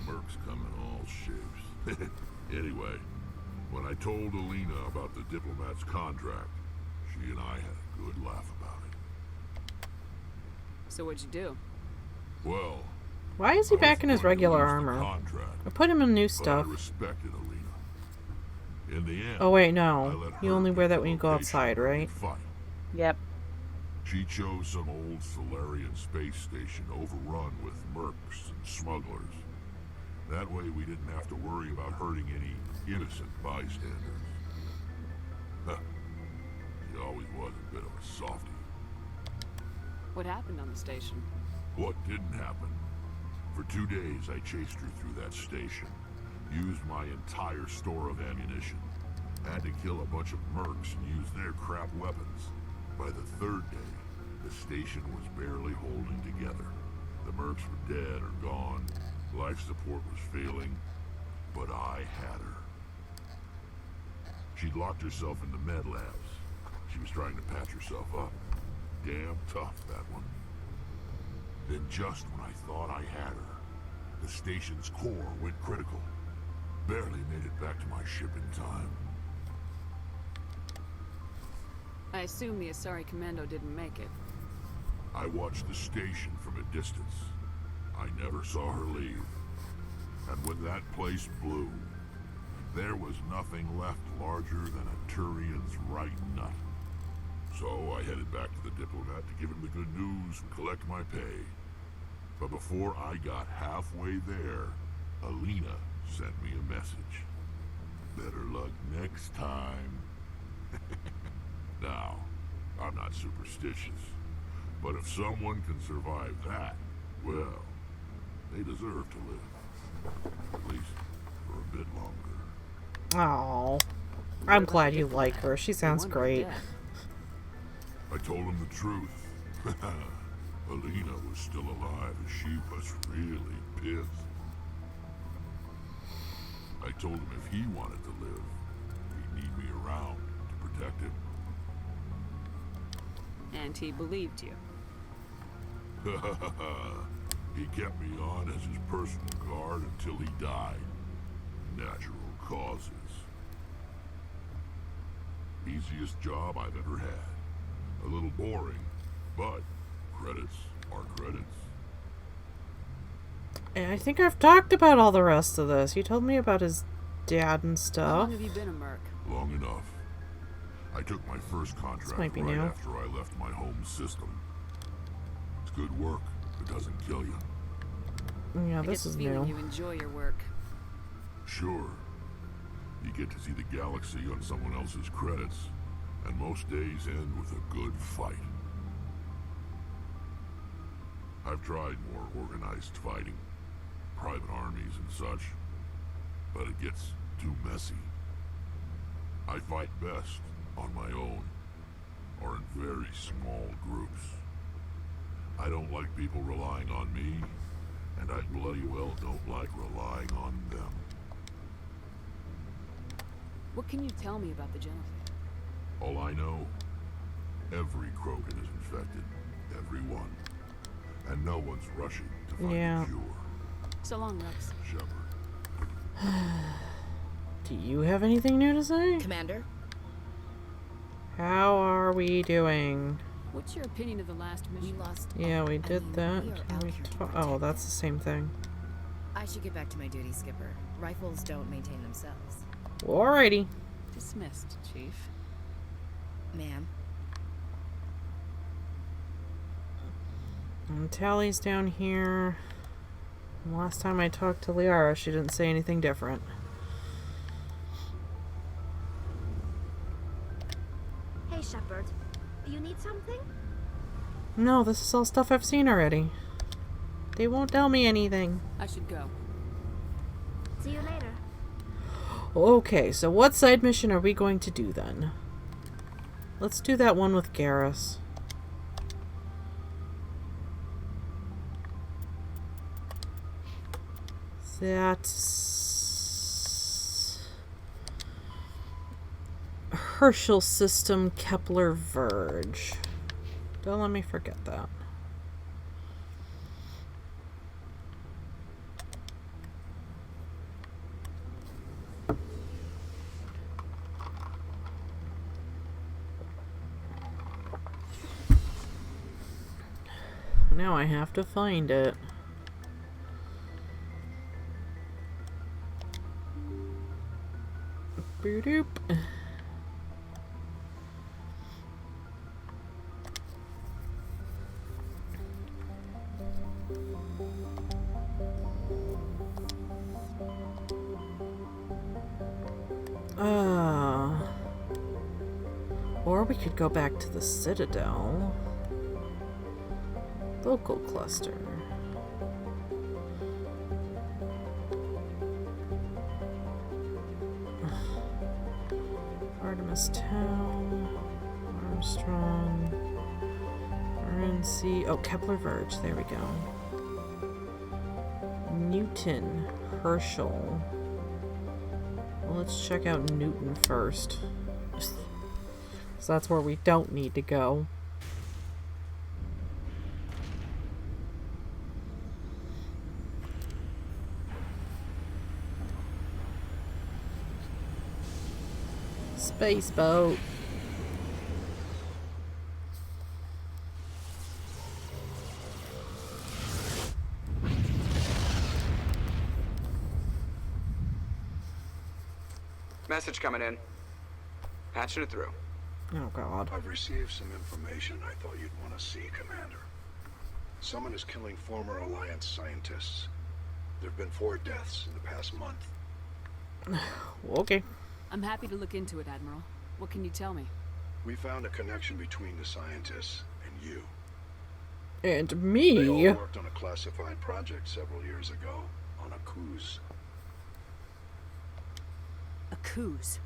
Mercs come in all shapes. Anyway, when I told Alina about the diplomat's contract, she and I had a good laugh about it. So what'd you do? Well, Why is he back in his regular armor? I put him in new stuff. I respected Alina. In the end, Oh wait, no. You only wear that when you go outside, right? fight. Yep. She chose some old Solarian space station overrun with mercs and smugglers. That way we didn't have to worry about hurting any innocent bystanders. Huh. She always was a bit of a softie. What happened on the station? What didn't happen? For 2 days I chased her through that station. Used my entire store of ammunition. Had to kill a bunch of mercs and use their crap weapons. By the 3rd day, the station was barely holding together. The mercs were dead or gone. Life support was failing. But I had her. She'd locked herself in the med labs. She was trying to patch herself up. Damn tough, that one. Then just when I thought I had her, the station's core went critical. Barely made it back to my ship in time. I assume the Asari Commando didn't make it. I watched the station from a distance. I never saw her leave. And when that place blew, there was nothing left larger than a Turian's right nut. So I headed back to the diplomat to give him the good news and collect my pay. But before I got halfway there, Alina sent me a message. Better luck next time. Now, I'm not superstitious, but if someone can survive that, well, they deserve to live. At least for a bit longer. Oh, I'm glad you like her. She sounds great. I told him the truth. Alina was still alive and she was really pissed. I told him if he wanted to live, he'd need me around to protect him. And he believed you. He kept me on as his personal guard until he died. Natural causes. Easiest job I've ever had. A little boring, but credits are credits. And I think I've talked about all the rest of this. You told me about his dad and stuff. How long have you been a merc? Long enough. I took my first contract right new. after I left my home system. It's good work. It doesn't kill you. Yeah, this is new. You enjoy your work. Sure. You get to see the galaxy on someone else's credits, and most days end with a good fight. I've tried more organized fighting, private armies and such, but it gets too messy. I fight best on my own, or in very small groups. I don't like people relying on me, and I bloody well don't like relying on them. What can you tell me about the Genophage? All I know, every Krogan is infected. Everyone. And no one's rushing to find a cure. So long, Rex. Shepard. Do you have anything new to say? Commander? How are we doing? What's your opinion of the last mission? We lost. Yeah, we did that. Oh, that's the same thing. I should get back to my duty, Skipper. Rifles don't maintain themselves. Alrighty. Dismissed, Chief. Ma'am. And Tally's down here. Last time I talked to Liara, she didn't say anything different. Hey, Shepard. You need something? No, this is all stuff I've seen already. They won't tell me anything. I should go. See you later. Okay, so what side mission are we going to do then? Let's do that one with Garrus. That's Herschel System Kepler Verge. Don't let me forget that. Now I have to find it. Boop. Or we could go back to the Citadel. Local cluster. Artemis Town. Armstrong. RNC. Oh, Kepler Verge. There we go. Newton. Herschel. Well, let's check out Newton first. So that's where we don't need to go. Space boat. Message coming in. Patching it through. Oh, God. I've received some information I thought you'd want to see, Commander. Someone is killing former Alliance scientists. There have been 4 deaths in the past month. Okay. I'm happy to look into it, Admiral. What can you tell me? We found a connection between the scientists and you. And me? They all worked on a classified project several years ago on a cruise. A cruise?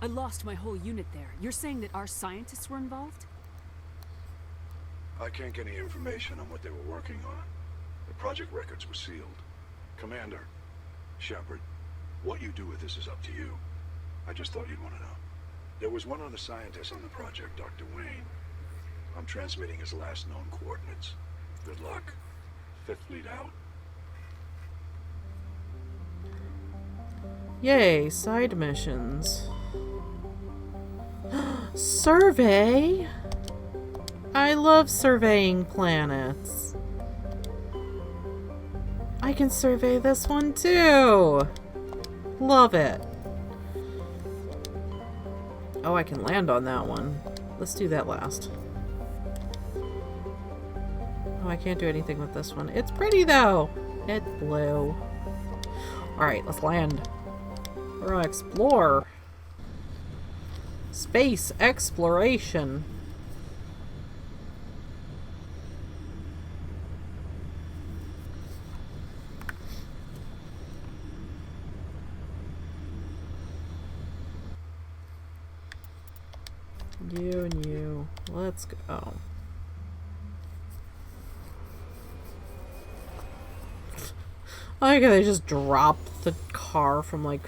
I lost my whole unit there. You're saying that our scientists were involved? I can't get any information on what they were working on. The project records were sealed. Commander, Shepard, what you do with this is up to you. I just thought you'd want to know. There was one other scientist on the project, Dr. Wayne. I'm transmitting his last known coordinates. Good luck. 5th Fleet out. Yay, side missions. Survey? I love surveying planets. I can survey this one too. Love it. Oh, I can land on that one. Let's do that last. Oh, I can't do anything with this one. It's pretty though. It's blue. Alright, let's land. We're gonna explore. Space exploration. You and you. Let's go. Oh. I like how they just dropped the car from like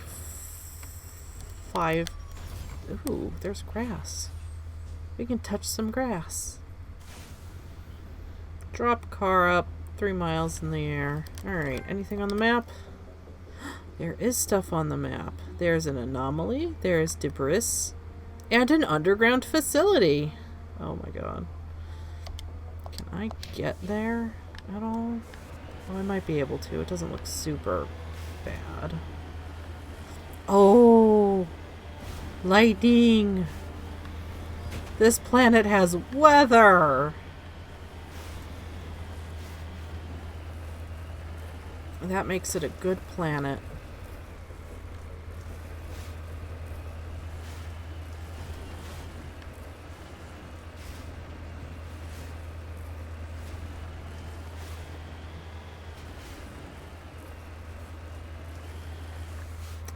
5. Ooh, there's grass. We can touch some grass. Drop car up 3 miles in the air. Alright, anything on the map? There is stuff on the map. There's an anomaly, there's debris, and an underground facility. Oh my god. Can I get there at all? Oh, I might be able to. It doesn't look super bad. Oh! Lightning! This planet has weather! That makes it a good planet.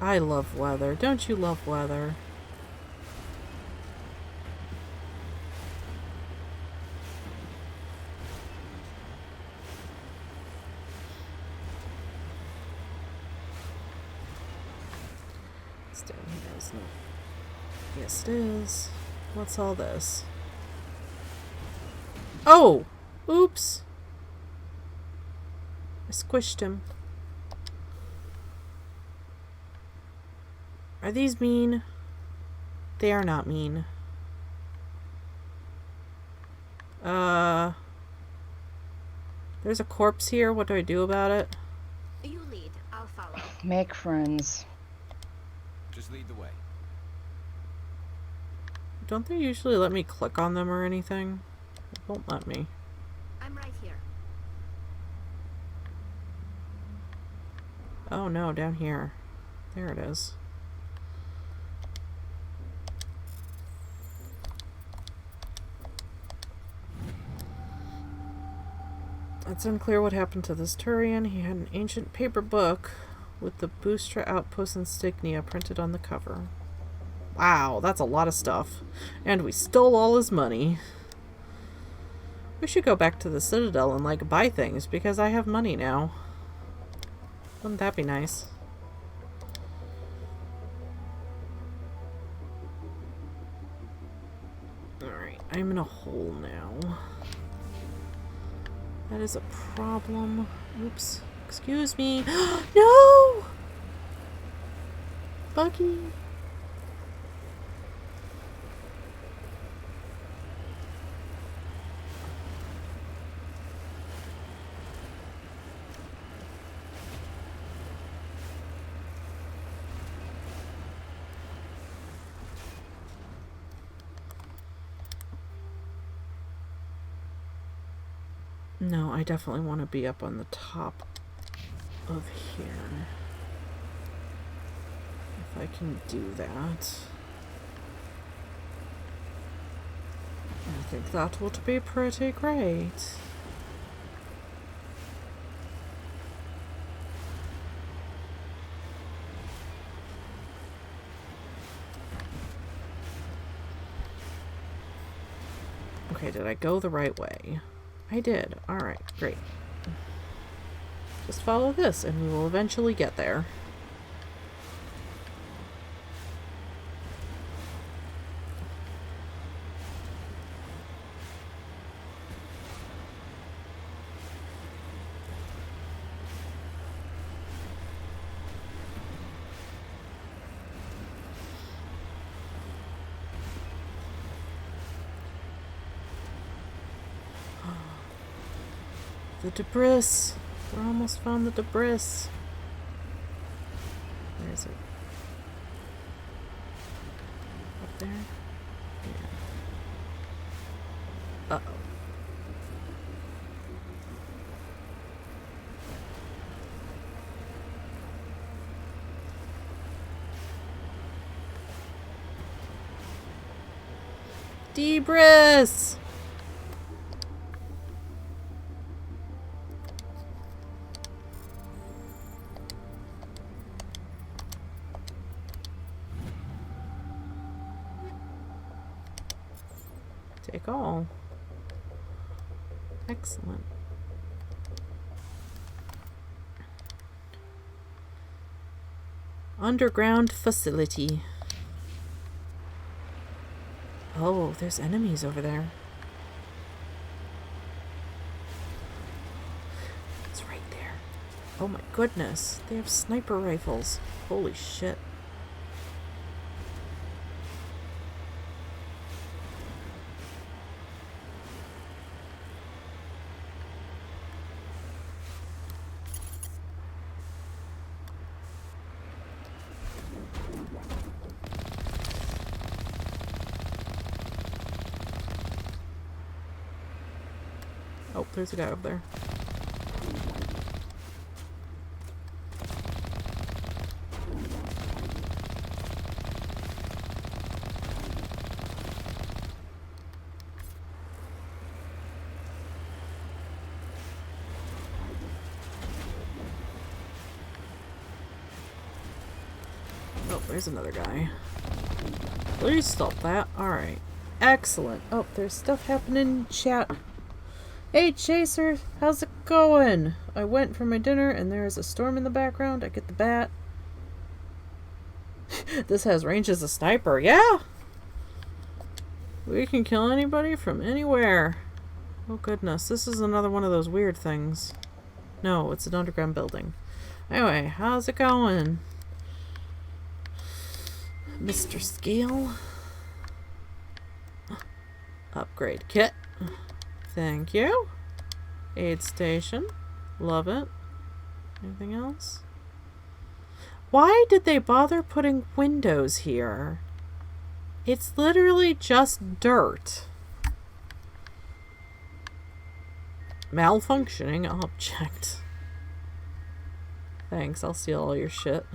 I love weather. Don't you love weather? It's down here, isn't it? Yes, it is. What's all this? Oh! Oops! I squished him. Are these mean? They are not mean. There's a corpse here. What do I do about it? You lead, I'll follow. Make friends. Just lead the way. Don't they usually let me click on them or anything? It won't let me. I'm right here. Oh no, down here. There it is. It's unclear what happened to this Turian. He had an ancient paper book with the Boostra Outpost insignia printed on the cover. Wow, that's a lot of stuff. And we stole all his money. We should go back to the Citadel and, like, buy things, because I have money now. Wouldn't that be nice? Alright, I'm in a hole now. That is a problem. Oops. Excuse me. No! Buggy. No, I definitely want to be up on the top of here. If I can do that. I think that would be pretty great. Okay, did I go the right way? I did. Alright, great. Just follow this and we will eventually get there. The debris. We're almost found the debris. Where is it? Up there? Yeah. Uh-oh. Debris! Take all. Excellent. Underground facility. Oh, there's enemies over there. It's right there. Oh my goodness. They have sniper rifles. Holy shit. Oh, there's a guy over there. Oh, there's another guy. Please stop that. Alright. Excellent. Oh, there's stuff happening in chat. Hey Chaser, how's it going? I went for my dinner and there is a storm in the background. I get the bat. This has range as a sniper. Yeah! We can kill anybody from anywhere. Oh goodness, this is another one of those weird things. No, it's an underground building. Anyway, how's it going? Mr. Scale. Upgrade kit. Thank you. Aid station. Love it. Anything else? Why did they bother putting windows here? It's literally just dirt. Malfunctioning object. Thanks, I'll steal all your shit.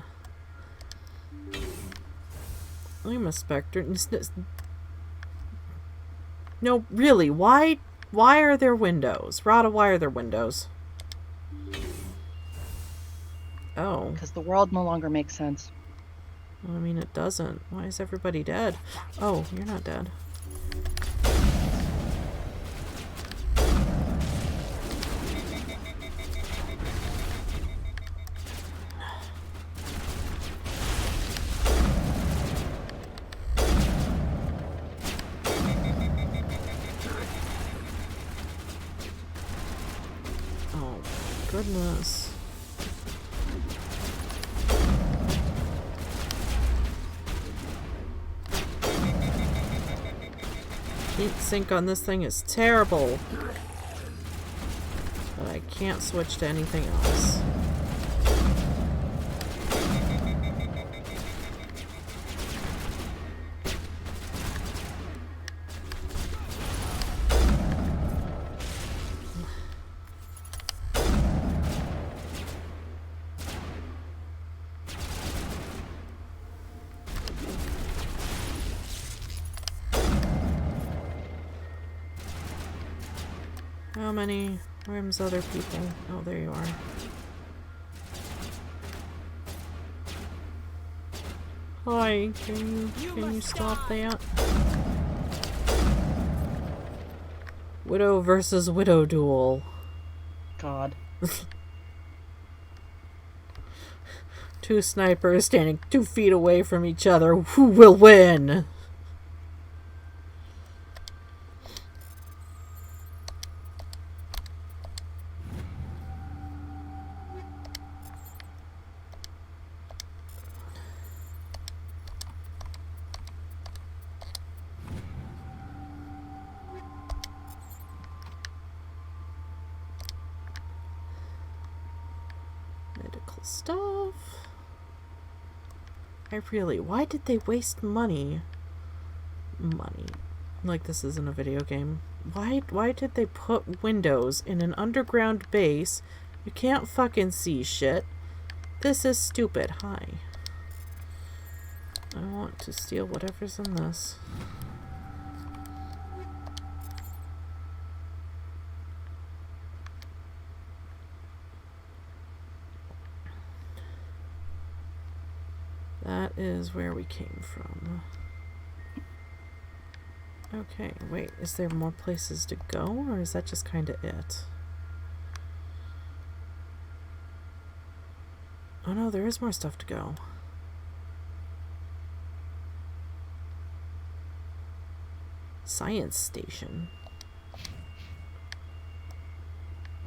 I'm a specter. No, really, why are there windows? Rada, why are there windows? Oh. Because the world no longer makes sense. Well, I mean, it doesn't. Why is everybody dead? Oh, you're not dead. Oh, goodness. Heat sink on this thing is terrible. But I can't switch to anything else. How many rooms other people? Oh, there you are. Hi, can you stop that? Widow versus widow duel. God. Two snipers standing 2 feet away from each other. Who will win? Medical stuff. Why did they waste money? Like this isn't a video game. Why did they put windows in an underground base? You can't fucking see shit. This is stupid. Hi. I want to steal whatever's in this. That is where we came from. Okay, wait, is there more places to go, or is that just kind of it? Oh no, there is more stuff to go. Science station.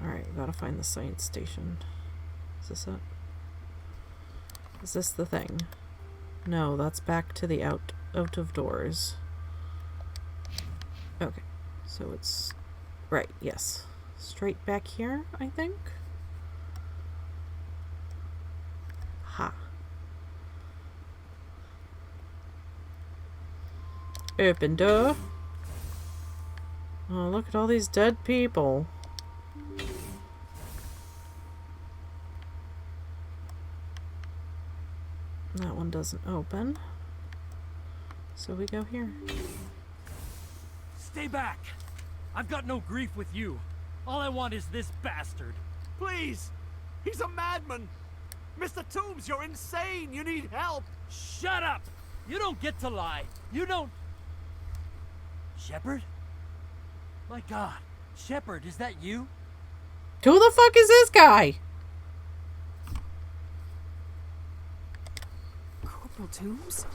Alright, we gotta find the science station. Is this it? Is this the thing? No, that's back to the out of doors. Okay, so it's right, yes. Straight back here, I think. Ha. Open door. Oh, look at all these dead people. That one doesn't open. So we go here. Stay back! I've got no grief with you. All I want is this bastard. Please! He's a madman! Mr. Toombs, you're insane! You need help! Shut up! You don't get to lie. You don't... Shepard? My God. Shepard, is that you? Who the fuck is this guy? Corporal Toombs?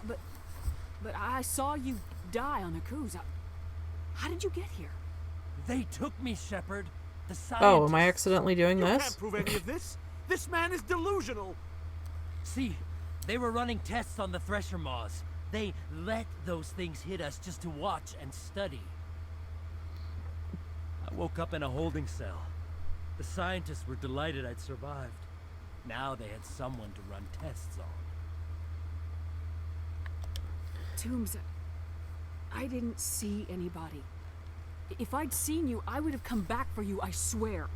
But I saw you die on the cruise. How did you get here? They took me, Shepard. The scientists. Oh, am I accidentally doing You this? can't prove any of this! This man is delusional! See, they were running tests on the Thresher Maws. They let those things hit us just to watch and study. I woke up in a holding cell. The scientists were delighted I'd survived. Now they had someone to run tests on. Toombs, I didn't see anybody. If I'd seen you, I would have come back for you, I swear.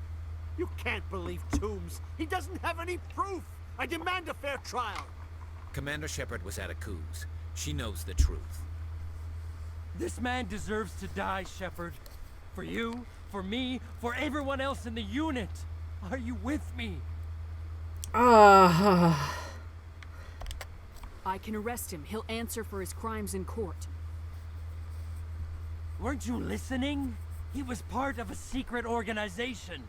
You can't believe Toombs. He doesn't have any proof. I demand a fair trial. Commander Shepard was at a Coos. She knows the truth. This man deserves to die, Shepard. For you, for me, for everyone else in the unit. Are you with me? I can arrest him. He'll answer for his crimes in court. Weren't you listening? He was part of a secret organization.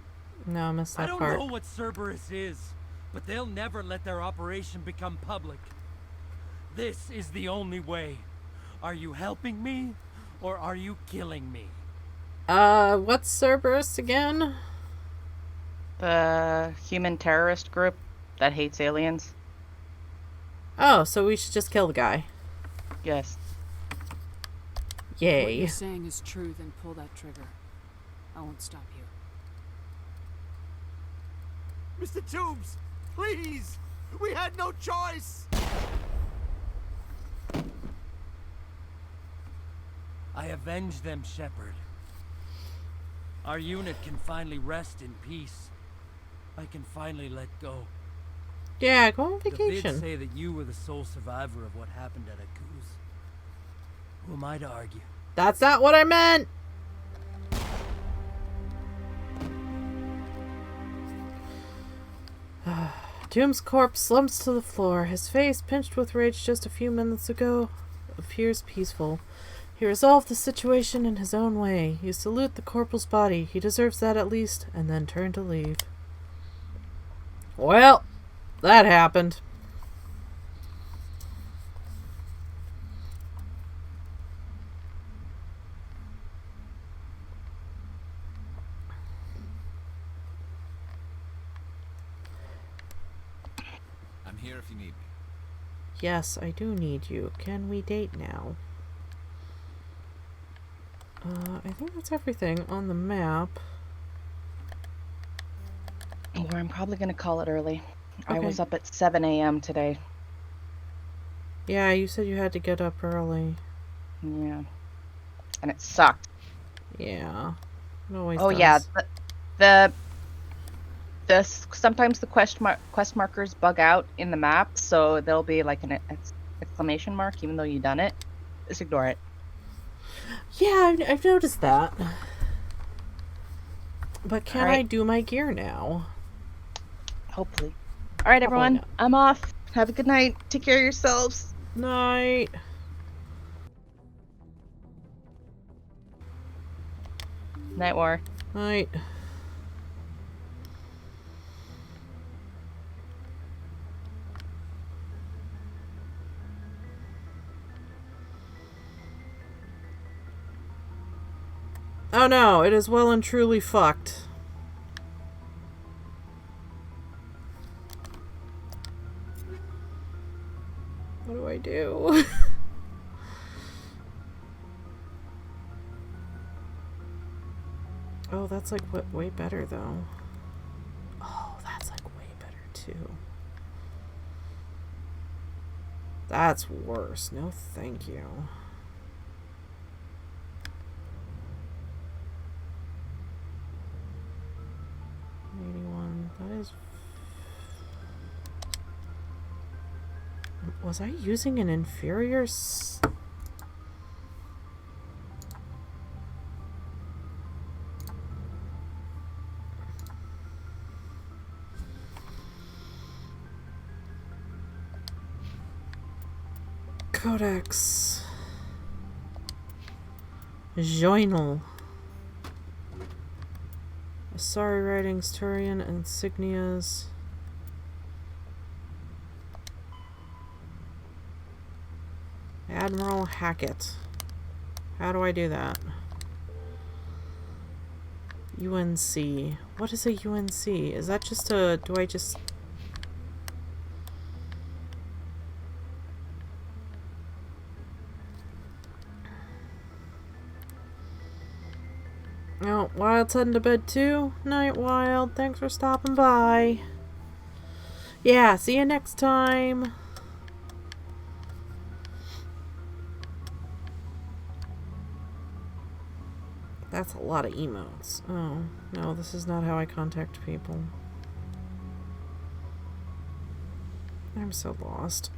No, I missed that I part. don't know what Cerberus is, but they'll never let their operation become public. This is the only way. Are you helping me, or are you killing me? What's Cerberus again? The human terrorist group that hates aliens. Oh, so we should just kill the guy. Yes. Yay. What you're saying is true, then pull that trigger. I won't stop you. Mr. Toombs, please! We had no choice! I avenged them, Shepard. Our unit can finally rest in peace. I can finally let go. Yeah, go on The vacation. vids say that you were the sole survivor of what happened at Akuz. Who am I to argue? That's not what I meant! Doom's corpse slumps to the floor. His face, pinched with rage just a few minutes ago, appears peaceful. He resolved the situation in his own way. You salute the corporal's body. He deserves that at least, and then turn to leave. Well, that happened. I'm here if you need me. Yes, I do need you. Can we date now? I think that's everything on the map. Well, I'm probably going to call it early. I Okay. was up at 7 a.m. today. Yeah, you said you had to get up early. Yeah. And it sucked. Yeah. It always Oh does. yeah, sometimes the quest markers bug out in the map, so there'll be like an exclamation mark even though you've done it. Just ignore it. Yeah, I've noticed that. But can Alright. I do my gear now? Hopefully. All right, Probably everyone. not. I'm off. Have a good night. Take care of yourselves. Night. Night War. Night. Oh no, it is well and truly fucked. What do I do? Oh, that's like way better though. Oh, that's like way better too. That's worse. No, thank you. That is... Was I using an inferior Codex. Journal. Sorry writings, Turian insignias. Admiral Hackett. How do I do that? UNC. What is a UNC? Is that just a... Do I just... Oh, Wild's heading to bed too. Night, Wild. Thanks for stopping by. Yeah, see you next time. That's a lot of emotes. Oh, no, this is not how I contact people. I'm so lost.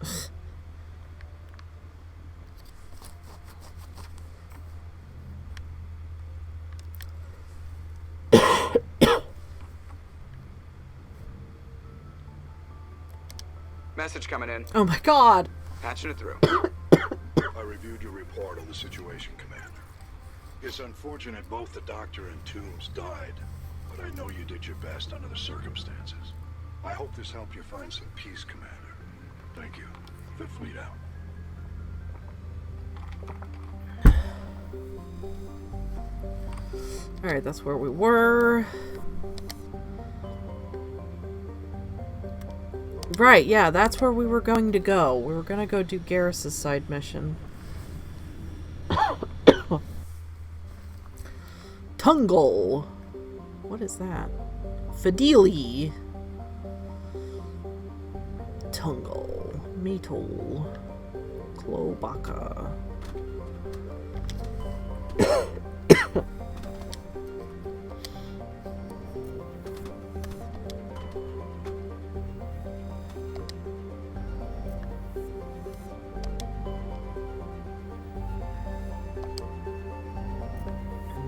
Message coming in. Oh my god! Patching it through. I reviewed your report on the situation, Commander. It's unfortunate both the Doctor and Toombs died, but I know you did your best under the circumstances. I hope this helped you find some peace, Commander. Thank you. Fifth Fleet out. Alright, that's where we were. Right, yeah, that's where we were going to go. We were gonna go do Garrus's side mission. Tungle! What is that? Fideli! Tungle. Metal. Cloaca.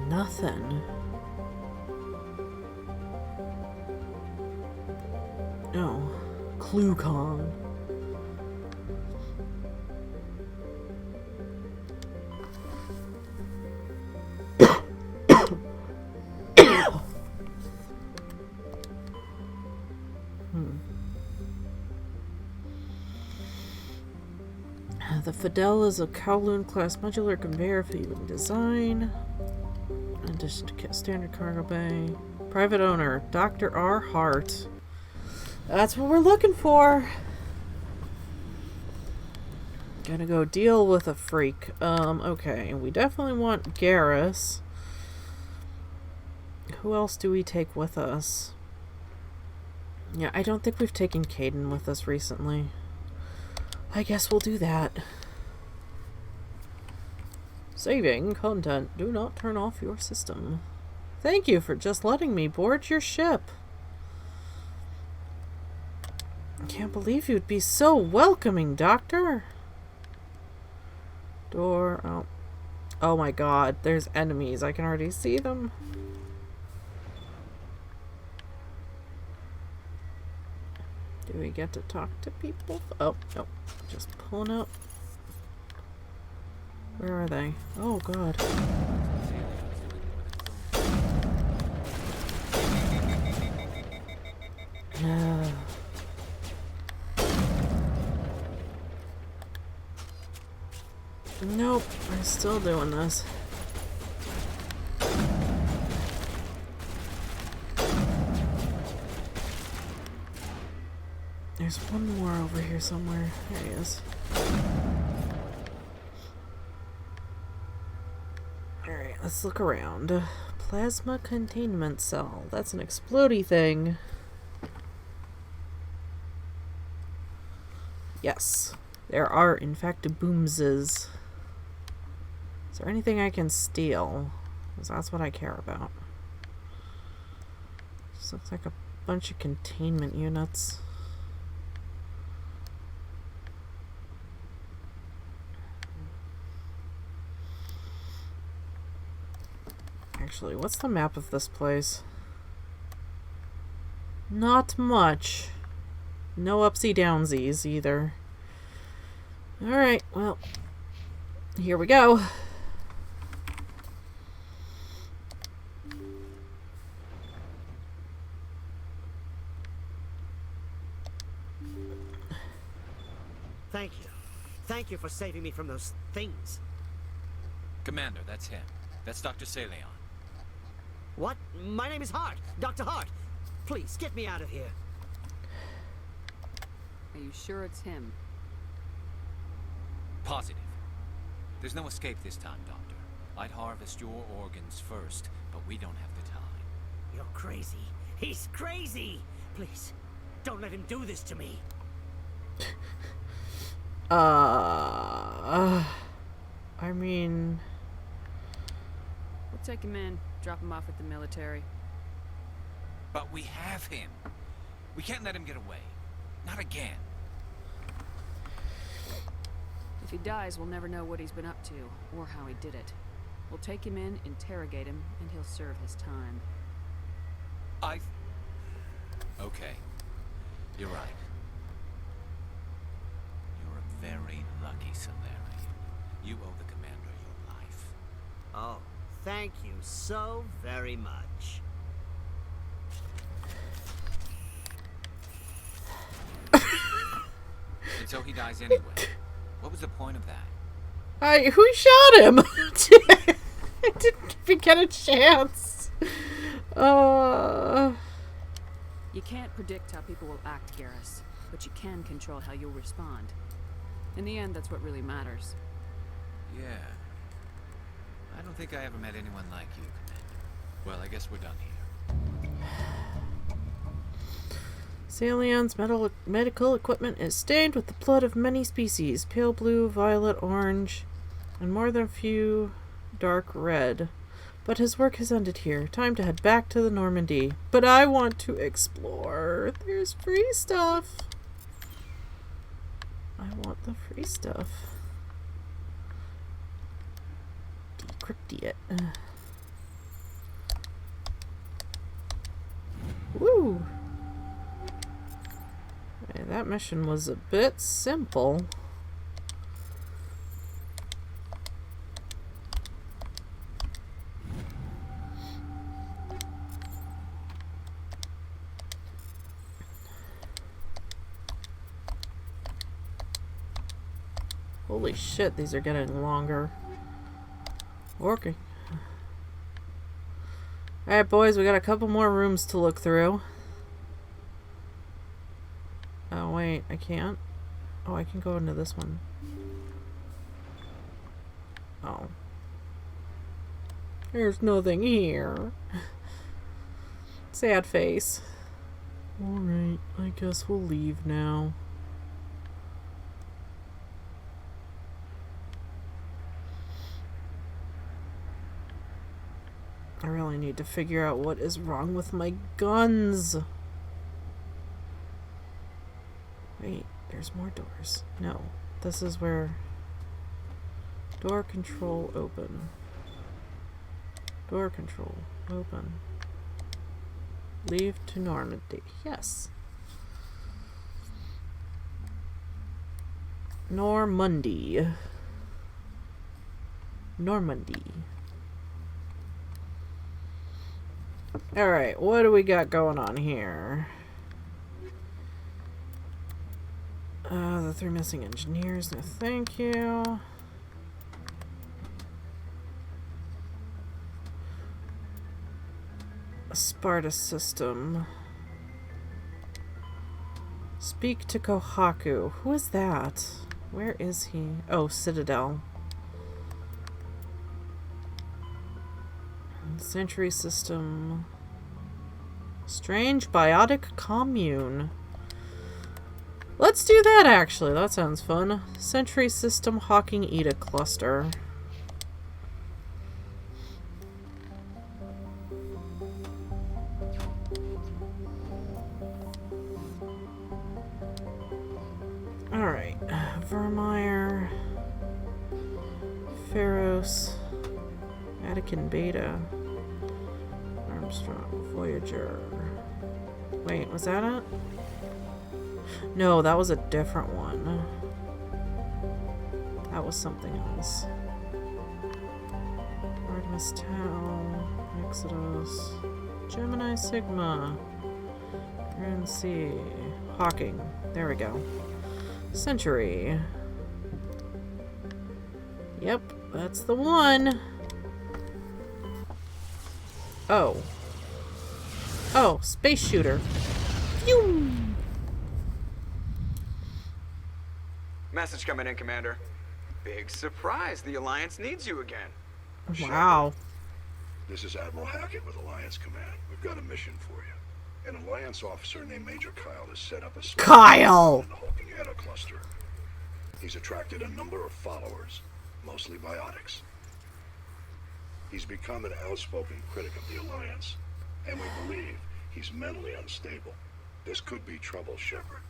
Nothing. Oh, ClueCon. The Fidel is a Kowloon-class modular conveyor feeding design. In addition to standard cargo bay. Private owner, Dr. R. Hart. That's what we're looking for. Gonna go deal with a freak. Okay. We definitely want Garrus. Who else do we take with us? Yeah, I don't think we've taken Caden with us recently. I guess we'll do that. Saving content. Do not turn off your system. Thank you for just letting me board your ship. I can't believe you'd be so welcoming, Doctor. Door. Oh. Oh my god. There's enemies. I can already see them. Do we get to talk to people? Oh, no. Just pulling up. Where are they? Oh, God. Nope. I'm still doing this. There's one more over here somewhere. There he is. Alright, let's look around. Plasma containment cell. That's an explodey thing. Yes. There are, in fact, boomses. Is there anything I can steal? Because that's what I care about. This looks like a bunch of containment units. Actually, what's the map of this place? Not much. No upsy downsies either. Alright, well, here we go. Thank you. Thank you for saving me from those things. Commander, that's him. That's Dr. Saleon. What? My name is Hart. Dr. Hart. Please, get me out of here. Are you sure it's him? Positive. There's no escape this time, Doctor. I'd harvest your organs first, but we don't have the time. You're crazy. He's crazy. Please, don't let him do this to me. I mean... What Take him in, drop him off at the military. But we have him. We can't let him get away. Not again. If he dies, we'll never know what he's been up to, or how he did it. We'll take him in, interrogate him, and he'll serve his time. Okay. You're right. You're a very lucky Solarian. You owe the commander your life. Oh, thank you so very much. And so he dies anyway. What was the point of that? Who shot him? I didn't even get a chance. You can't predict how people will act, Garrus, but you can control how you'll respond. In the end, that's what really matters. Yeah. I don't think I ever met anyone like you, Commander. Well, I guess we're done here. Salion's medical equipment is stained with the blood of many species. Pale blue, violet, orange, and more than a few dark red. But his work has ended here. Time to head back to the Normandy. But I want to explore. There's free stuff. I want the free stuff. Decrypt it. Woo! Okay, that mission was a bit simple. Holy shit, these are getting longer. Working. Alright, boys, we got a couple more rooms to look through. Oh, wait, I can't. Oh, I can go into this one. Oh. There's nothing here. Sad face. Alright, I guess we'll leave now. I really need to figure out what is wrong with my guns. Wait, there's more doors. No, this is where... Door control open. Door control open. Leave to Normandy. Yes. Normandy. Normandy. Alright, what do we got going on here? The 3 missing engineers, no thank you. A Sparta system. Speak to Kohaku. Who is that? Where is he? Oh, Citadel. Century system. Strange biotic commune. Let's do that, actually. That sounds fun. Century system Hawking Eta cluster. Alright. Vermeer. Pharos. Vatican Beta. Armstrong. Voyager. Wait, was that it? No, that was a different one. That was something else. Artemis Tau. Exodus. Gemini Sigma. Grand C. Hawking. There we go. Century. Yep, that's the one. Oh. Oh, space shooter. Phew! Message coming in, Commander. Big surprise. The Alliance needs you again. Wow. This is Admiral Hackett with Alliance Command. We've got a mission for you. An Alliance officer named Major Kyle has set up a Kyle! in the Hawking Eta cluster. He's attracted a number of followers, mostly biotics. He's become an outspoken critic of the Alliance, and we believe he's mentally unstable. This could be trouble, Shepard.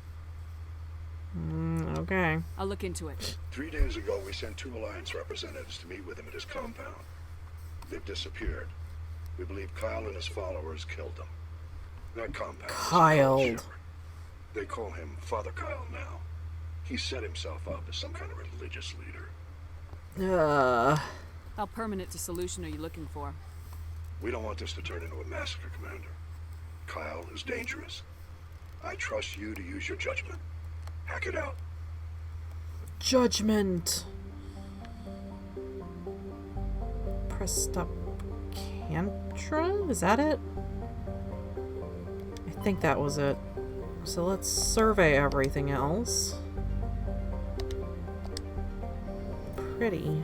Okay. I'll look into it. 3 days ago, we sent 2 Alliance representatives to meet with him at his compound. They've disappeared. We believe Kyle and his followers killed them. That compound is Kyle. called Shepard. They call him Father Kyle now. He set himself up as some kind of religious leader. How permanent a solution are you looking for? We don't want this to turn into a massacre, Commander. Kyle is dangerous. I trust you to use your judgment. Hack it out. Judgment. Press stop cantra? Is that it? I think that was it. So let's survey everything else. Pretty.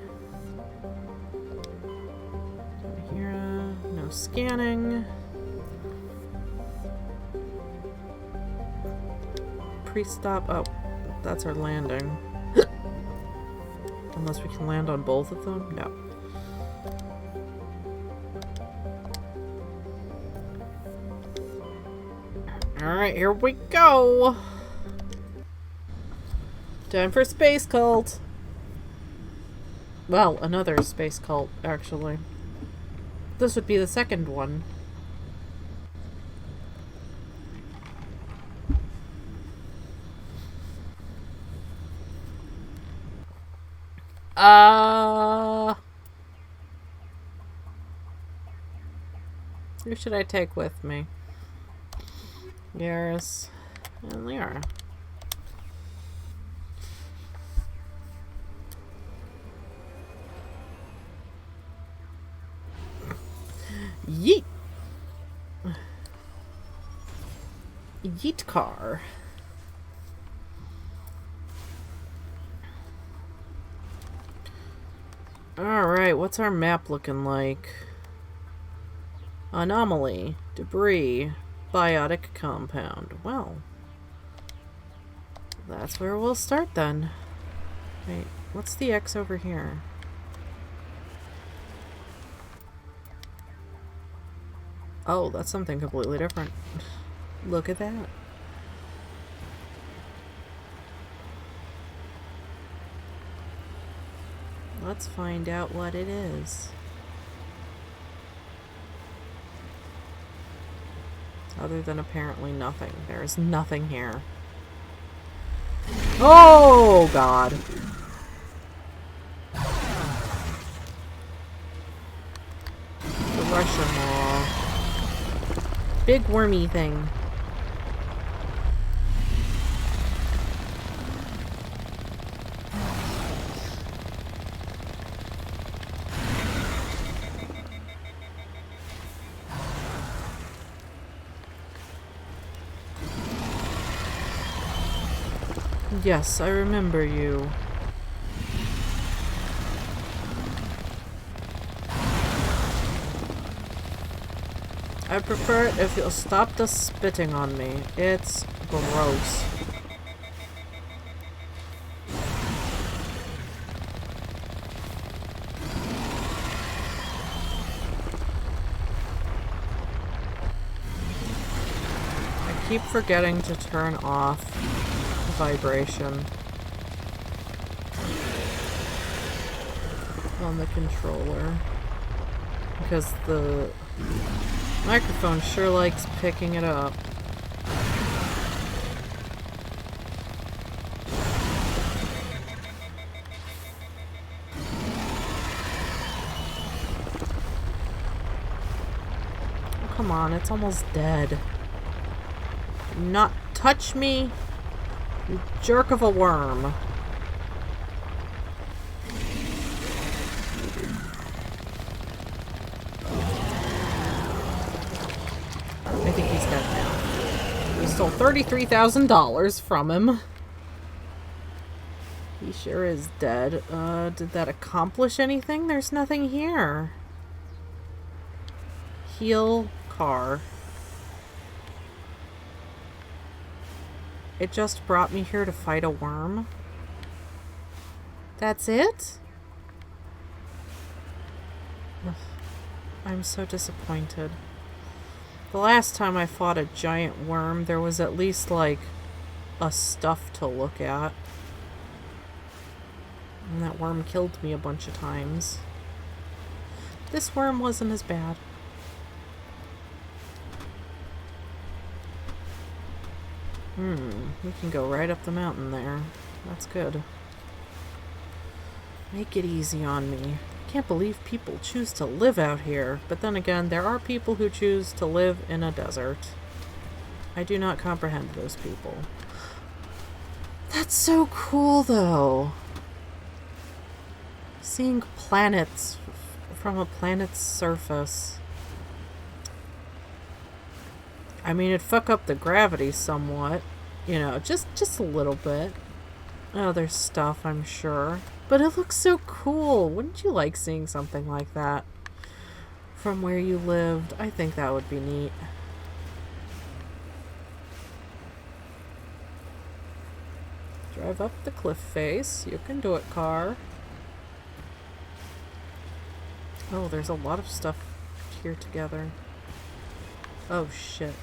Here, no scanning. Pre-stop. Oh, that's our landing. Unless we can land on both of them? No. Alright, here we go! Time for Space Cult! Well, another Space Cult, actually. This would be the second one. Who should I take with me? Yaris and Liara. Yeet! Yeet car. Alright, what's our map looking like? Anomaly, debris, biotic compound. Well, that's where we'll start then. Wait, what's the X over here? Oh, that's something completely different. Look at that. Let's find out what it is. Other than apparently nothing. There's nothing here. Oh, God. The Russian wall. Big wormy thing. Yes, I remember you. I'd prefer it if you'll stop the spitting on me. It's gross. I keep forgetting to turn off vibration on the controller because the microphone sure likes picking it up. Oh, come on, it's almost dead. Do not touch me. You jerk of a worm. I think he's dead now. We stole $33,000 from him. He sure is dead. Did that accomplish anything? There's nothing here. Heal car. It just brought me here to fight a worm. That's it? Ugh. I'm so disappointed. The last time I fought a giant worm, there was at least, like, a stuff to look at. And that worm killed me a bunch of times. This worm wasn't as bad. We can go right up the mountain there. That's good. Make it easy on me. Can't believe people choose to live out here. But then again, there are people who choose to live in a desert. I do not comprehend those people. That's so cool, though. Seeing planets from a planet's surface. I mean, it'd fuck up the gravity somewhat. You know, just a little bit. Oh, there's stuff, I'm sure. But it looks so cool. Wouldn't you like seeing something like that from where you lived? I think that would be neat. Drive up the cliff face. You can do it, car. Oh, there's a lot of stuff here together. Oh, shit.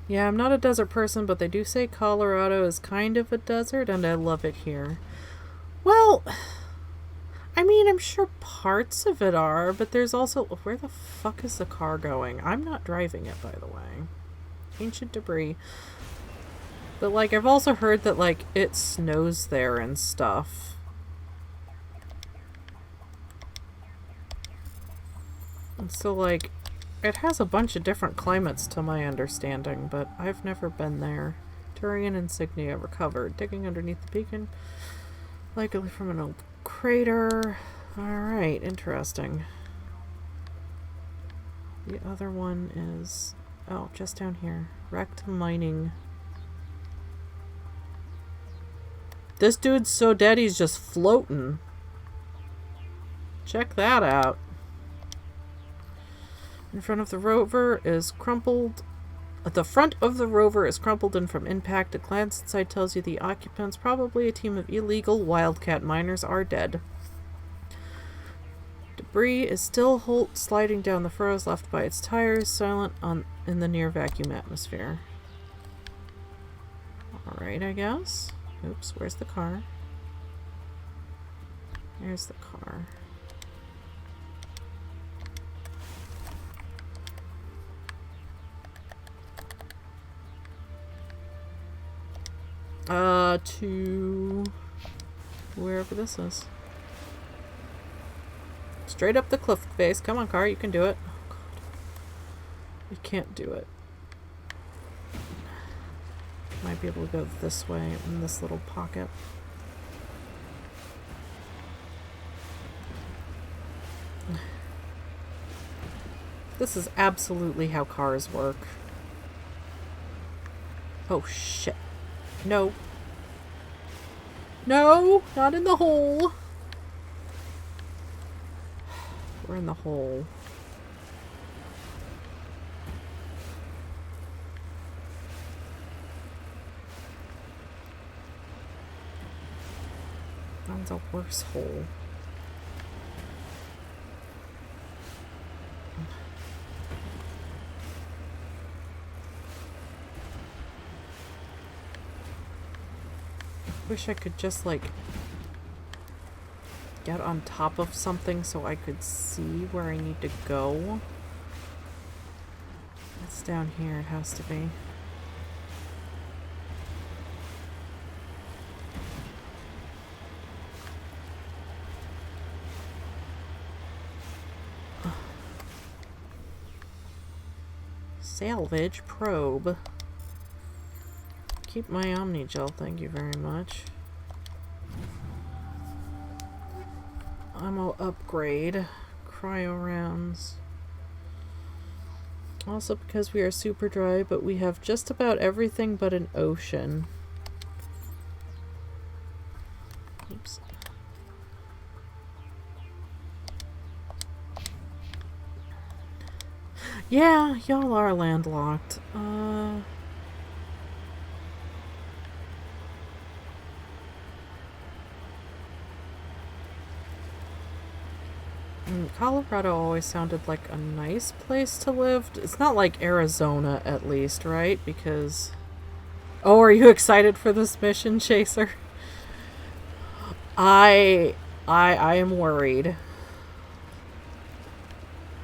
Yeah, I'm not a desert person, but they do say Colorado is kind of a desert, and I love it here. Well, I mean, I'm sure parts of it are, but there's also... Where the fuck is the car going? I'm not driving it, by the way. Ancient debris. But, like, I've also heard that, like, it snows there and stuff. And so, like... It has a bunch of different climates to my understanding, but I've never been there. Turian insignia recovered. Digging underneath the beacon. Likely from an old crater. Alright, interesting. The other one is... Oh, just down here. Wrecked mining. This dude's so dead he's just floating. Check that out. In front of the rover is crumpled. The front of the rover is crumpled, and from impact, a glance inside tells you the occupants, probably a team of illegal wildcat miners, are dead. Debris is still sliding down the furrows left by its tires, silent in the near vacuum atmosphere. Alright, I guess. Oops, where's the car? There's the car. To wherever this is. Straight up the cliff face. Come on, car, you can do it. Oh, God. You can't do it. Might be able to go this way in this little pocket. This is absolutely how cars work. Oh, shit. No. No! Not in the hole! We're in the hole. That one's a worse hole. Wish I could just, like, get on top of something so I could see where I need to go. It's down here, it has to be. Salvage probe. Keep my Omnigel, thank you very much. Ammo upgrade. Cryo rounds. Also because we are super dry, but we have just about everything but an ocean. Oops. Yeah, y'all are landlocked. Colorado always sounded like a nice place to live. It's not like Arizona, at least, right? Because... Oh, are you excited for this mission, Chaser? I am worried.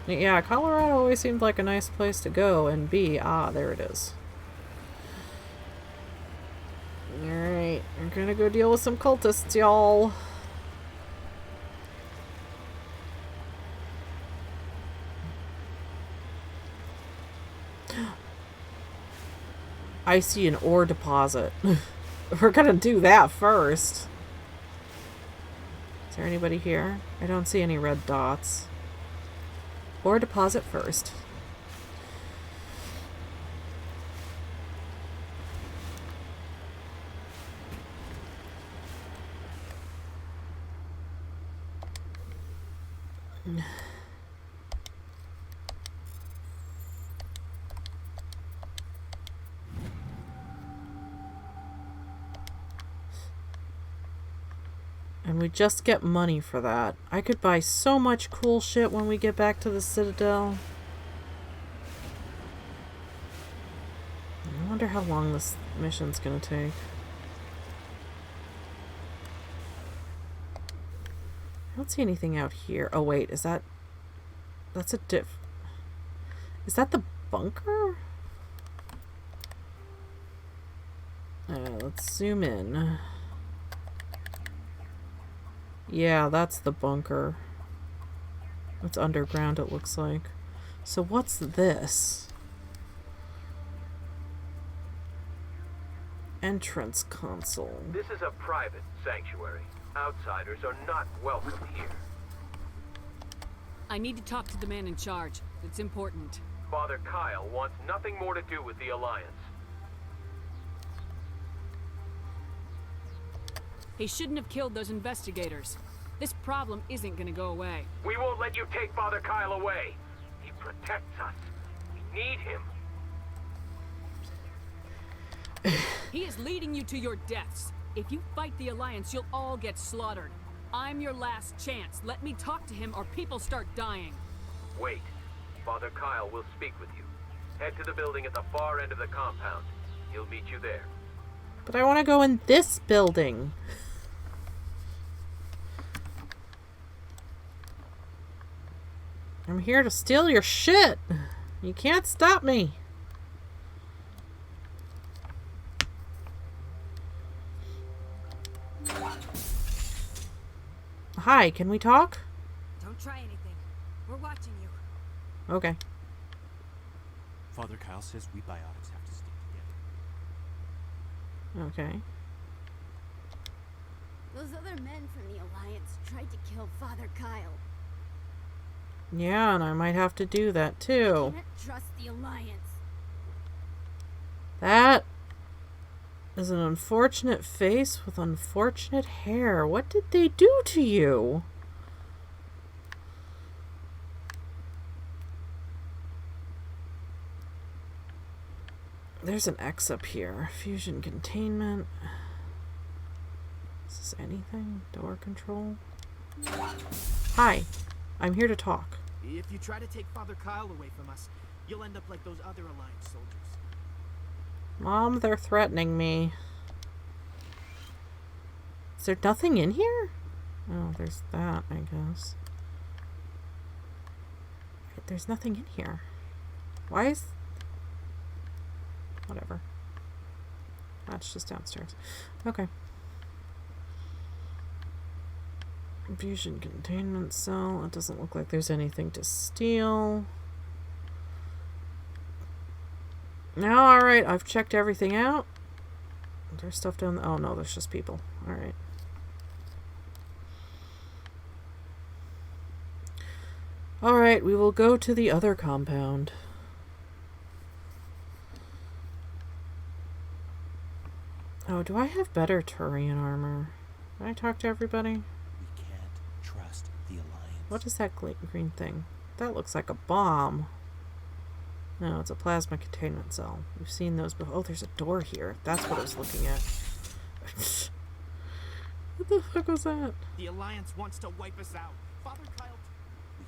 Yeah, Colorado always seemed like a nice place to go and be. Ah, there it is. Alright, we're gonna go deal with some cultists, y'all. I see an ore deposit. We're gonna do that first. Is there anybody here? I don't see any red dots. Ore deposit first. And we just get money for that. I could buy so much cool shit when we get back to the Citadel. I wonder how long this mission's gonna take. I don't see anything out here. Oh wait, is that... That's a diff... Is that the bunker? Let's zoom in. Yeah, that's the bunker. It's underground, it looks like. So what's this? Entrance console. This is a private sanctuary. Outsiders are not welcome here. I need to talk to the man in charge. It's important. Father Kyle wants nothing more to do with the Alliance. He shouldn't have killed those investigators. This problem isn't gonna go away. We won't let you take Father Kyle away. He protects us. We need him. He is leading you to your deaths. If you fight the Alliance, you'll all get slaughtered. I'm your last chance. Let me talk to him or people start dying. Wait. Father Kyle will speak with you. Head to the building at the far end of the compound. He'll meet you there. But I want to go in this building. I'm here to steal your shit. You can't stop me. Hi, can we talk? Don't try anything. We're watching you. Okay. Father Kyle says we biotics have to stick together. Okay. Those other men from the Alliance tried to kill Father Kyle. Yeah, and I might have to do that too. Can't trust the Alliance. That is an unfortunate face with unfortunate hair. What did they do to you? There's an X up here. Fusion containment. Is this anything? Door control? Hi. I'm here to talk. If you try to take Father Kyle away from us, you'll end up like those other Alliance soldiers. Mom, they're threatening me. Is there nothing in here? Oh, there's that, I guess. There's nothing in here. Why is... Whatever. That's just downstairs. Okay. Fusion containment cell. It doesn't look like there's anything to steal. No, alright. I've checked everything out. There's stuff down there. Oh, no, there's just people. Alright. Alright, we will go to the other compound. Oh, do I have better Turian armor? Did I talk to everybody? We can't trust the Alliance. What is that green thing? That looks like a bomb. No, it's a plasma containment cell. We've seen those before. Oh, there's a door here. That's what I was looking at. What the fuck was that? The Alliance wants to wipe us out. Father Kyle... We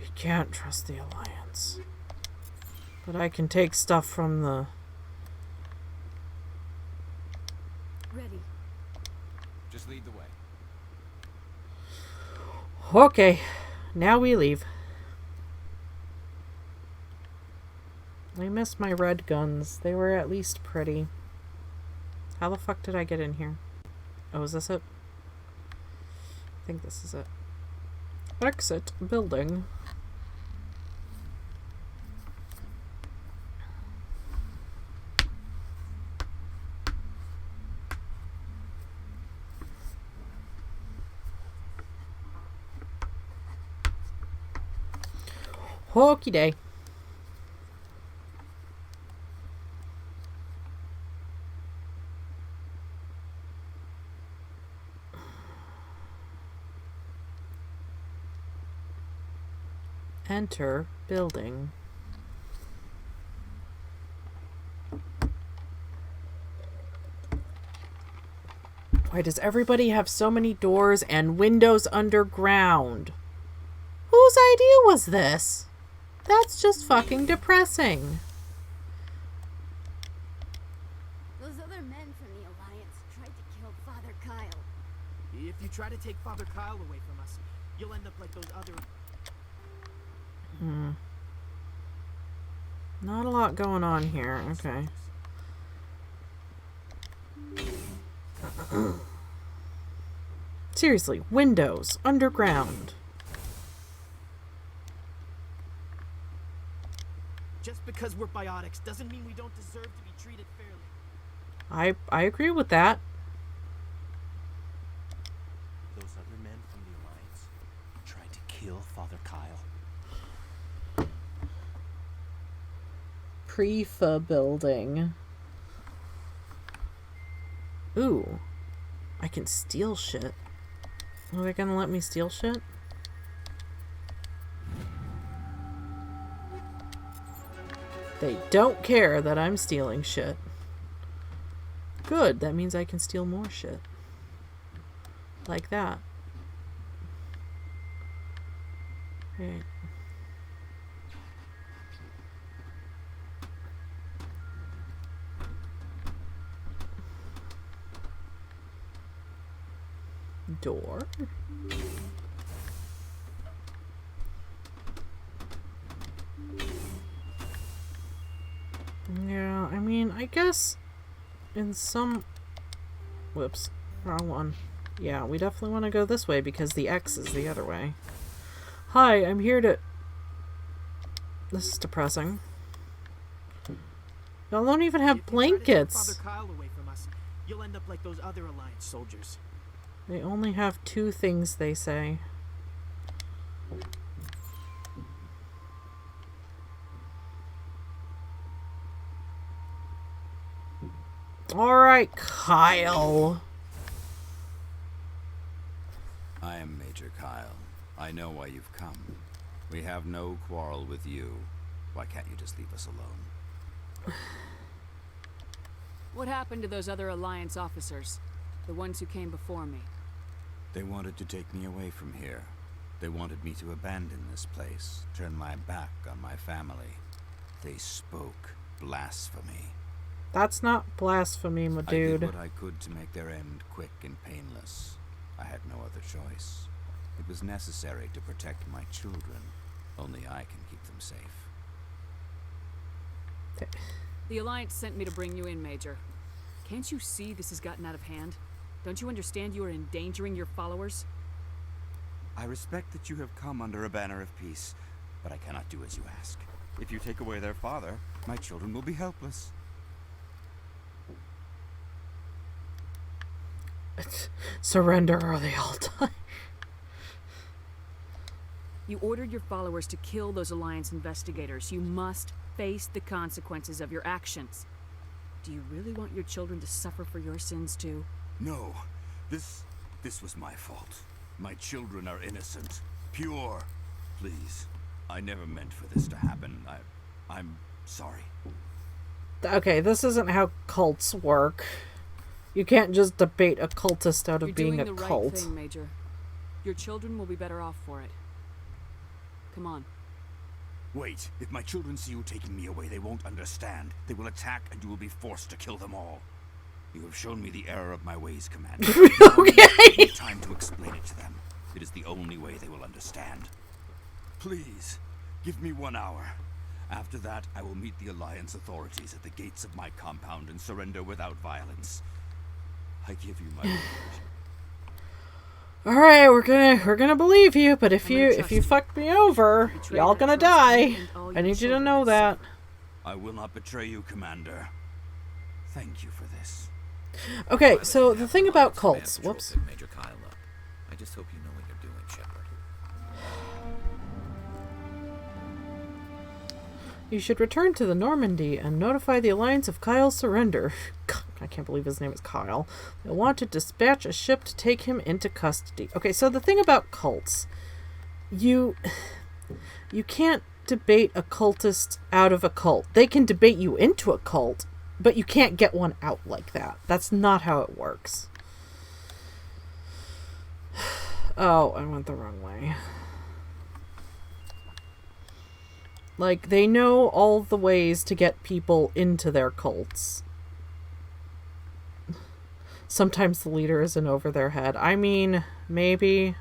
You can't trust the Alliance. But I can take stuff from the... Ready. Just lead the way. Okay, now we leave. I miss my red guns. They were at least pretty. How the fuck did I get in here? Oh, is this it? I think this is it. Exit building. Hokey day. Enter building. Why does everybody have so many doors and windows underground? Whose idea was this? That's just fucking depressing. Those other men from the Alliance tried to kill Father Kyle. If you try to take Father Kyle away from us, you'll end up like those other... Not a lot going on here. Okay. Seriously, windows, underground. Just because we're biotics doesn't mean we don't deserve to be treated fairly. I agree with that. Those other men from the Alliance tried to kill Father Kyle. Prefa building. Ooh. I can steal shit. Are they gonna let me steal shit? They don't care that I'm stealing shit. Good, that means I can steal more shit. Like that. Right. Door. Yeah, I mean, I guess in some... Whoops, wrong one. Yeah, we definitely want to go this way because the X is the other way. Hi, I'm here to... This is depressing. Y'all don't even have blankets. Father Kyle away from us, you'll end up like those other Alliance soldiers. They only have 2 things, they say. Alright, Kyle. I am Major Kyle. I know why you've come. We have no quarrel with you. Why can't you just leave us alone? What happened to those other Alliance officers? The ones who came before me? They wanted to take me away from here. They wanted me to abandon this place, turn my back on my family. They spoke blasphemy. That's not blasphemy, my dude. I did what I could to make their end quick and painless. I had no other choice. It was necessary to protect my children. Only I can keep them safe. The Alliance sent me to bring you in, Major. Can't you see this has gotten out of hand? Don't you understand you are endangering your followers? I respect that you have come under a banner of peace, but I cannot do as you ask. If you take away their father, my children will be helpless. Surrender or they all die. You ordered your followers to kill those Alliance investigators. You must face the consequences of your actions. Do you really want your children to suffer for your sins too? No, this was my fault. My children are innocent, pure. Please, I never meant for this to happen. I'm sorry. Okay, this isn't how cults work. You can't just debate a cultist out of being a cult. You're doing the right thing, Major. Your children will be better off for it. Come on. Wait, if my children see you taking me away, they won't understand. They will attack, and you will be forced to kill them all. You have shown me the error of my ways, Commander. Okay. Time to explain it to them. It is the only way they will understand. Please, give me 1 hour. After that, I will meet the Alliance authorities at the gates of my compound and surrender without violence. I give you my word. All right, we're gonna believe you, but if you fuck me over, y'all gonna die. I need you to know that. I will not betray you, Commander. Thank you for this. Okay, so the thing about cults. Whoops. Major Kyle up. I just hope you know what you're doing, Shepard. You should return to the Normandy and notify the Alliance of Kyle's surrender. God, I can't believe his name is Kyle. They want to dispatch a ship to take him into custody. Okay, so the thing about cults, you can't debate a cultist out of a cult. They can debate you into a cult, but you can't get one out like that. That's not how it works. Oh, I went the wrong way. Like, they know all the ways to get people into their cults. Sometimes the leader isn't over their head. I mean, maybe.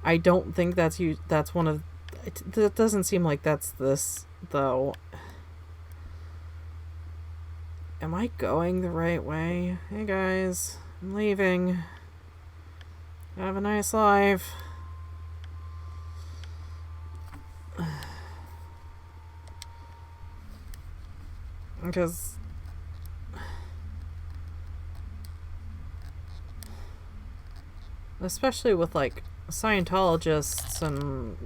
I don't think that's one of... It doesn't seem like that's this, though. Am I going the right way? Hey, guys. I'm leaving. Have a nice life. Because... especially with, like, Scientologists and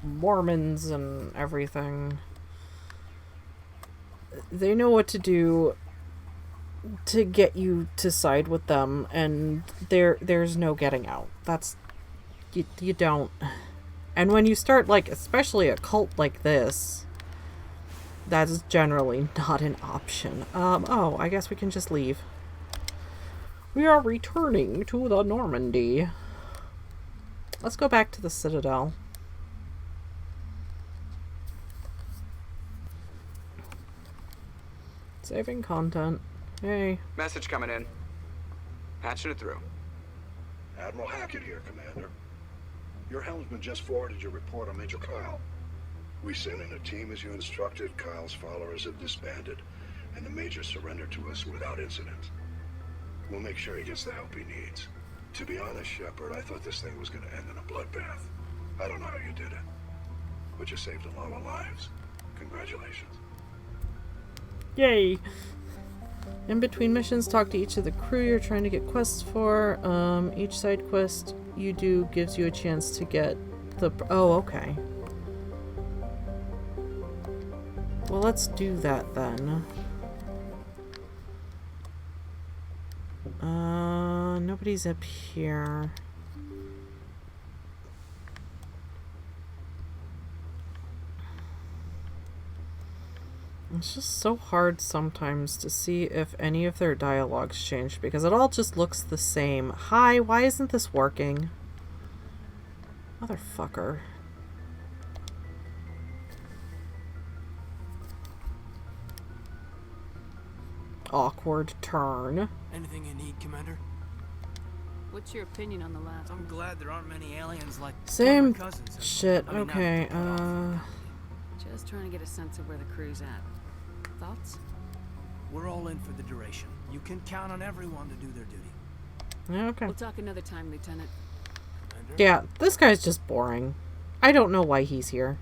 Mormons and everything. They know what to do to get you to side with them, and there's no getting out. That's... You don't... And when you start, like, especially a cult like this, that's generally not an option. Oh, I guess we can just leave. We are returning to the Normandy. Let's go back to the Citadel. Saving content. Hey. Message coming in. Patching it through. Admiral Hackett here, Commander. Your helmsman just forwarded your report on Major Kyle. We sent in a team as you instructed. Kyle's followers have disbanded, and the Major surrendered to us without incident. We'll make sure he gets the help he needs. To be honest, Shepard, I thought this thing was going to end in a bloodbath. I don't know how you did it, but you saved a lot of lives. Congratulations. Yay! In between missions, talk to each of the crew you're trying to get quests for. Each side quest you do gives you a chance to get the... Oh, okay. Well, let's do that then. Nobody's up here. It's just so hard sometimes to see if any of their dialogues changed, because it all just looks the same. Hi, why isn't this working? Motherfucker. Awkward turn. Anything you need, Commander? What's your opinion on the last I'm glad there aren't many aliens like same my cousins. shit. I mean, Okay, Just trying to get a sense of where the crew's at. Thoughts? We're all in for the duration. You can count on everyone to do their duty. okay. We'll talk another time, Lieutenant. Commander? Yeah, this guy's just boring. I don't know why he's here.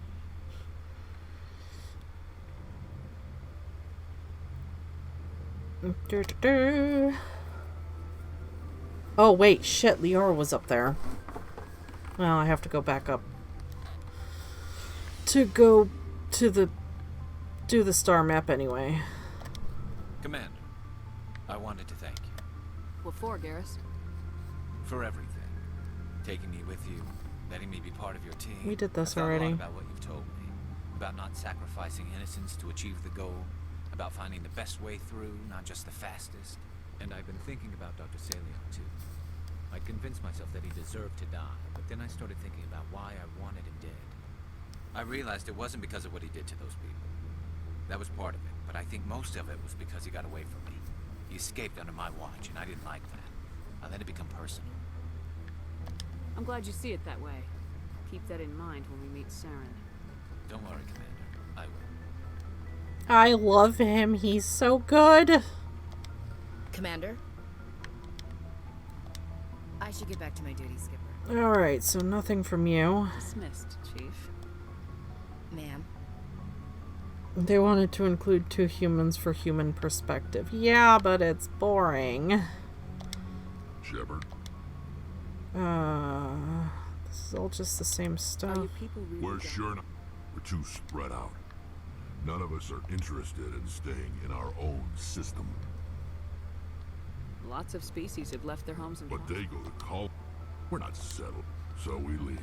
Oh wait, shit, Liara was up there. Well, I have to go back up to go to do the star map anyway. Commander, I wanted to thank you. What for, Garrus? For everything. Taking me with you, letting me be part of your team. We did this I've thought already. a lot about what you've told me. About not sacrificing innocence to achieve the goal. About finding the best way through, not just the fastest. And I've been thinking about Dr. Salion, too. I convinced myself that he deserved to die, but then I started thinking about why I wanted him dead. I realized it wasn't because of what he did to those people. That was part of it, but I think most of it was because he got away from me. He escaped under my watch, and I didn't like that. I let it become personal. I'm glad you see it that way. Keep that in mind when we meet Saren. Don't worry, Commander. I will. I love him. He's so good. Commander? I should get back to my duty, Skipper. Alright, so nothing from you. Dismissed, Chief. Ma'am? They wanted to include 2 humans for human perspective. Yeah, but it's boring. Shepard? This is all just the same stuff. We're sure not. We're too spread out. None of us are interested in staying in our own system. Lots of species have left their homes and But they go to call. We're not settled, so we leave.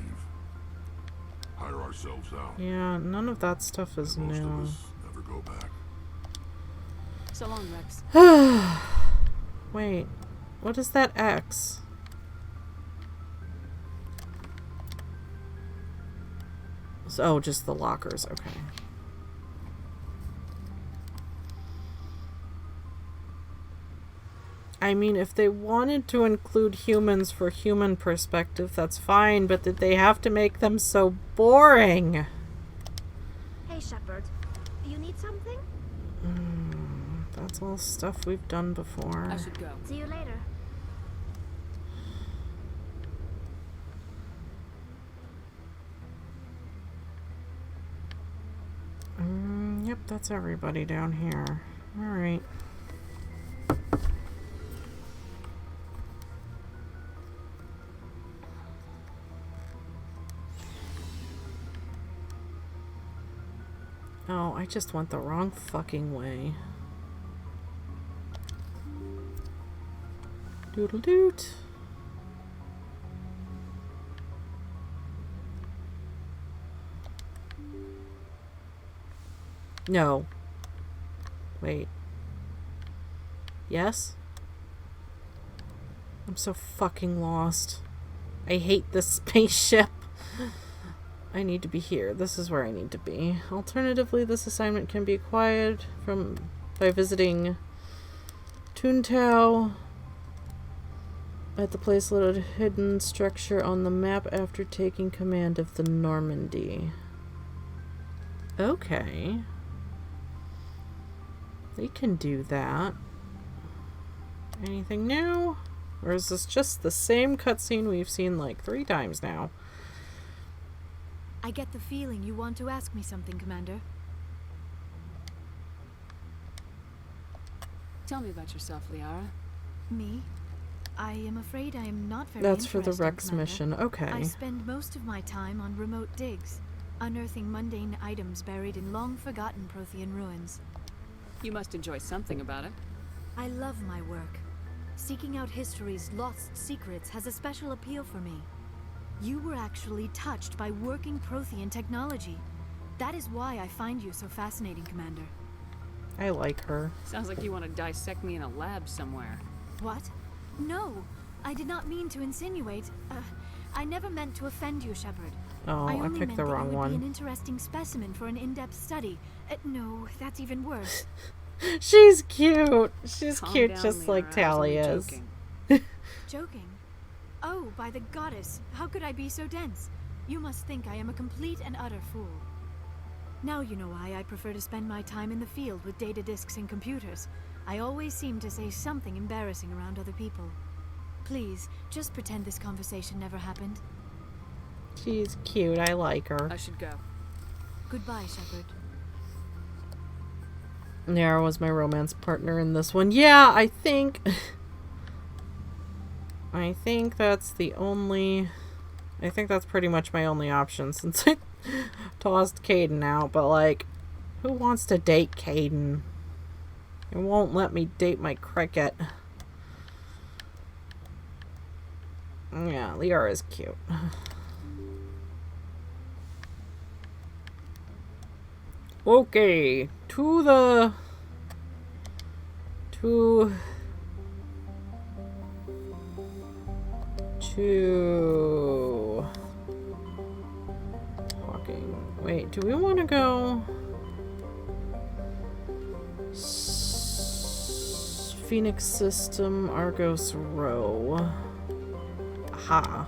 Hire ourselves out. Yeah, none of that stuff is Most new. of us never go back. So long, Rex. Wait, what is that X? Oh, just the lockers, okay. I mean, if they wanted to include humans for human perspective, that's fine, but did they have to make them so boring? Hey, Shepard. You need something? That's all stuff we've done before. I should go. See you later. Yep, that's everybody down here. Alright. Oh, I just went the wrong fucking way. Doodle doot. No. Wait. Yes? I'm so fucking lost. I hate this spaceship. I need to be here. This is where I need to be. Alternatively, this assignment can be acquired by visiting Toontown at the place-loaded hidden structure on the map after taking command of the Normandy. Okay. They can do that. Anything new? Or is this just the same cutscene we've seen like 3 times now? I get the feeling you want to ask me something, Commander. Tell me about yourself, Liara. Me? I am afraid I am not very That's for the interesting, Rex Commander. mission. Okay. I spend most of my time on remote digs, unearthing mundane items buried in long-forgotten Prothean ruins. You must enjoy something about it. I love my work. Seeking out history's lost secrets has a special appeal for me. You were actually touched by working Prothean technology. That is why I find you so fascinating, Commander. I like her. Sounds like you want to dissect me in a lab somewhere. What? No, I did not mean to insinuate. I never meant to offend you, Shepard. Oh, I only picked meant the that wrong you would one. be an interesting specimen for an in-depth study. No, that's even worse. She's cute. She's Calm cute down, just like Liara. I was Tally only is. joking. Joking? Oh, by the goddess, how could I be so dense? You must think I am a complete and utter fool. Now you know why I prefer to spend my time in the field with data disks and computers. I always seem to say something embarrassing around other people. Please, just pretend this conversation never happened. She's cute. I like her. I should go. Goodbye, Shepard. Nara was my romance partner in this one. Yeah, I think that's the only... I think that's pretty much my only option since I tossed Caden out. But, like, who wants to date Caden? It won't let me date my cricket. Yeah, Liara is cute. Okay, to talking. Wait, do we want to go... Phoenix System, Argos Row. Aha.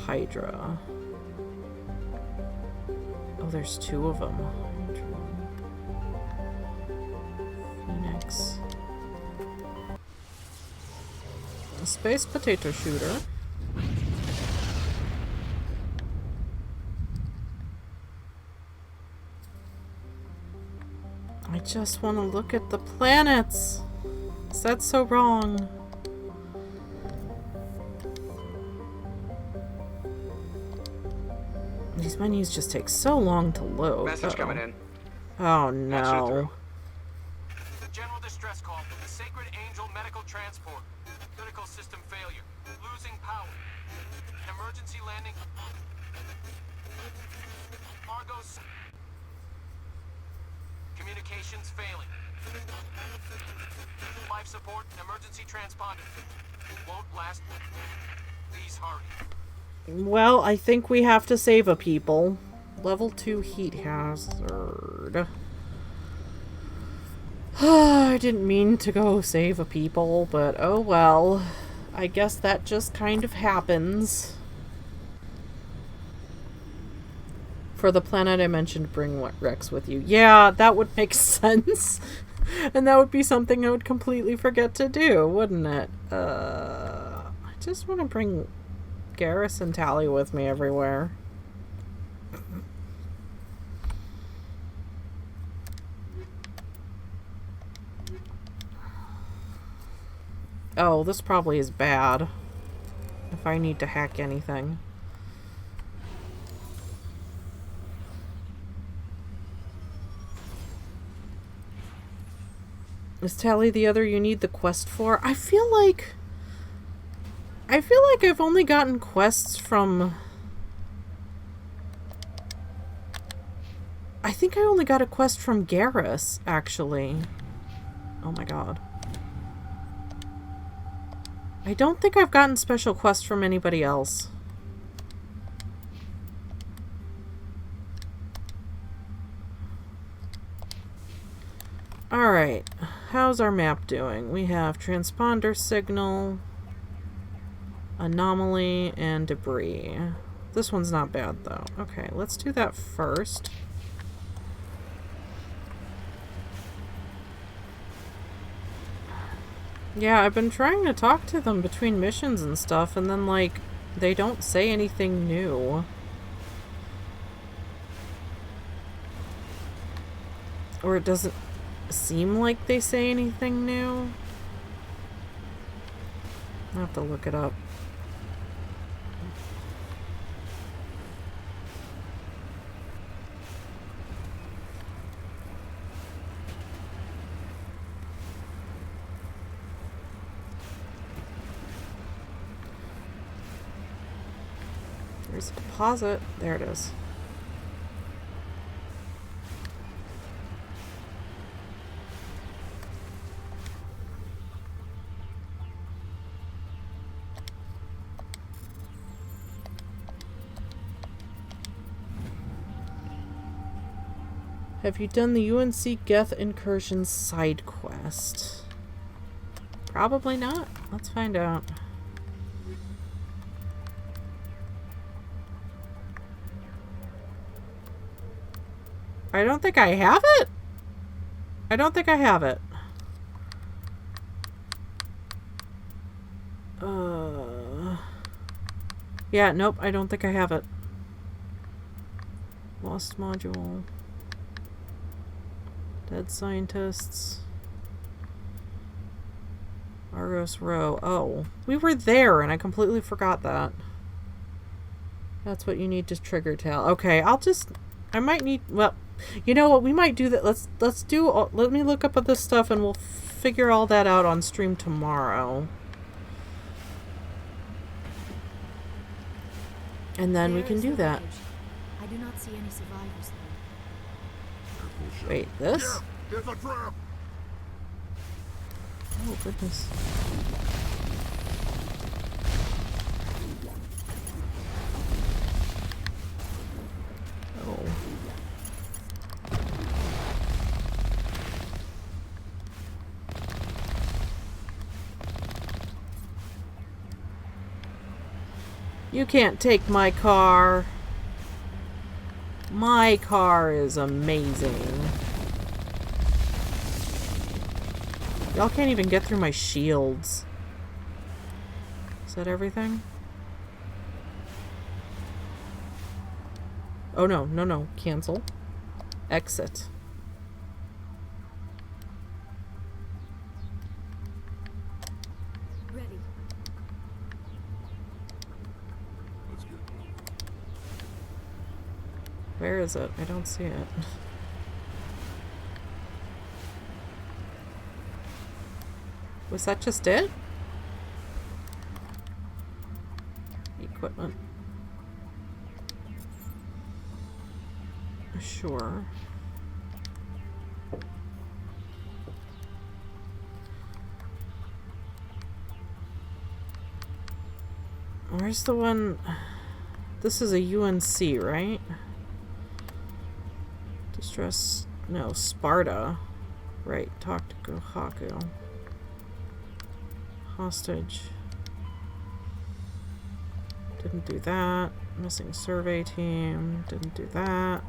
Hydra. Oh, there's two of them. Phoenix. A space potato shooter. I just want to look at the planets. Is that so wrong? These menus just take so long to load. Message coming in. Oh no. General distress call from the Sacred Angel Medical Transport. Critical system failure. Losing power. Emergency landing. Argos. Communications failing. Life support and emergency transponder. Won't last. Please hurry. Well, I think we have to save a people. Level 2 heat hazard. I didn't mean to go save a people, but oh well. I guess that just kind of happens. For the planet I mentioned, bring Rex with you. Yeah, that would make sense. And that would be something I would completely forget to do, wouldn't it? I just want to bring Garrus and Tally with me everywhere. Oh, this probably is bad. If I need to hack anything. Is Tally the other you need the quest for? I feel like I've only gotten quests from... I think I only got a quest from Garrus, actually. Oh my god. I don't think I've gotten special quests from anybody else. Alright, how's our map doing? We have transponder signal, anomaly, and debris. This one's not bad though. Okay, let's do that first. Yeah, I've been trying to talk to them between missions and stuff, and then, like, they don't say anything new. Or it doesn't seem like they say anything new. I'll have to look it up. There's a deposit. There it is. Have you done the UNC Geth Incursion side quest? Probably not. Let's find out. I don't think I have it. I don't think I have it. Yeah, nope, I don't think I have it. Lost module. Dead scientists. Argos Row. Oh, we were there and I completely forgot that. That's what you need to trigger tail. Okay, I might need, well, you know what, we might do that. Let me look up at this stuff and we'll figure all that out on stream tomorrow. And then we can do that. I do not see any survivors there. Wait, this? Yeah, there's a trap. Oh, goodness. You can't take my car. My car is amazing. Y'all can't even get through my shields. Is that everything? Oh no, no, no. Cancel. Exit. Ready. Let's get moving. Where is it? I don't see it. Was that just it? Equipment. Sure. Where's the one? This is a UNC, right? Distress. No, Sparta. Right, talk to Gohaku. Hostage. Didn't do that. Missing survey team. Didn't do that.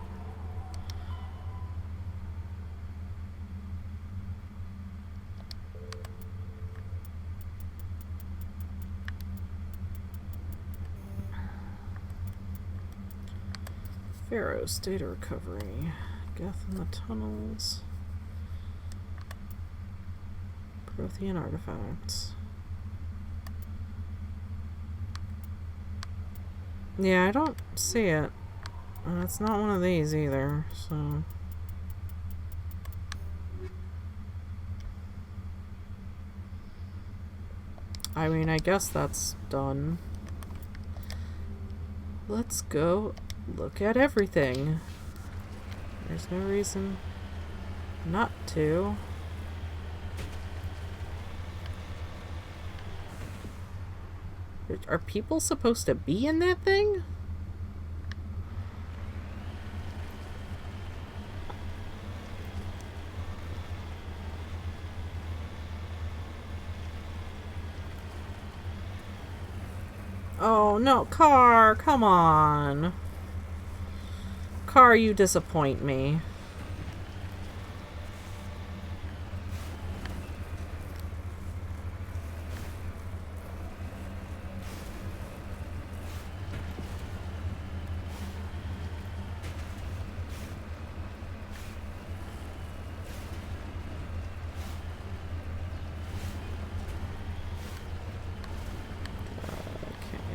Pharaoh's data recovery. Geth in the tunnels. Prothean artifacts. Yeah, I don't see it. And it's not one of these either, so... I mean, I guess that's done. Let's go look at everything. There's no reason not to. Are people supposed to be in that thing? Oh no, car, come on. Car, you disappoint me.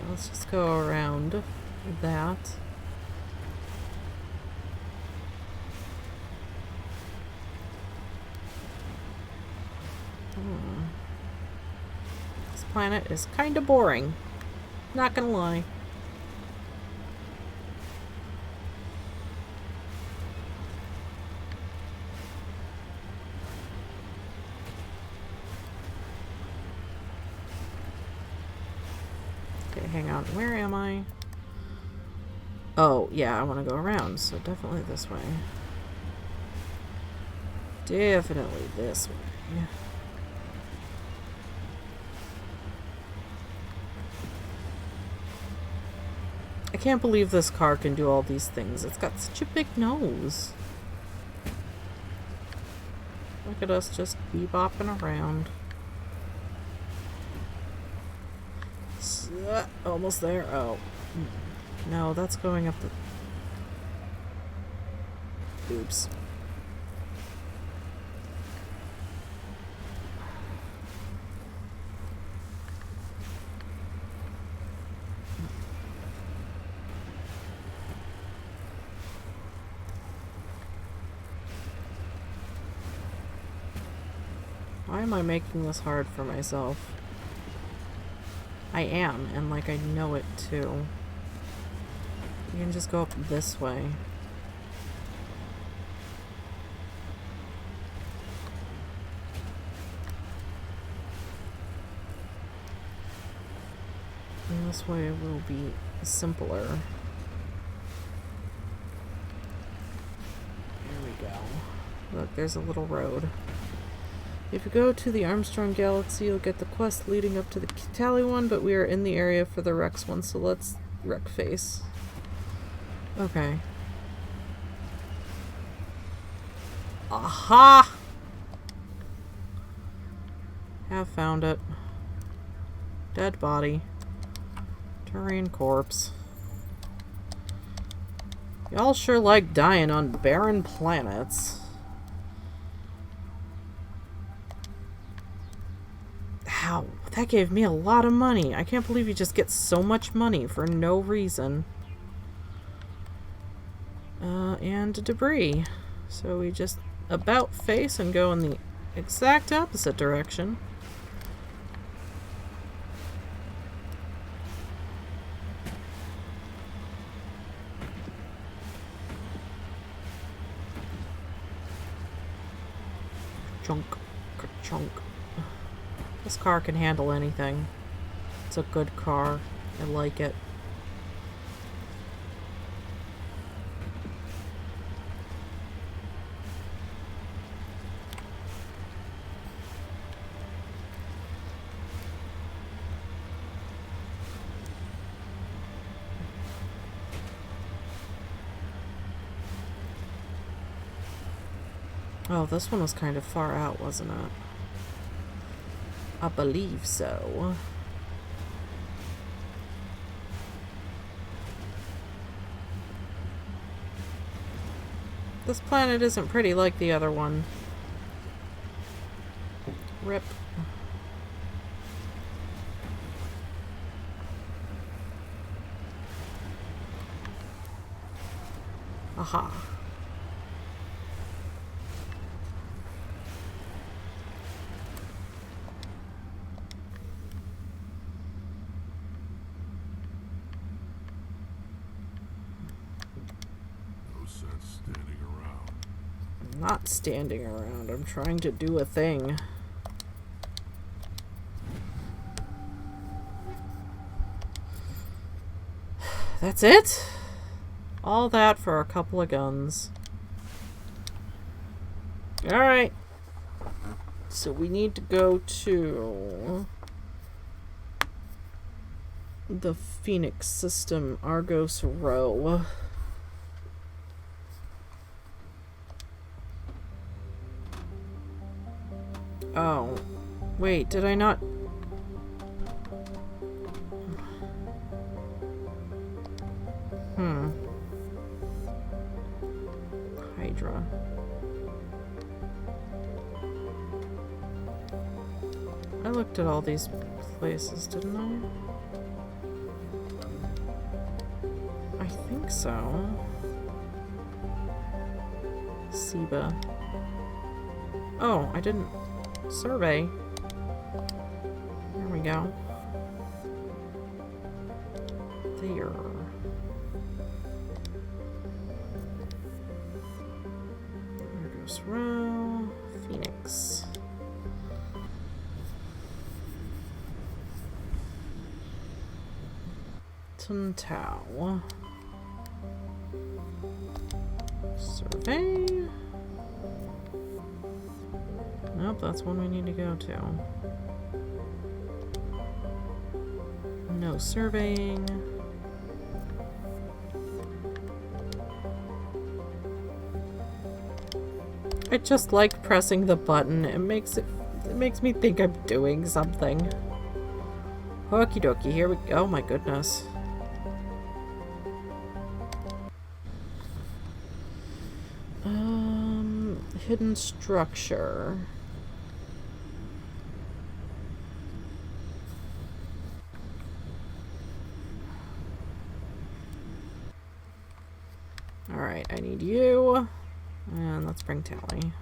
Let's just go around that. This planet is kind of boring. Not gonna lie. Hang on, where am I? Oh, yeah, I want to go around, so definitely this way. Definitely this way. I can't believe this car can do all these things. It's got such a big nose. Look at us just bebopping around. Almost there. Oh. No, that's going up the... Oops. Why am I making this hard for myself? I am, and like I know it too. You can just go up this way. And this way will be simpler. Here we go. Look, there's a little road. If you go to the Armstrong Galaxy, you'll get the quest leading up to the Tally one, but we are in the area for the Rex one, so let's wreck face. Okay. Aha! Have found it. Dead body. Turian corpse. Y'all sure like dying on barren planets. Ow, that gave me a lot of money. I can't believe you just get so much money for no reason. And debris. So we just about face and go in the exact opposite direction. Chunk, chunk. This car can handle anything. It's a good car. I like it. Oh, this one was kind of far out, wasn't it? I believe so. This planet isn't pretty like the other one. Rip. Aha. I'm not standing around. I'm trying to do a thing. That's it? All that for a couple of guns. Alright. So we need to go to the Phoenix system, Argos Row. Oh. Wait, did I not... Hydra. I looked at all these places, didn't I? I think so. Seba. Oh, I didn't survey. There we go. There. Argos Row, Phoenix. Tau. Survey. Nope, that's one we need to go to. No surveying. I just like pressing the button. It makes me think I'm doing something. Okie dokie, here we go. Oh my goodness. Hidden structure. Alright, I need you. And let's bring Tally.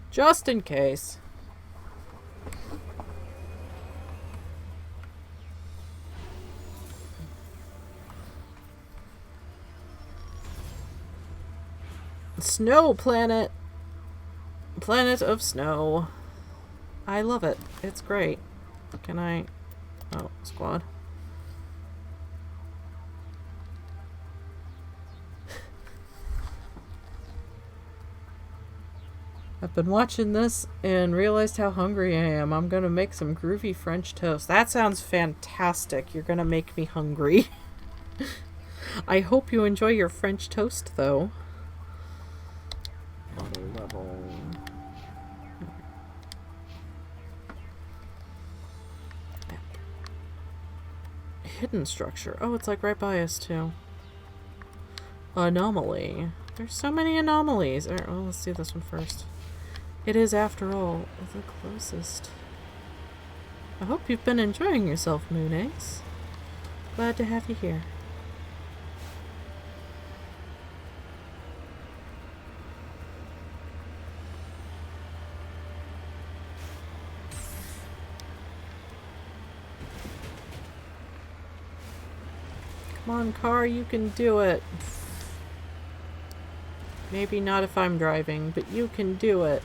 Just in case. Snow planet. Planet of snow. I love it. It's great. Can I... Oh, squad. I've been watching this and realized how hungry I am. I'm gonna make some groovy French toast. That sounds fantastic. You're gonna make me hungry. I hope you enjoy your French toast, though. Auto level. Hidden structure. Oh, it's like right by us, too. Anomaly. There's so many anomalies. Alright, well, let's do this one first. It is, after all, the closest. I hope you've been enjoying yourself, Moon Eggs. Glad to have you here. Come on, car, you can do it. Maybe not if I'm driving, but you can do it.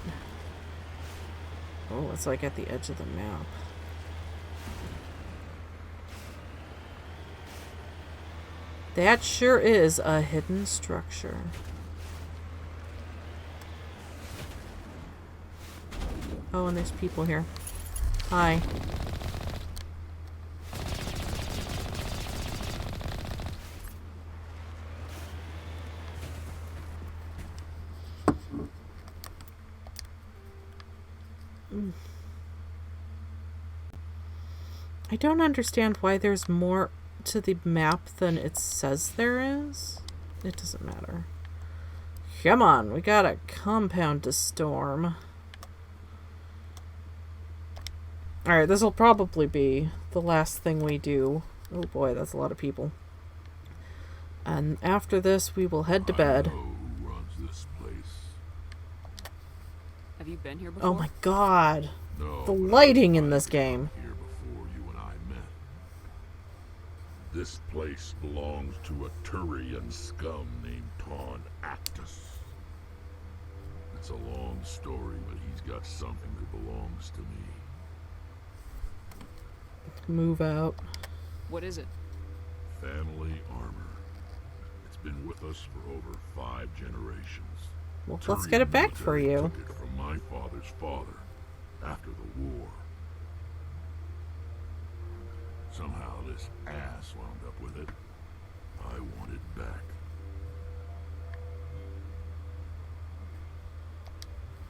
Oh, it's like at the edge of the map. That sure is a hidden structure. Oh, and there's people here. Hi. I don't understand why there's more to the map than it says there is. It doesn't matter. Come on, we got a compound to storm. Alright, this will probably be the last thing we do. Oh boy, that's a lot of people. And after this, we will head to bed. Who runs this place? Have you been here before? Oh my god. No, The lighting in this game. here before you and I met. This place belongs to a Turian scum named Ton Actus. It's a long story, but he's got something that belongs to me. Move out. What is it? Family armor. It's been with us for over 5 generations. Well, let's get it back for military you. Took it from my father's father after the war. Somehow this ass wound up with it. I want it back.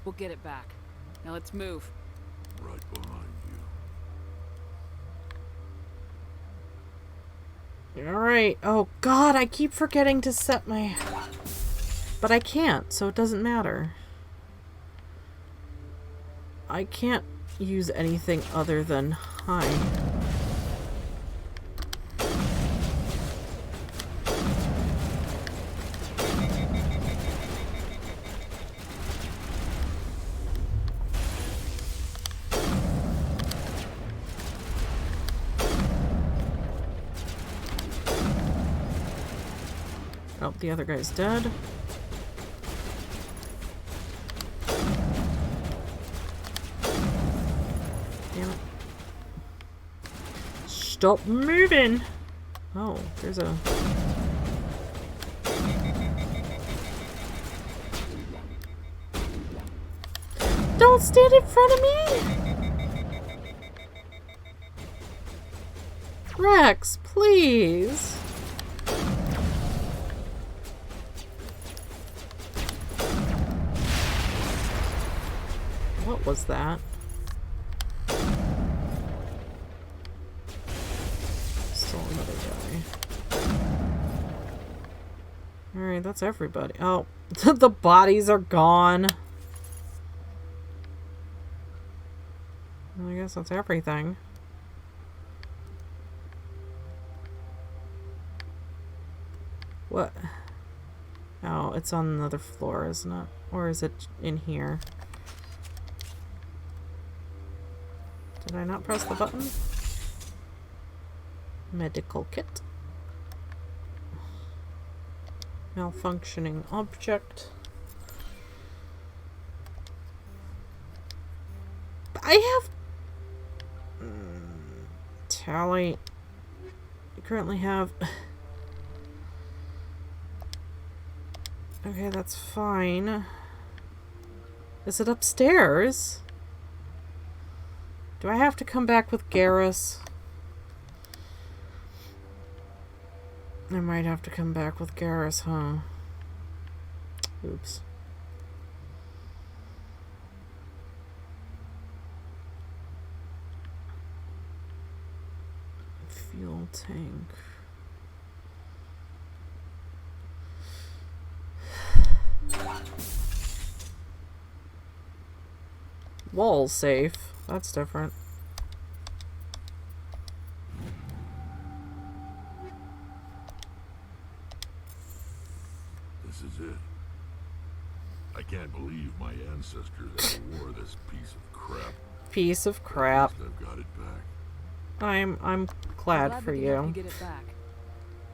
We'll get it back. Now let's move. Right behind you. Alright. Oh god, I keep forgetting to set my... But I can't, so it doesn't matter. I can't use anything other than hi. Oh, the other guy's dead. Damn it. Stop moving! Oh, there's a... Don't stand in front of me! Rex, please! What was that? Still another guy. Alright, that's everybody. Oh, the bodies are gone. Well, I guess that's everything. What? Oh, it's on another floor, isn't it? Or is it in here? Did I not press the button? Medical kit. Malfunctioning object. I have... Tally. I currently have... Okay, that's fine. Is it upstairs? Do I have to come back with Garrus? I might have to come back with Garrus, huh? Oops. Fuel tank. Wall safe. That's different. This is it. I can't believe my ancestors ever wore this piece of crap. Piece of crap. At least I've got it back. I'm glad for you. You get it back.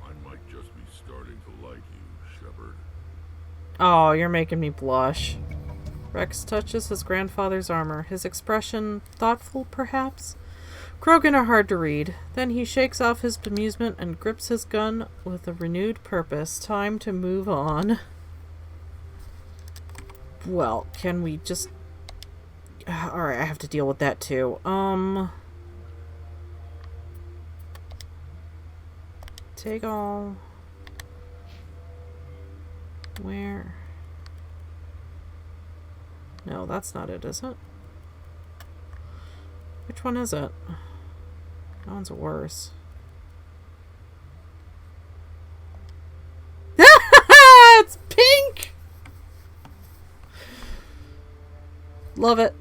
I might just be starting to like you, Shepard. Oh, you're making me blush. Rex touches his grandfather's armor, his expression thoughtful, perhaps? Krogan are hard to read. Then he shakes off his bemusement and grips his gun with a renewed purpose. Time to move on. Well, can we just... Alright, I have to deal with that too. Take all... Where... No, that's not it, is it? Which one is it? That one's worse. It's pink! Love it.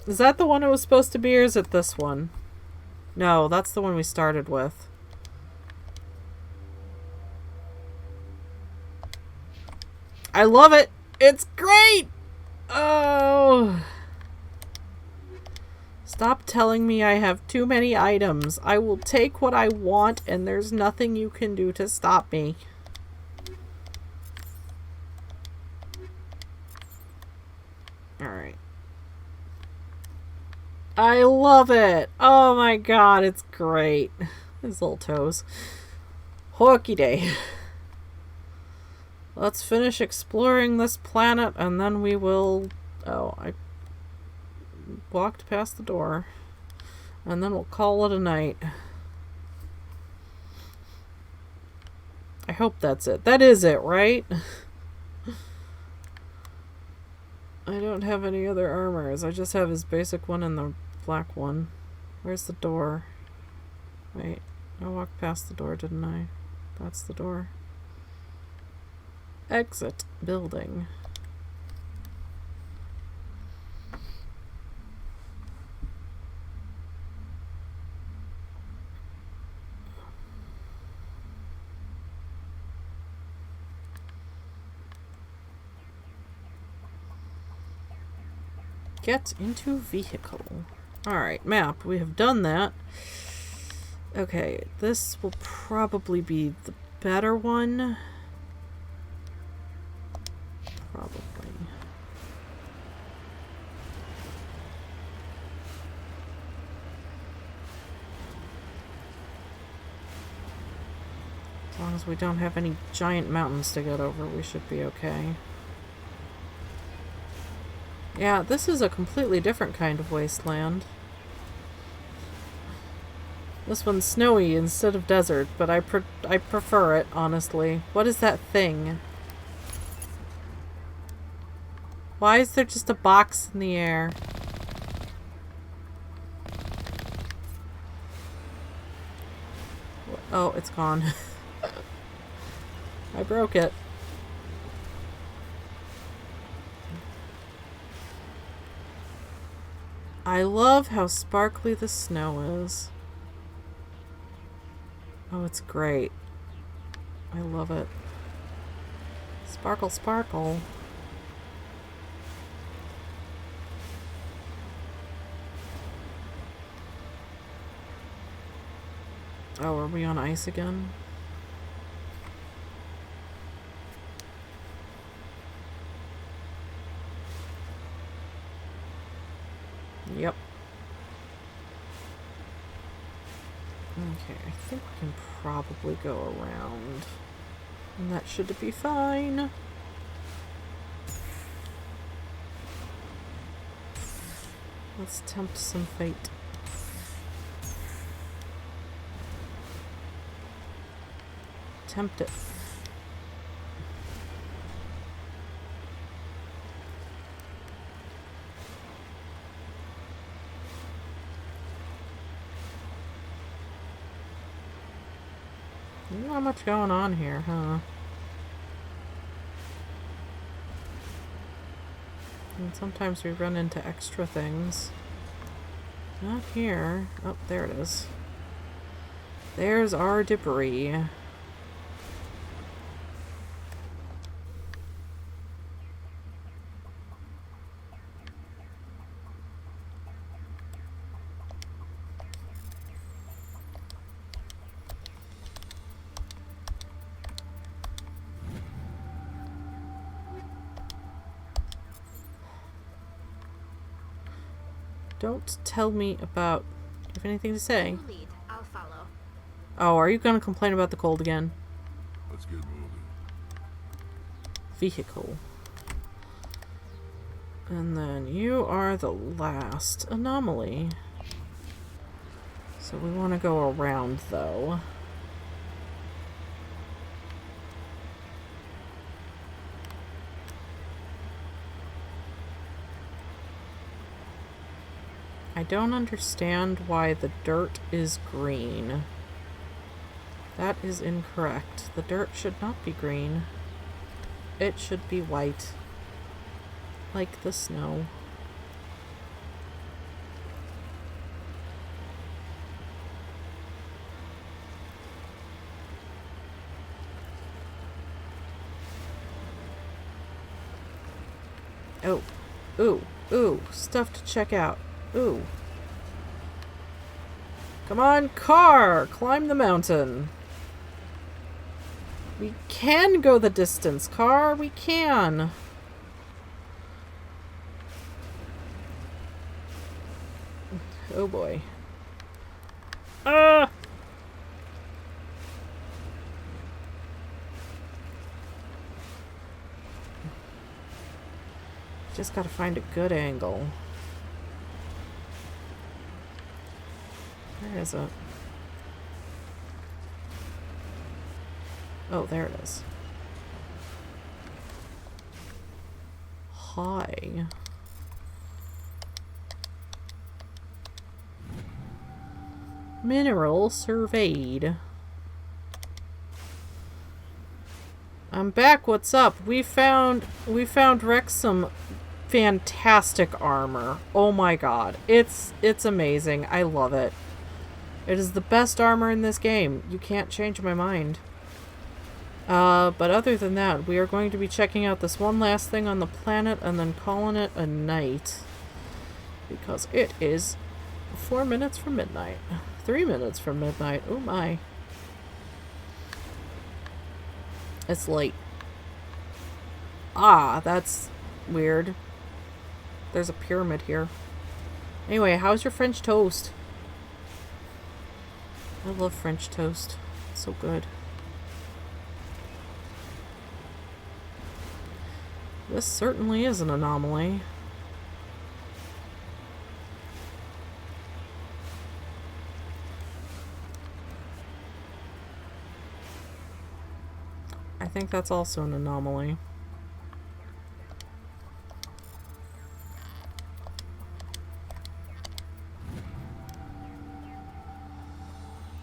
Is that the one it was supposed to be, or is it this one? No, that's the one we started with. I love it! It's great! Oh... Stop telling me I have too many items. I will take what I want, and there's nothing you can do to stop me. Alright. I love it! Oh my god, it's great. His little toes. Hooky day. Let's finish exploring this planet, and then we will... Oh, I walked past the door. And then we'll call it a night. I hope that's it. That is it, right? I don't have any other armors. I just have his basic one and the black one. Where's the door? Wait, I walked past the door, didn't I? That's the door. Exit building. Get into vehicle. Alright, map. We have done that. Okay, this will probably be the better one. Probably. As long as we don't have any giant mountains to get over, we should be okay. Yeah, this is a completely different kind of wasteland. This one's snowy instead of desert, but I prefer it, honestly. What is that thing? Why is there just a box in the air? Oh, it's gone. I broke it. I love how sparkly the snow is. Oh, it's great. I love it. Sparkle, sparkle. Oh, are we on ice again? Yep. Okay, I think we can probably go around. And that should be fine. Let's tempt some fate. Tempt it. Not much going on here, huh? And sometimes we run into extra things. Not here. Oh, there it is. There's our debris. Don't tell me about... Do you have anything to say? You lead. I'll follow. Oh, are you going to complain about the cold again? Let's get moving. Vehicle. And then you are the last anomaly. So we want to go around, though. I don't understand why the dirt is green. That is incorrect. The dirt should not be green. It should be white. Like the snow. Oh. Ooh. Ooh. Stuff to check out. Ooh. Come on, car! Climb the mountain. We can go the distance, car. We can. Oh boy. Ah! Just gotta find a good angle. Where is it? Oh, there it is. Hi. Mineral surveyed. I'm back. What's up? We found Rex some fantastic armor. Oh my god. It's amazing. I love it. It is the best armor in this game. You can't change my mind. But other than that, we are going to be checking out this one last thing on the planet and then calling it a night. Because it is 4 minutes from midnight. 3 minutes from midnight. Oh my. It's late. Ah, that's weird. There's a pyramid here. Anyway, how's your French toast? I love French toast. It's so good. This certainly is an anomaly. I think that's also an anomaly.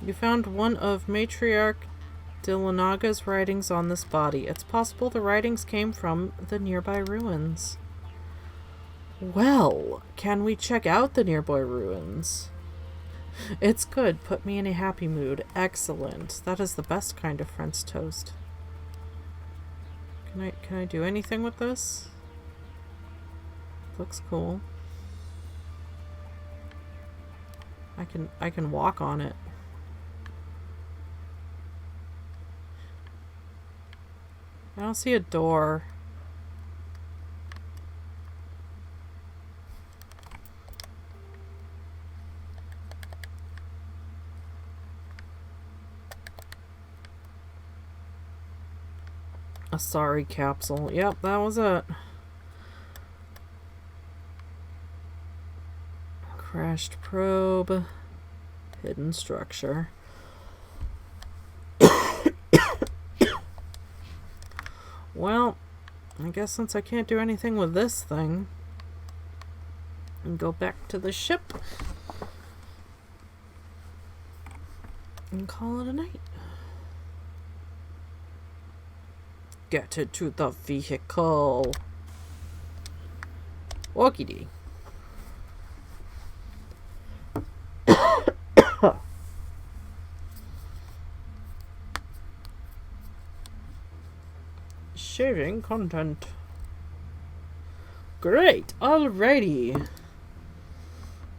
You found one of Matriarch Dilanaga's writings on this body. It's possible the writings came from the nearby ruins. Well, can we check out the nearby ruins? It's good. Put me in a happy mood. Excellent. That is the best kind of French toast. Can I do anything with this? Looks cool. I can walk on it. I don't see a door. A sorry capsule. Yep, that was it. Crashed probe. Hidden structure. Well, I guess since I can't do anything with this thing, and go back to the ship and call it a night. Get into the vehicle. Walkie dee. Sharing content. Great. Alrighty.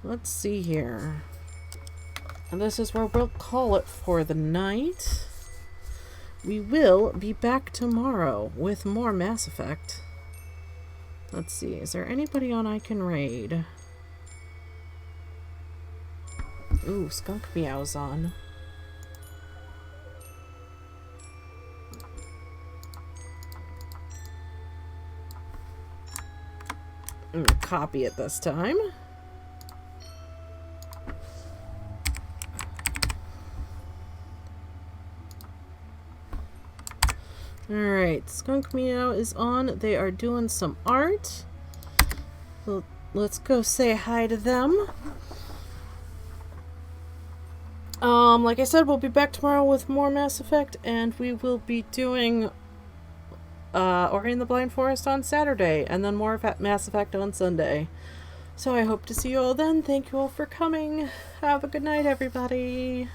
Let's see here. And this is where we'll call it for the night. We will be back tomorrow with more Mass Effect. Let's see. Is there anybody on I can raid? Ooh, Skunk Meow's on. I'm gonna copy it this time. Alright, Skunk Meow is on. They are doing some art. So let's go say hi to them. Like I said, we'll be back tomorrow with more Mass Effect, and we will be doing Ori and the Blind Forest on Saturday, and then more Mass Effect on Sunday. So I hope to see you all then. Thank you all for coming. Have a good night, everybody.